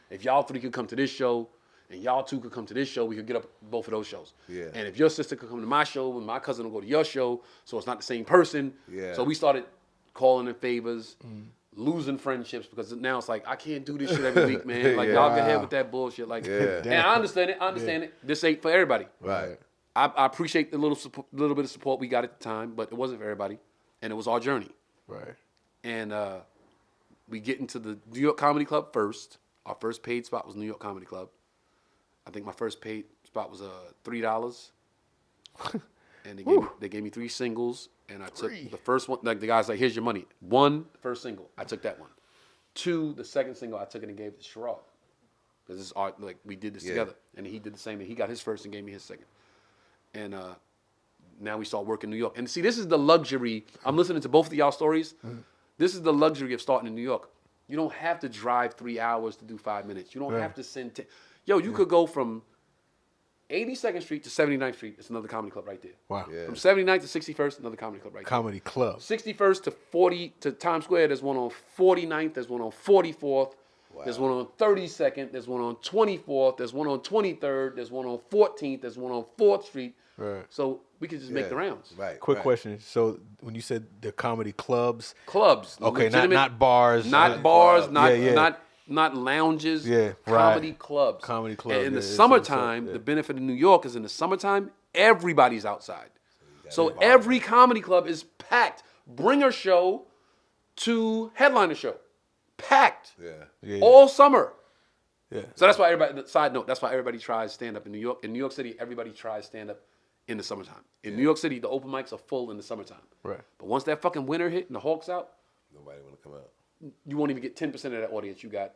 If y'all three could come to this show. And y'all two could come to this show, we could get up both of those shows. Yeah. And if your sister could come to my show, and my cousin will go to your show, so it's not the same person. Yeah. So we started calling in favors, losing friendships, because now it's like, I can't do this shit every week, man. Like, y'all get ahead with that bullshit. Like, and I understand it. This ain't for everybody.
Right.
I appreciate the little bit of support we got at the time, but it wasn't for everybody. And it was our journey. Right. And we get into the New York Comedy Club first. Our first paid spot was New York Comedy Club. I think my first paid spot was $3, and they gave me 3 singles, and I took the first one. Like the guy's like, "Here's your money." 1, first single, I took that one. 2, the second single, I took it and gave it to Sherrod, because this art, like we did this together, and he did the same thing. He got his first and gave me his second, and now we start working in New York. And see, this is the luxury. I'm listening to both of y'all stories. This is the luxury of starting in New York. You don't have to drive 3 hours to do 5 minutes. You don't have to send. Yo, you could go from 82nd Street to 79th Street. It's another comedy club right there.
Wow.
Yeah.
From 79th to 61st, another comedy club right
comedy
there.
Club.
61st to Times Square, there's one on 49th, there's one on 44th, wow. There's one on 32nd, there's one on 24th, there's one on 23rd, there's one on 14th, there's one on 4th Street.
Right.
So we could just make the rounds.
Right.
Quick question. So when you said the comedy clubs.
Okay,
not bars.
Not bars, not lounges, comedy clubs.
Comedy clubs.
And in the summertime, the benefit of New York is in the summertime, everybody's outside. So every comedy club is packed. Bringer show to headliner show. Packed. Yeah. All summer. Yeah. So that's why everybody, side note, that's why everybody tries stand-up in New York. In New York City, everybody tries stand-up in the summertime. In New York City, the open mics are full in the summertime.
Right.
But once that fucking winter hit and the Hawks out,
Nobody want to come out.
you won't even get 10% of that audience you got.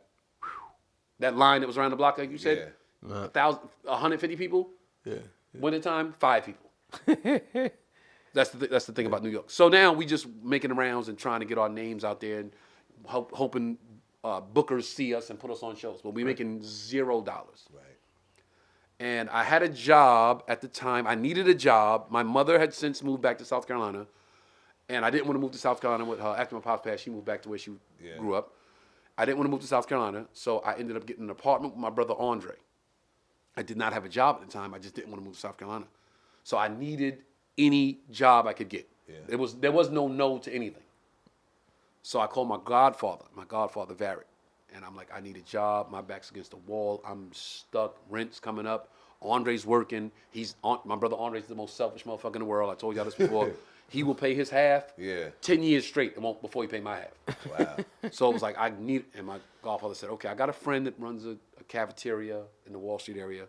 That line that was around the block, like you said, 150 people.
Yeah.
Wintertime, 5 people. That's the thing about New York. So now we just making the rounds and trying to get our names out there and hoping bookers see us and put us on shows. But we're making $0.
Right.
And I had a job at the time. I needed a job. My mother had since moved back to South Carolina. And I didn't want to move to South Carolina with her. After my pops passed, she moved back to where she grew up. I didn't want to move to South Carolina. So I ended up getting an apartment with my brother Andre. I did not have a job at the time. I just didn't want to move to South Carolina. So I needed any job I could get. Yeah. There was no to anything. So I called my godfather Varick. And I'm like, I need a job. My back's against the wall. I'm stuck. Rent's coming up. Andre's working. My brother Andre's the most selfish motherfucker in the world. I told y'all this before. He will pay his half 10 years straight before he pay my half. Wow. So it was like, and my godfather said, okay, I got a friend that runs a cafeteria in the Wall Street area.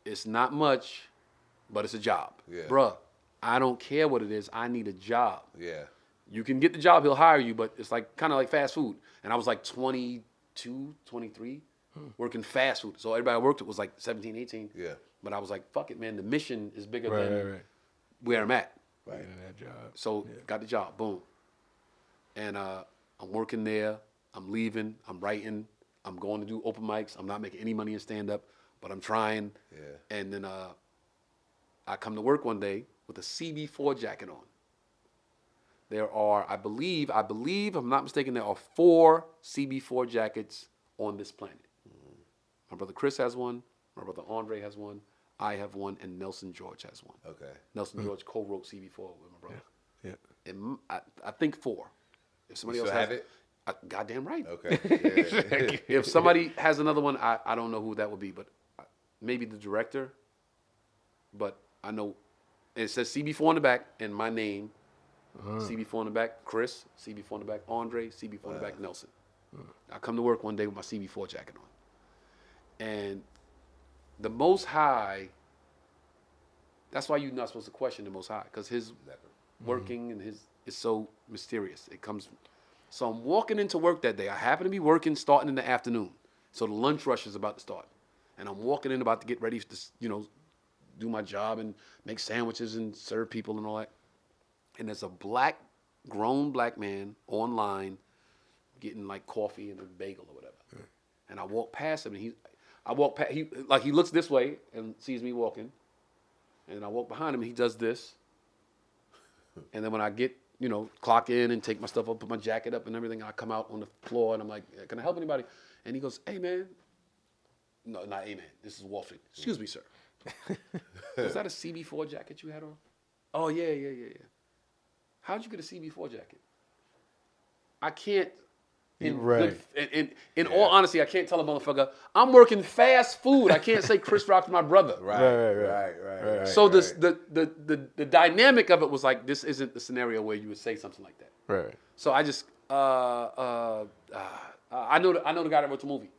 It's not much, but it's a job. Yeah. Bruh, I don't care what it is. I need a job. Yeah. You can get the job, he'll hire you, but it's like kind of like fast food. And I was like 22, 23, working fast food. So everybody I worked with was like 17, 18. Yeah. But I was like, fuck it, man. The mission is bigger than where I'm at.
Right. That job.
So got the job, boom. And I'm working there. I'm leaving. I'm writing. I'm going to do open mics. I'm not making any money in stand-up, but I'm trying. Yeah. And then I come to work one day with a CB4 jacket on. There are, I believe, if I'm not mistaken, there are 4 CB4 jackets on this planet. Mm-hmm. My brother Chris has one. My brother Andre has one. I have one, and Nelson George has one. Okay. Nelson George co-wrote CB4 with my brother. Yeah. And I think 4. If somebody else has it, goddamn right. Okay. Yeah. If somebody has another one, I don't know who that would be, but maybe the director. But I know it says CB4 on the back and my name. CB4 on the back, Chris. CB4 on the back, Andre. CB4 on the back, Nelson. I come to work one day with my CB4 jacket on. And the Most High, that's why you're not supposed to question the Most High, because his working and his is so mysterious. It comes. So I'm walking into work that day. I happen to be working starting in the afternoon. So the lunch rush is about to start. And I'm walking in about to get ready to, do my job and make sandwiches and serve people and all that. And there's a grown black man online getting like coffee and a bagel or whatever. Yeah. And I walk past him and he looks this way and sees me walking. And I walk behind him and he does this. And then when I get, clock in and take my stuff up, put my jacket up and everything, I come out on the floor and I'm like, can I help anybody? And he goes, hey man. No, not hey man. This is Wall Street. Excuse me, sir. Was that a CB4 jacket you had on? Oh yeah. How'd you get a CB4 jacket? I can't. In all honesty, I can't tell a motherfucker, I'm working fast food. I can't say Chris Rock's my brother. Right. So the dynamic of it was like, this isn't the scenario where you would say something like that. Right. So I just I know the guy that wrote the movie.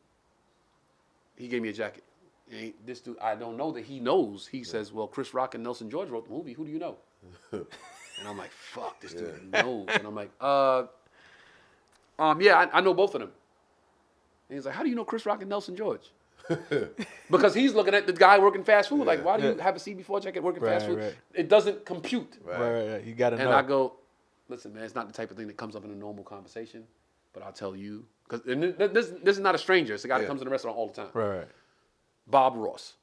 He gave me a jacket. And this dude, I don't know that he knows. He says, well, Chris Rock and Nelson George wrote the movie. Who do you know? And I'm like, fuck, this dude knows. And I'm like, I know both of them. And he's like, how do you know Chris Rock and Nelson George? Because he's looking at the guy working fast food. Like, why do you have a CB4 jacket working fast food? Right. It doesn't compute.
Right. You got to know.
And I go, listen, man, it's not the type of thing that comes up in a normal conversation, but I'll tell you. Because this is not a stranger. It's a guy that comes in the restaurant all the time. Right. Bob Ross.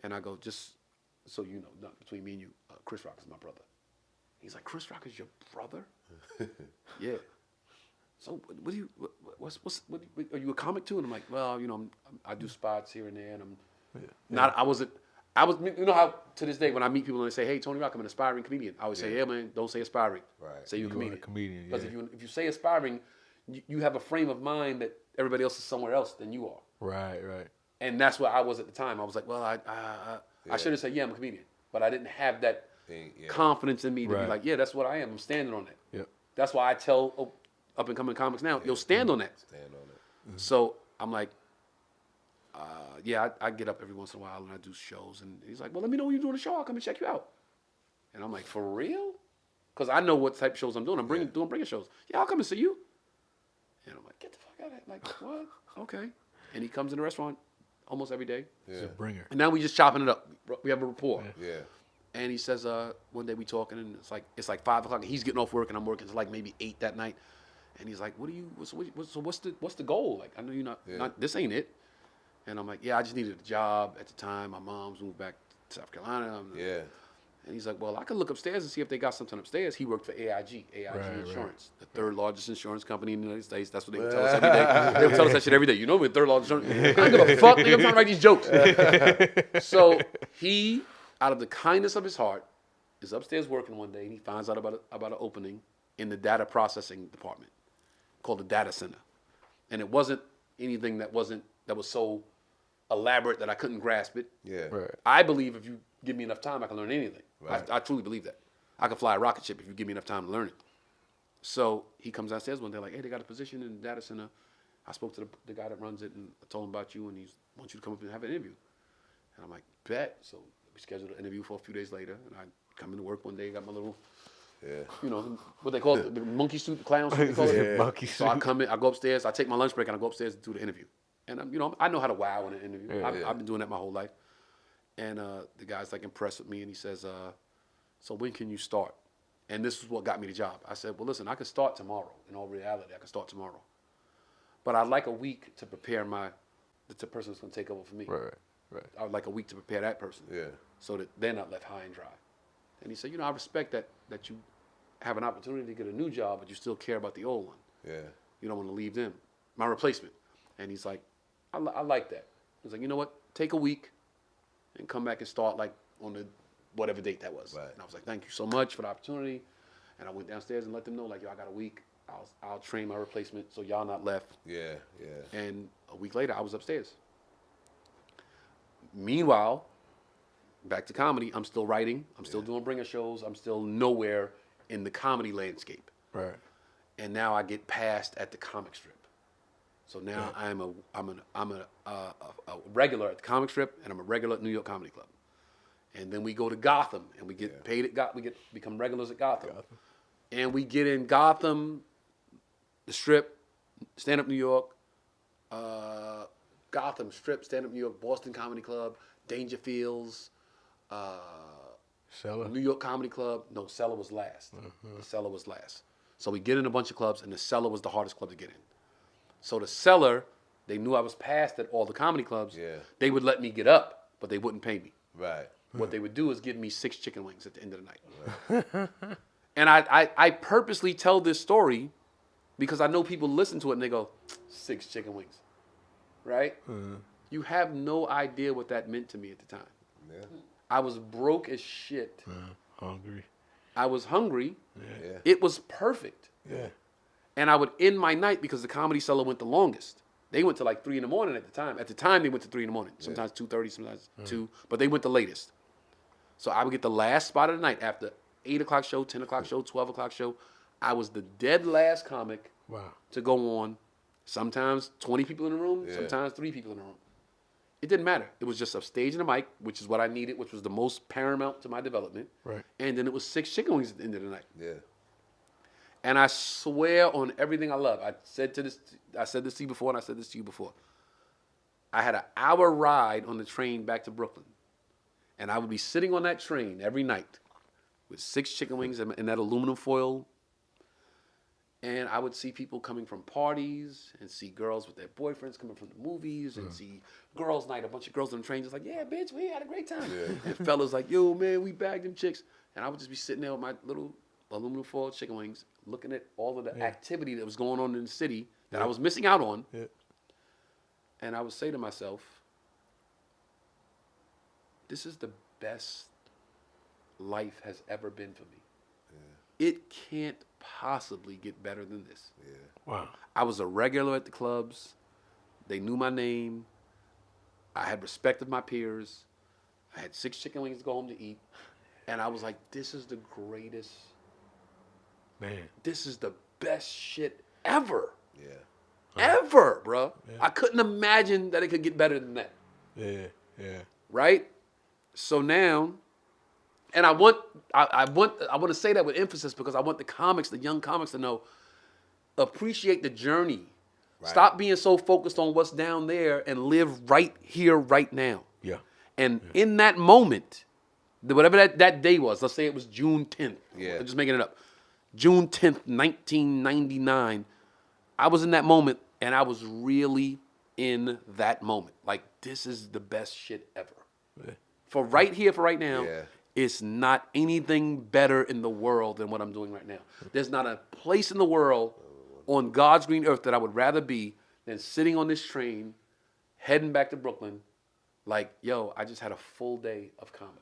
And I go, just so you know, not between me and you, Chris Rock is my brother. He's like, Chris Rock is your brother? Yeah. So are you a comic too? And I'm like, well, I do spots here and there, and I was, how to this day when I meet people and they say, hey, Tony Rock, I'm an aspiring comedian. I always say, yeah, man, don't say aspiring. Right. Say you're a comedian. Because if you say aspiring, you have a frame of mind that everybody else is somewhere else than you are. Right. And that's what I was at the time. I was like, well, I should have said, yeah, I'm a comedian, but I didn't have that confidence in me to be like, yeah, that's what I am. I'm standing on that. Yep. That's why I tell up and coming comics now, stand on that. Stand on it. Mm-hmm. So I'm like, yeah, I get up every once in a while and I do shows. And he's like, well, let me know when you're doing a show. I'll come and check you out. And I'm like, for real? Because I know what type of shows I'm doing. I'm bringing shows. Yeah, I'll come and see you. And I'm like, get the fuck out of here. Like, what? Okay. And he comes in the restaurant almost every day.
Yeah. He's a bringer.
And now we just chopping it up. We have a rapport.
Yeah.
And he says, one day we talking, and it's like 5 o'clock, and he's getting off work, and I'm working till like maybe 8 that night. And he's like, what's the goal? Like, I know you're not, this ain't it. And I'm like, yeah, I just needed a job at the time. My mom's moved back to South Carolina. And he's like, well, I could look upstairs and see if they got something upstairs. He worked for AIG Insurance, the third largest insurance company in the United States. That's what they would tell us every day. They would tell us that shit every day. You know, we're the third largest insurance. I don't give a fuck. Nigga, I'm trying to write these jokes. So he, out of the kindness of his heart, is upstairs working one day, and he finds out about an opening in the data processing department called the data center. And it wasn't anything that was so elaborate that I couldn't grasp it.
Yeah.
Right.
I believe if you give me enough time, I can learn anything.
Right.
I truly believe that. I can fly a rocket ship if you give me enough time to learn it. So he comes downstairs one day like, hey, they got a position in the data center. I spoke to the guy that runs it, and I told him about you, and he wants you to come up and have an interview. And I'm like, bet. So we scheduled an interview for a few days later, and I come into work one day, got my little, you know, what they call it, the monkey suit, the clown suit, they call it.
Monkey suit.
So I come in, I go upstairs, I take my lunch break, and I go upstairs to do the interview. And I know how to wow in an interview. I've been doing that my whole life. And the guy's like impressed with me, and he says, so when can you start? And this is what got me the job. I said, well, listen, I can start tomorrow. In all reality, I can start tomorrow. But I'd like a week to prepare the person that's going to take over for me.
Right.
I would like a week to prepare that person.
Yeah.
So that they're not left high and dry. And he said, I respect that you have an opportunity to get a new job, but you still care about the old one.
Yeah.
You don't want to leave them. My replacement. And he's like, I like that. He's like, you know what? Take a week and come back and start like on the whatever date that was.
Right.
And I was like, thank you so much for the opportunity. And I went downstairs and let them know, like, yo, I got a week. I'll train my replacement so y'all not left.
Yeah.
And a week later, I was upstairs. Meanwhile, back to comedy, I'm still writing. I'm still doing bringer shows. I'm still nowhere in the comedy landscape.
Right.
And now I get passed at the comic strip. So now I'm a regular at the comic strip, and I'm a regular at New York Comedy Club. And then we go to Gotham, and we get paid at become regulars at Gotham. And we get in Gotham, the strip, Stand Up New York, Gotham Strip, Stand Up New York, Boston Comedy Club, Dangerfields,
Cellar.
New York Comedy Club. No, Cellar was last. The Cellar was last. So we get in a bunch of clubs, and the Cellar was the hardest club to get in. So the Cellar, they knew I was passed at all the comedy clubs.
Yeah.
They would let me get up, but they wouldn't pay me.
Right.
What they would do is give me 6 chicken wings at the end of the night. And I purposely tell this story because I know people listen to it and they go, 6 chicken wings, right? You have no idea what that meant to me at the time.
Yeah.
I was broke as shit.
Hungry.
I was hungry.
Yeah.
It was perfect.
Yeah.
And I would end my night because the Comedy Cellar went the longest. They went to like 3 in the morning at the time. At the time, they went to 3 in the morning. Sometimes 2:30, sometimes 2. But they went the latest. So I would get the last spot of the night after 8 o'clock show, 10 o'clock show, 12 o'clock show. I was the dead last comic to go on. Sometimes 20 people in the room, sometimes 3 people in the room. It didn't matter. It was just a stage and a mic, which is what I needed, which was the most paramount to my development.
Right.
And then it was 6 chicken wings at the end of the night.
Yeah.
And I swear on everything I love. I said this to you before, and I said this to you before. I had an hour ride on the train back to Brooklyn. And I would be sitting on that train every night with 6 chicken wings in that aluminum foil. And I would see people coming from parties and see girls with their boyfriends coming from the movies and see girls' night, a bunch of girls on the train just like, yeah, bitch, we had a great time. Yeah. And fellas like, yo, man, we bagged them chicks. And I would just be sitting there with my little aluminum foil chicken wings looking at all of the activity that was going on in the city that I was missing out on. Yeah. And I would say to myself, this is the best life has ever been for me. Yeah. It can't possibly get better than this.
Yeah.
Wow.
I was a regular at the clubs. They knew my name. I had respect of my peers. I had 6 chicken wings to go home to eat. And I was like, this is the greatest.
Man.
This is the best shit ever.
Yeah.
Ever, bro. Yeah. I couldn't imagine that it could get better than that.
Yeah.
Right? So now, and I want to say that with emphasis because I want the comics, the young comics to know, appreciate the journey. Right. Stop being so focused on what's down there and live right here, right now.
Yeah.
And in that moment, whatever that day was, let's say it was June 10th. Yeah. I'm just making it up. June 10th, 1999. I was in that moment, and I was really in that moment. Like, this is the best shit ever. Yeah. For right here, for right now, it's not anything better in the world than what I'm doing right now. There's not a place in the world on God's green earth that I would rather be than sitting on this train, heading back to Brooklyn, like, yo, I just had a full day of comedy.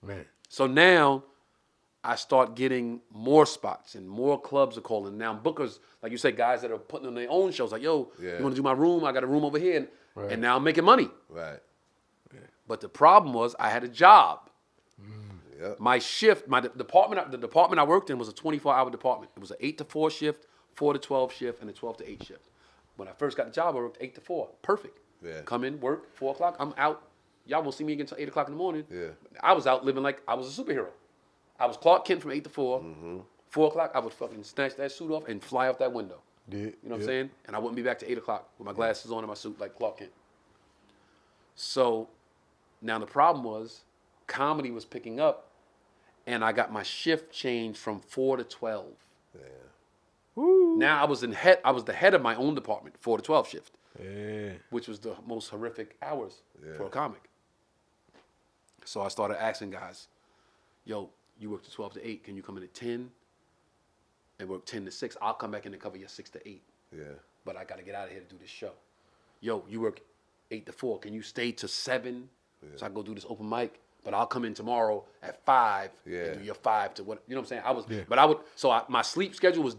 Man.
So now I start getting more spots and more clubs are calling. Now bookers, like you said, guys that are putting on their own shows, like, yo, you want to do my room? I got a room over here. And now I'm making money.
Right.
Yeah. But the problem was I had a job.
Yep.
My shift, the department I worked in was a 24-hour department. It was an 8 to 4 shift, 4 to 12 shift, and a 12 to 8 shift. When I first got the job, I worked 8 to 4. Perfect.
Yeah.
Come in, work, 4 o'clock, I'm out. Y'all won't see me again until 8 o'clock in the morning.
Yeah.
I was out living like I was a superhero. I was Clark Kent from 8 to 4. 4 o'clock, I would fucking snatch that suit off and fly out that window. You know what I'm saying? And I wouldn't be back to 8 o'clock with my glasses on and my suit like Clark Kent. So now the problem was comedy was picking up and I got my shift changed from 4 to 12. Yeah. Woo. Now I was the head of my own department, 4 to 12 shift. Yeah. Which was the most horrific hours for a comic. So I started asking guys, yo, you work to 12 to 8. Can you come in at 10 and work 10 to 6? I'll come back in and cover your 6 to 8. Yeah. But I got to get out of here to do this show. Yo, you work 8 to 4. Can you stay to 7 so I can go do this open mic? But I'll come in tomorrow at 5 and do your 5 to what, you know what I'm saying? My sleep schedule was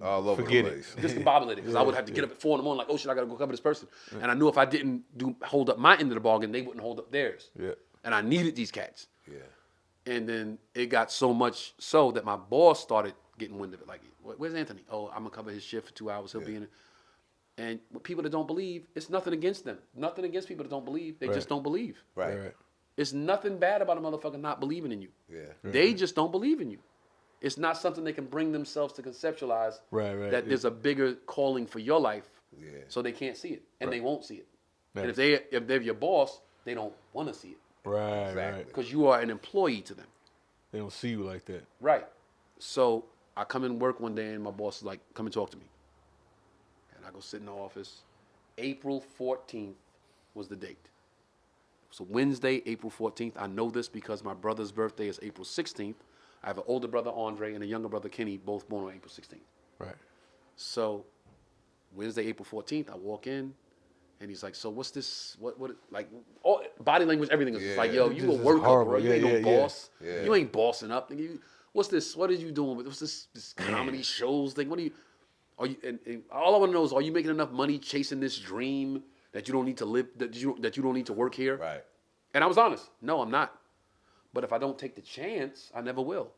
all over the place.
Discombobulated because I would have to get up at 4 in the morning like, oh shit, I got to go cover this person. And I knew if I didn't hold up my end of the bargain, they wouldn't hold up theirs. Yeah. And I needed these cats. Yeah. And then it got so much so that my boss started getting wind of it. Like, where's Anthony? Oh, I'm going to cover his shift for 2 hours. He'll be in it. And with people that don't believe, it's nothing against them. Nothing against people that don't believe. They just don't believe.
Right.
It's nothing bad about a motherfucker not believing in you. Yeah. They just don't believe in you. It's not something they can bring themselves to conceptualize that there's a bigger calling for your life. Yeah. So they can't see it. And they won't see it. Yeah. And if they're your boss, they don't want to see it.
Right.
Because you are an employee to them.
They don't see you like that.
Right. So I come in work one day and my boss is like, come and talk to me. And I go sit in the office. April 14th was the date. So Wednesday, April 14th. I know this because my brother's birthday is April 16th. I have an older brother, Andre, and a younger brother, Kenny, both born on April 16th.
Right.
So Wednesday, April 14th, I walk in, and he's like, so what's this, like, all, body language, everything is just like, yo, you a worker, bro. You ain't no boss. Yeah. You ain't bossing up. What's this, what are you doing? What's this comedy shows thing? And all I want to know is, are you making enough money chasing this dream that you don't need to live, that you don't need to work here?
Right.
And I was honest. No, I'm not. But if I don't take the chance, I never will.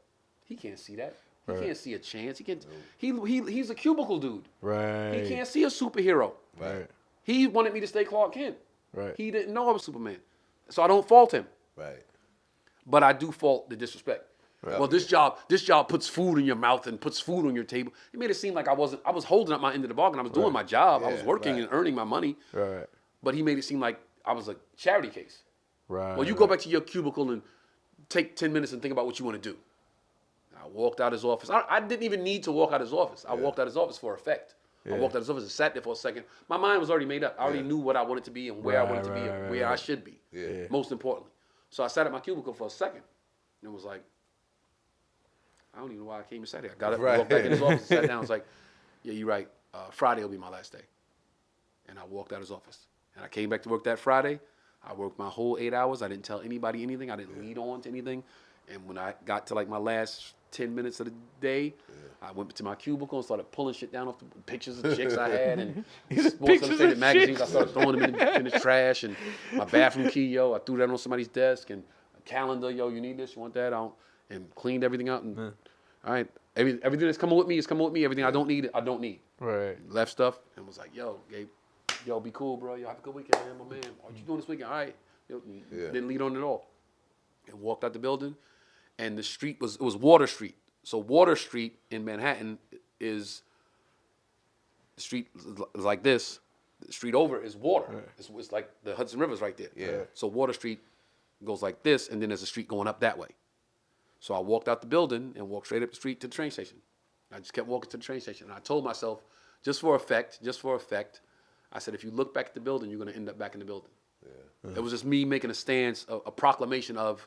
He can't see that. He can't see a chance. He can't. He's a cubicle dude.
Right.
He can't see a superhero.
Right.
He wanted me to stay Clark Kent.
Right.
He didn't know I was Superman. So I don't fault him.
Right.
But I do fault the disrespect. Right. Well, this job puts food in your mouth and puts food on your table. It made it seem like I was holding up my end of the bargain. I was doing my job. Yeah, I was working and earning my money.
Right.
But he made it seem like I was a charity case.
Right.
Well, you go back to your cubicle and take 10 minutes and think about what you want to do. I walked out his office. I didn't even need to walk out his office. I walked out his office for effect. Yeah. I walked out his office and sat there for a second. My mind was already made up. I already knew what I wanted to be and where I wanted to be and where I should be. Yeah. Most importantly. So I sat at my cubicle for a second and was like, I don't even know why I came and sat here. I got up and walked back in his office and sat down. I was like, yeah, you're right. Friday will be my last day. And I walked out his office. And I came back to work that Friday. I worked my whole 8 hours. I didn't tell anybody anything. I didn't lead on to anything. And when I got to like my last 10 minutes of the day, I went to my cubicle and started pulling shit down off the pictures of chicks I had and Sports Illustrated magazines. I started throwing them in the trash. And my bathroom key, yo, I threw that on somebody's desk. And a calendar, yo, you need this, you want that? And cleaned everything out. And all right, Everything that's coming with me is coming with me. Everything I don't need, I don't need.
Right.
Left stuff and was like, yo, Gabe, yo, be cool, bro. Yo, have a good weekend, man, my man. What you doing this weekend? All right. Didn't lead on at all. And walked out the building, and the street it was Water Street. So Water Street in Manhattan is, the street is like this. The street over is water. Right. It's like the Hudson River's right there.
Yeah.
So Water Street goes like this, and then there's a street going up that way. So I walked out the building and walked straight up the street to the train station. I just kept walking to the train station. And I told myself, just for effect, I said, if you look back at the building, you're going to end up back in the building. Yeah. It was just me making a stance, a proclamation of,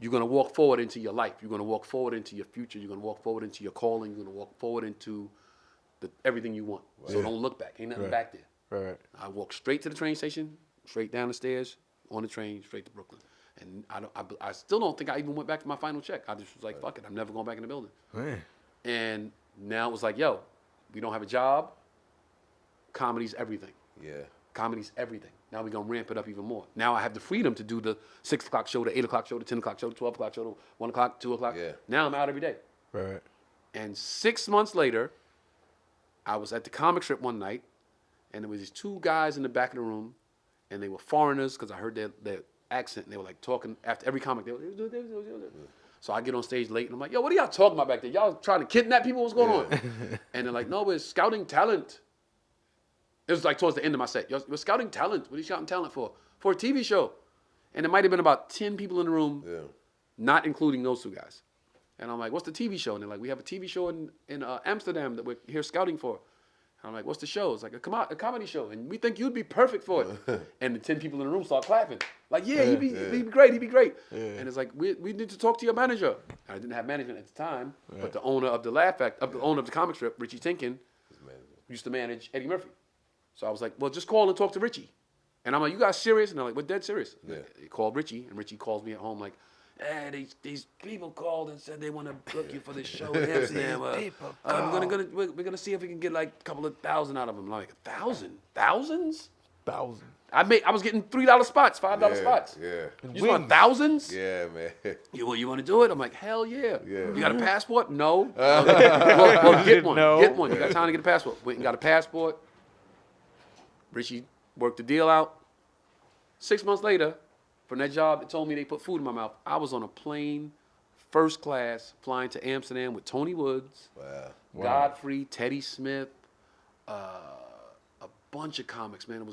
you're going to walk forward into your life. You're going to walk forward into your future. You're going to walk forward into your calling. You're going to walk forward into everything you want. Right. So don't look back. Ain't nothing back there. Right. I walked straight to the train station, straight down the stairs, on the train, straight to Brooklyn. And I still don't think I even went back to my final check. I just was like, fuck it. I'm never going back in the building. Man. And now it was like, yo, we don't have a job. Comedy's everything. Yeah. Comedy's everything. Now we're going to ramp it up even more. Now I have the freedom to do the 6 o'clock show, the 8 o'clock show, the 10 o'clock show, the 12 o'clock show, the 1 o'clock, 2 o'clock. Yeah. Now I'm out every day. Right. And 6 months later, I was at the comic strip one night, and there was these 2 guys in the back of the room, and they were foreigners because I heard their accent, and they were like talking after every comic. So I get on stage late, and I'm like, yo, what are y'all talking about back there? Y'all trying to kidnap people? What's going on? And they're like, no, we're scouting talent. It was like towards the end of my set. We're scouting talent. What are you scouting talent for? For a TV show. And there might have been about 10 people in the room, not including those 2 guys. And I'm like, what's the TV show? And they're like, we have a TV show in Amsterdam that we're here scouting for. And I'm like, what's the show? It's like a comedy show. And we think you'd be perfect for it. And the 10 people in the room start clapping. Like, yeah, he'd be great. He'd be great. Yeah. And it's like, we need to talk to your manager. And I didn't have management at the time, but the owner of the the owner of the comic strip, Richie Tinkin, used to manage Eddie Murphy. So I was like, well, just call and talk to Richie. And I'm like, you guys serious? And they're like, we're dead serious. Yeah. They called Richie, and Richie calls me at home like, hey, these people called and said they want to book you for this show in Amsterdam. We're gonna see if we can get like a couple of thousand out of them. I'm like, 1,000? Thousands? I was getting $3 spots, $5 spots. Yeah. You just want thousands? Yeah, man. You want to do it? I'm like, hell yeah. You got a passport? No. Well, get one. No. Get one. You got time to get a passport. Went and got a passport. Richie worked the deal out. 6 months later, from that job that told me they put food in my mouth, I was on a plane, first class, flying to Amsterdam with Tony Woods, Godfrey, Teddy Smith, a bunch of comics, man.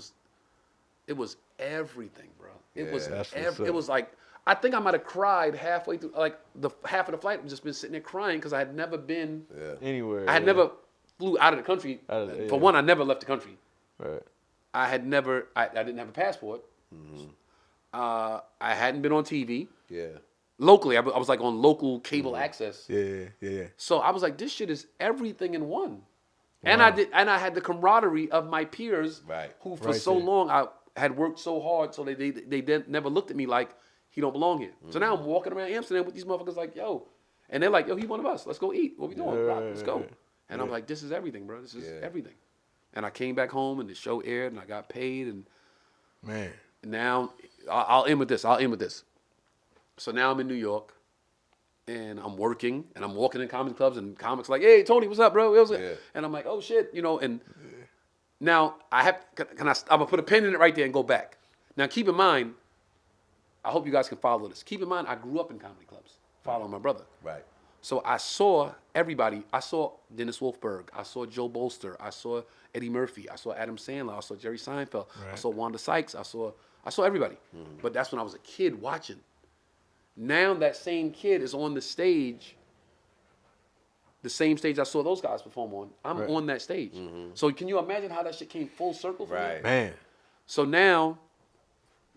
It was everything, bro. It was like, I think I might have cried halfway through, like the half of the flight. I've just been sitting there crying because I had never been
anywhere.
I had never flew out of the country. For one, I never left the country. Right. I didn't have a passport. Mm-hmm. I hadn't been on TV. Yeah. Locally, I was like on local cable access. Yeah. So I was like, this shit is everything in one. Wow. And I had the camaraderie of my peers, who for so long I had worked so hard, so they never looked at me like he don't belong here. Mm-hmm. So now I'm walking around Amsterdam with these motherfuckers like, yo, and they're like, yo, he one of us. Let's go eat. What we doing? Let's go. And I'm like, this is everything, bro. This is everything. And I came back home, and the show aired, and I got paid, and man. Now I'll end with this. So now I'm in New York, and I'm working, and I'm walking in comedy clubs, and comics like, hey, Tony, what's up, bro? And I'm like, oh shit, and now I'm gonna put a pin in it right there and go back. Now keep in mind, I hope you guys can follow this. Keep in mind, I grew up in comedy clubs, following my brother. Right. So I saw everybody. I saw Dennis Wolfberg. I saw Joe Bolster. I saw Eddie Murphy. I saw Adam Sandler. I saw Jerry Seinfeld. Right. I saw Wanda Sykes. I saw everybody. Mm-hmm. But that's when I was a kid watching. Now that same kid is on the stage, the same stage I saw those guys perform on. I'm on that stage. Mm-hmm. So can you imagine how that shit came full circle for me? Man. So now,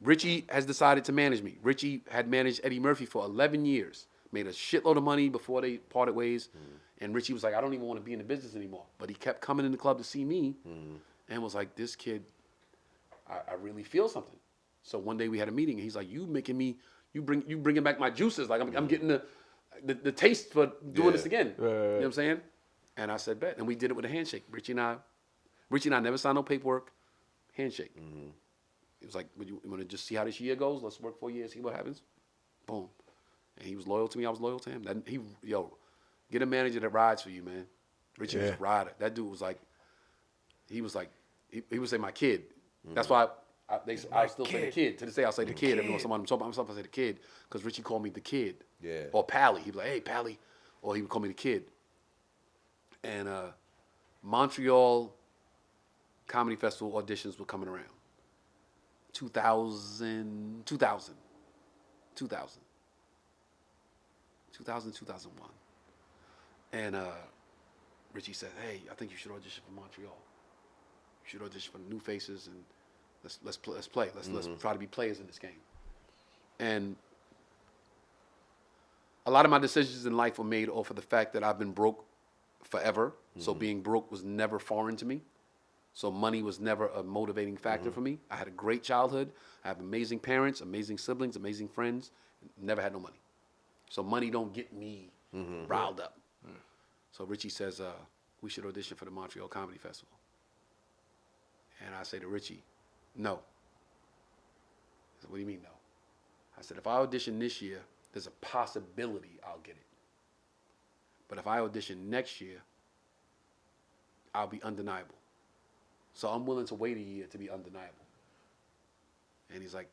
Richie has decided to manage me. Richie had managed Eddie Murphy for 11 years. Made a shitload of money before they parted ways. Mm-hmm. And Richie was like, I don't even want to be in the business anymore. But he kept coming in the club to see me and was like, this kid, I really feel something. So one day we had a meeting, and he's like, you bringing back my juices. Like I'm getting the taste for doing this again. You know what I'm saying? And I said, bet. And we did it with a handshake. Richie and I never signed no paperwork. Handshake. Mm-hmm. He was like, you want to just see how this year goes? Let's work for a year, see what happens. Boom. And he was loyal to me. I was loyal to him. Get a manager that rides for you, man. Richie was a rider. That dude was like, he would say my kid. That's why I still say the kid. To this day, I'll say the kid. Every once in a while, I'm talking about myself, I say the kid, because Richie called me the kid.
Yeah.
Or Pally. He'd be like, hey, Pally. Or he would call me the kid. And Montreal Comedy Festival auditions were coming around. 2000, 2001. And Richie said, hey, I think you should audition for Montreal. You should audition for the new faces, and let's play. Let's try to be players in this game. And a lot of my decisions in life were made off of the fact that I've been broke forever. So being broke was never foreign to me. So money was never a motivating factor for me. I had a great childhood. I have amazing parents, amazing siblings, amazing friends. Never had no money. So money don't get me riled up. So Richie says, we should audition for the Montreal Comedy Festival. And I say to Richie, no. He said, what do you mean no? I said, if I audition this year, there's a possibility I'll get it. But if I audition next year, I'll be undeniable. So I'm willing to wait a year to be undeniable. And he's like,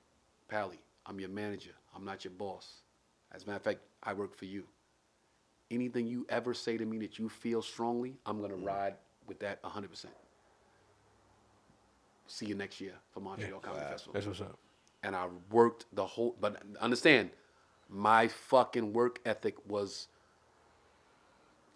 Pally, I'm your manager. I'm not your boss. As a matter of fact, I work for you. Anything you ever say to me that you feel strongly, I'm going to ride with that 100%. See you next year for Montreal Comedy Festival.
That's what's up.
And I worked the whole, but understand, my fucking work ethic was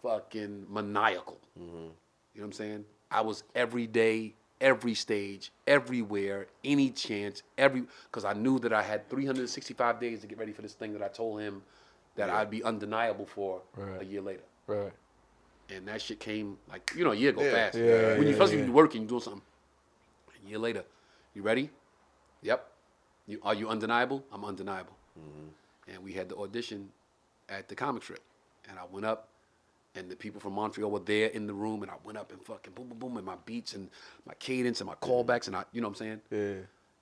fucking maniacal. You know what I'm saying? I was every day, every stage, everywhere, any chance, because I knew that I had 365 days to get ready for this thing that I told him that I'd be undeniable for a year later.
Right.
And that shit came like, a year go fast.
Yeah,
when you're working, you're doing something. A year later, you ready? Yep. Are you undeniable? I'm undeniable. And we had the audition at the comic strip. And I went up, and the people from Montreal were there in the room, and I went up and fucking boom, boom, boom, and my beats and my cadence and my callbacks, and you know what I'm saying?
Yeah.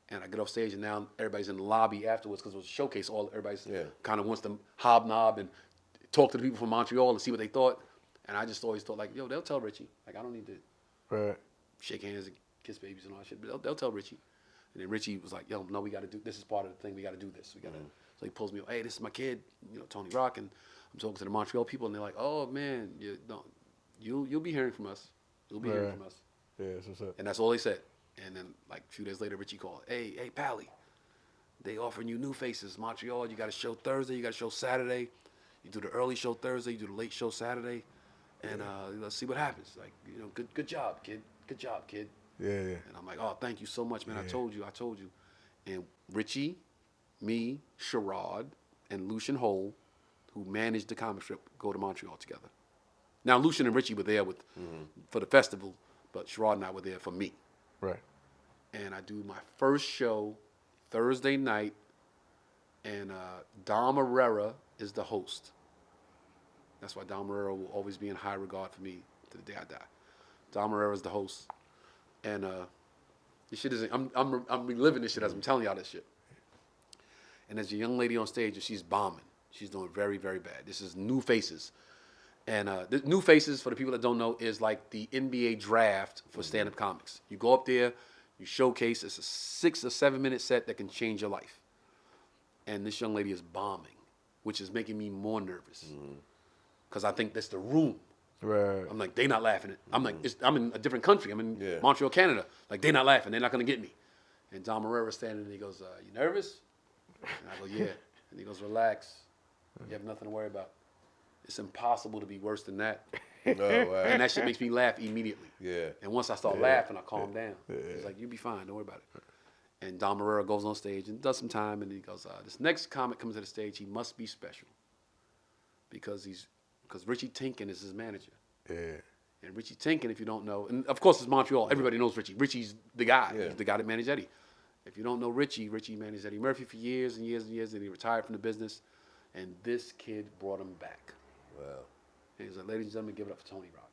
And I get off stage, and now everybody's in the lobby afterwards because it was a showcase. Everybody's kind of wants to hobnob and talk to the people from Montreal and see what they thought. And I just always thought, like, yo, they'll tell Richie. Like, I don't need to shake hands and kiss babies and all that shit, but they'll tell Richie. And then Richie was like, yo, no, we got to do, this is part of the thing. We got to do this. We got to. So he pulls me, hey, this is my kid, Tony Rock, and I'm talking to the Montreal people, and they're like, oh man, you'll be hearing from us. You'll be hearing from us.
Yeah, that's what's up.
And that's all they said. And then like a few days later, Richie called, hey, Pally, they offering you new faces, Montreal. You got a show Thursday, you got a show Saturday. You do the early show Thursday, you do the late show Saturday, and let's see what happens. Like, good job, kid. Good job, kid.
Yeah.
And I'm like, oh, thank you so much, man. I told you. And Richie, me, Sherrod, and Lucian Hole, who managed the comic strip, go to Montreal together. Now, Lucian and Richie were there for the festival, but Sherrod and I were there for me.
Right.
And I do my first show Thursday night, and Dom Herrera is the host. That's why Dom Herrera will always be in high regard for me to the day I die. Dom Herrera is the host. And this shit isn't, I'm reliving this shit as I'm telling y'all this shit. And there's a young lady on stage, and she's bombing. She's doing very, very bad. This is New Faces. And the New Faces, for the people that don't know, is like the NBA draft for stand-up comics. You go up there, you showcase. It's a 6 or 7 minute set that can change your life. And this young lady is bombing, which is making me more nervous. Because I think that's the room.
Right.
I'm like, they not laughing at. I'm like, I'm in a different country. I'm in Montreal, Canada. Like, they not laughing. They're not going to get me. And Dom Herrera's standing, and he goes, you nervous? And I go, yeah. And he goes, relax. You have nothing to worry about. It's impossible to be worse than that.
Oh, wow.
And that shit makes me laugh immediately.
Yeah.
And once I start laughing, I calm down. He's like, you be fine. Don't worry about it. And Dom Herrera goes on stage and does some time, and he goes, this next comic comes to the stage. He must be special. Because Richie Tinkin is his manager.
Yeah.
And Richie Tinkin, if you don't know, and of course it's Montreal. Everybody knows Richie. Richie's the guy.
Yeah.
He's the guy that managed Eddie. If you don't know Richie managed Eddie Murphy for years and years and years, and he retired from the business. And this kid brought him back.
Wow.
And he's like, ladies and gentlemen, give it up for Tony Rock.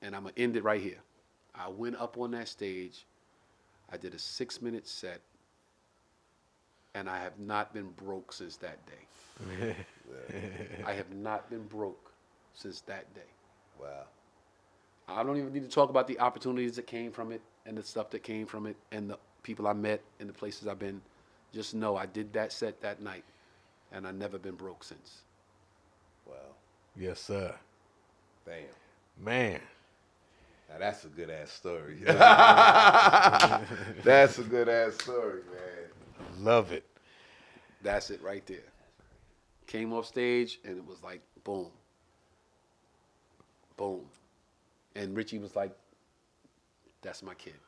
And I'm going to end it right here. I went up on that stage. I did a 6-minute set. And I have not been broke since that day. I have not been broke since that day.
Wow.
I don't even need to talk about the opportunities that came from it and the stuff that came from it and the people I met and the places I've been. Just know I did that set that night, and I've never been broke since.
Wow.
Yes, sir.
Damn.
Man.
Now that's a good ass story. That's a good ass story, man.
Love it.
That's it right there. Came off stage and it was like boom. Boom. And Richie was like, that's my kid.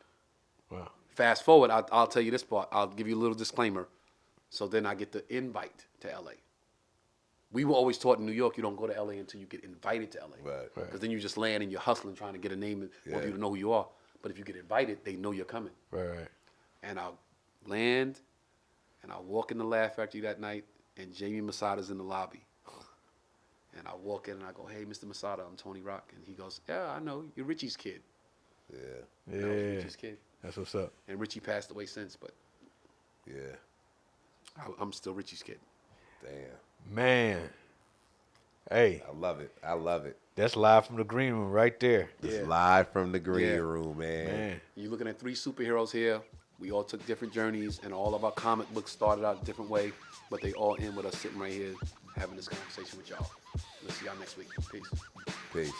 Wow.
Fast forward, I'll tell you this part. I'll give you a little disclaimer. So then I get the invite to LA. We were always taught in New York, you don't go to LA until you get invited to LA.
Right.
Because then you just land and you're hustling, trying to get a name and want people to know who you are. But if you get invited, they know you're coming.
Right.
And I'll land, and I'll walk in the Laugh Factory that night, and Jamie Masada's in the lobby. And I walk in and I go, hey, Mr. Masada, I'm Tony Rock. And he goes, yeah, I know, you're Richie's kid.
Yeah.
Yeah.
I was Richie's kid.
That's what's up.
And Richie passed away since, but
Yeah.
I'm still Richie's kid.
Damn.
Man. Hey.
I love it. I love it.
That's live from the green room right there.
It's live from the green room, man.
You're looking at 3 superheroes here. We all took different journeys, and all of our comic books started out a different way, but they all end with us sitting right here having this conversation with y'all. We'll see y'all next week. Peace.
Peace.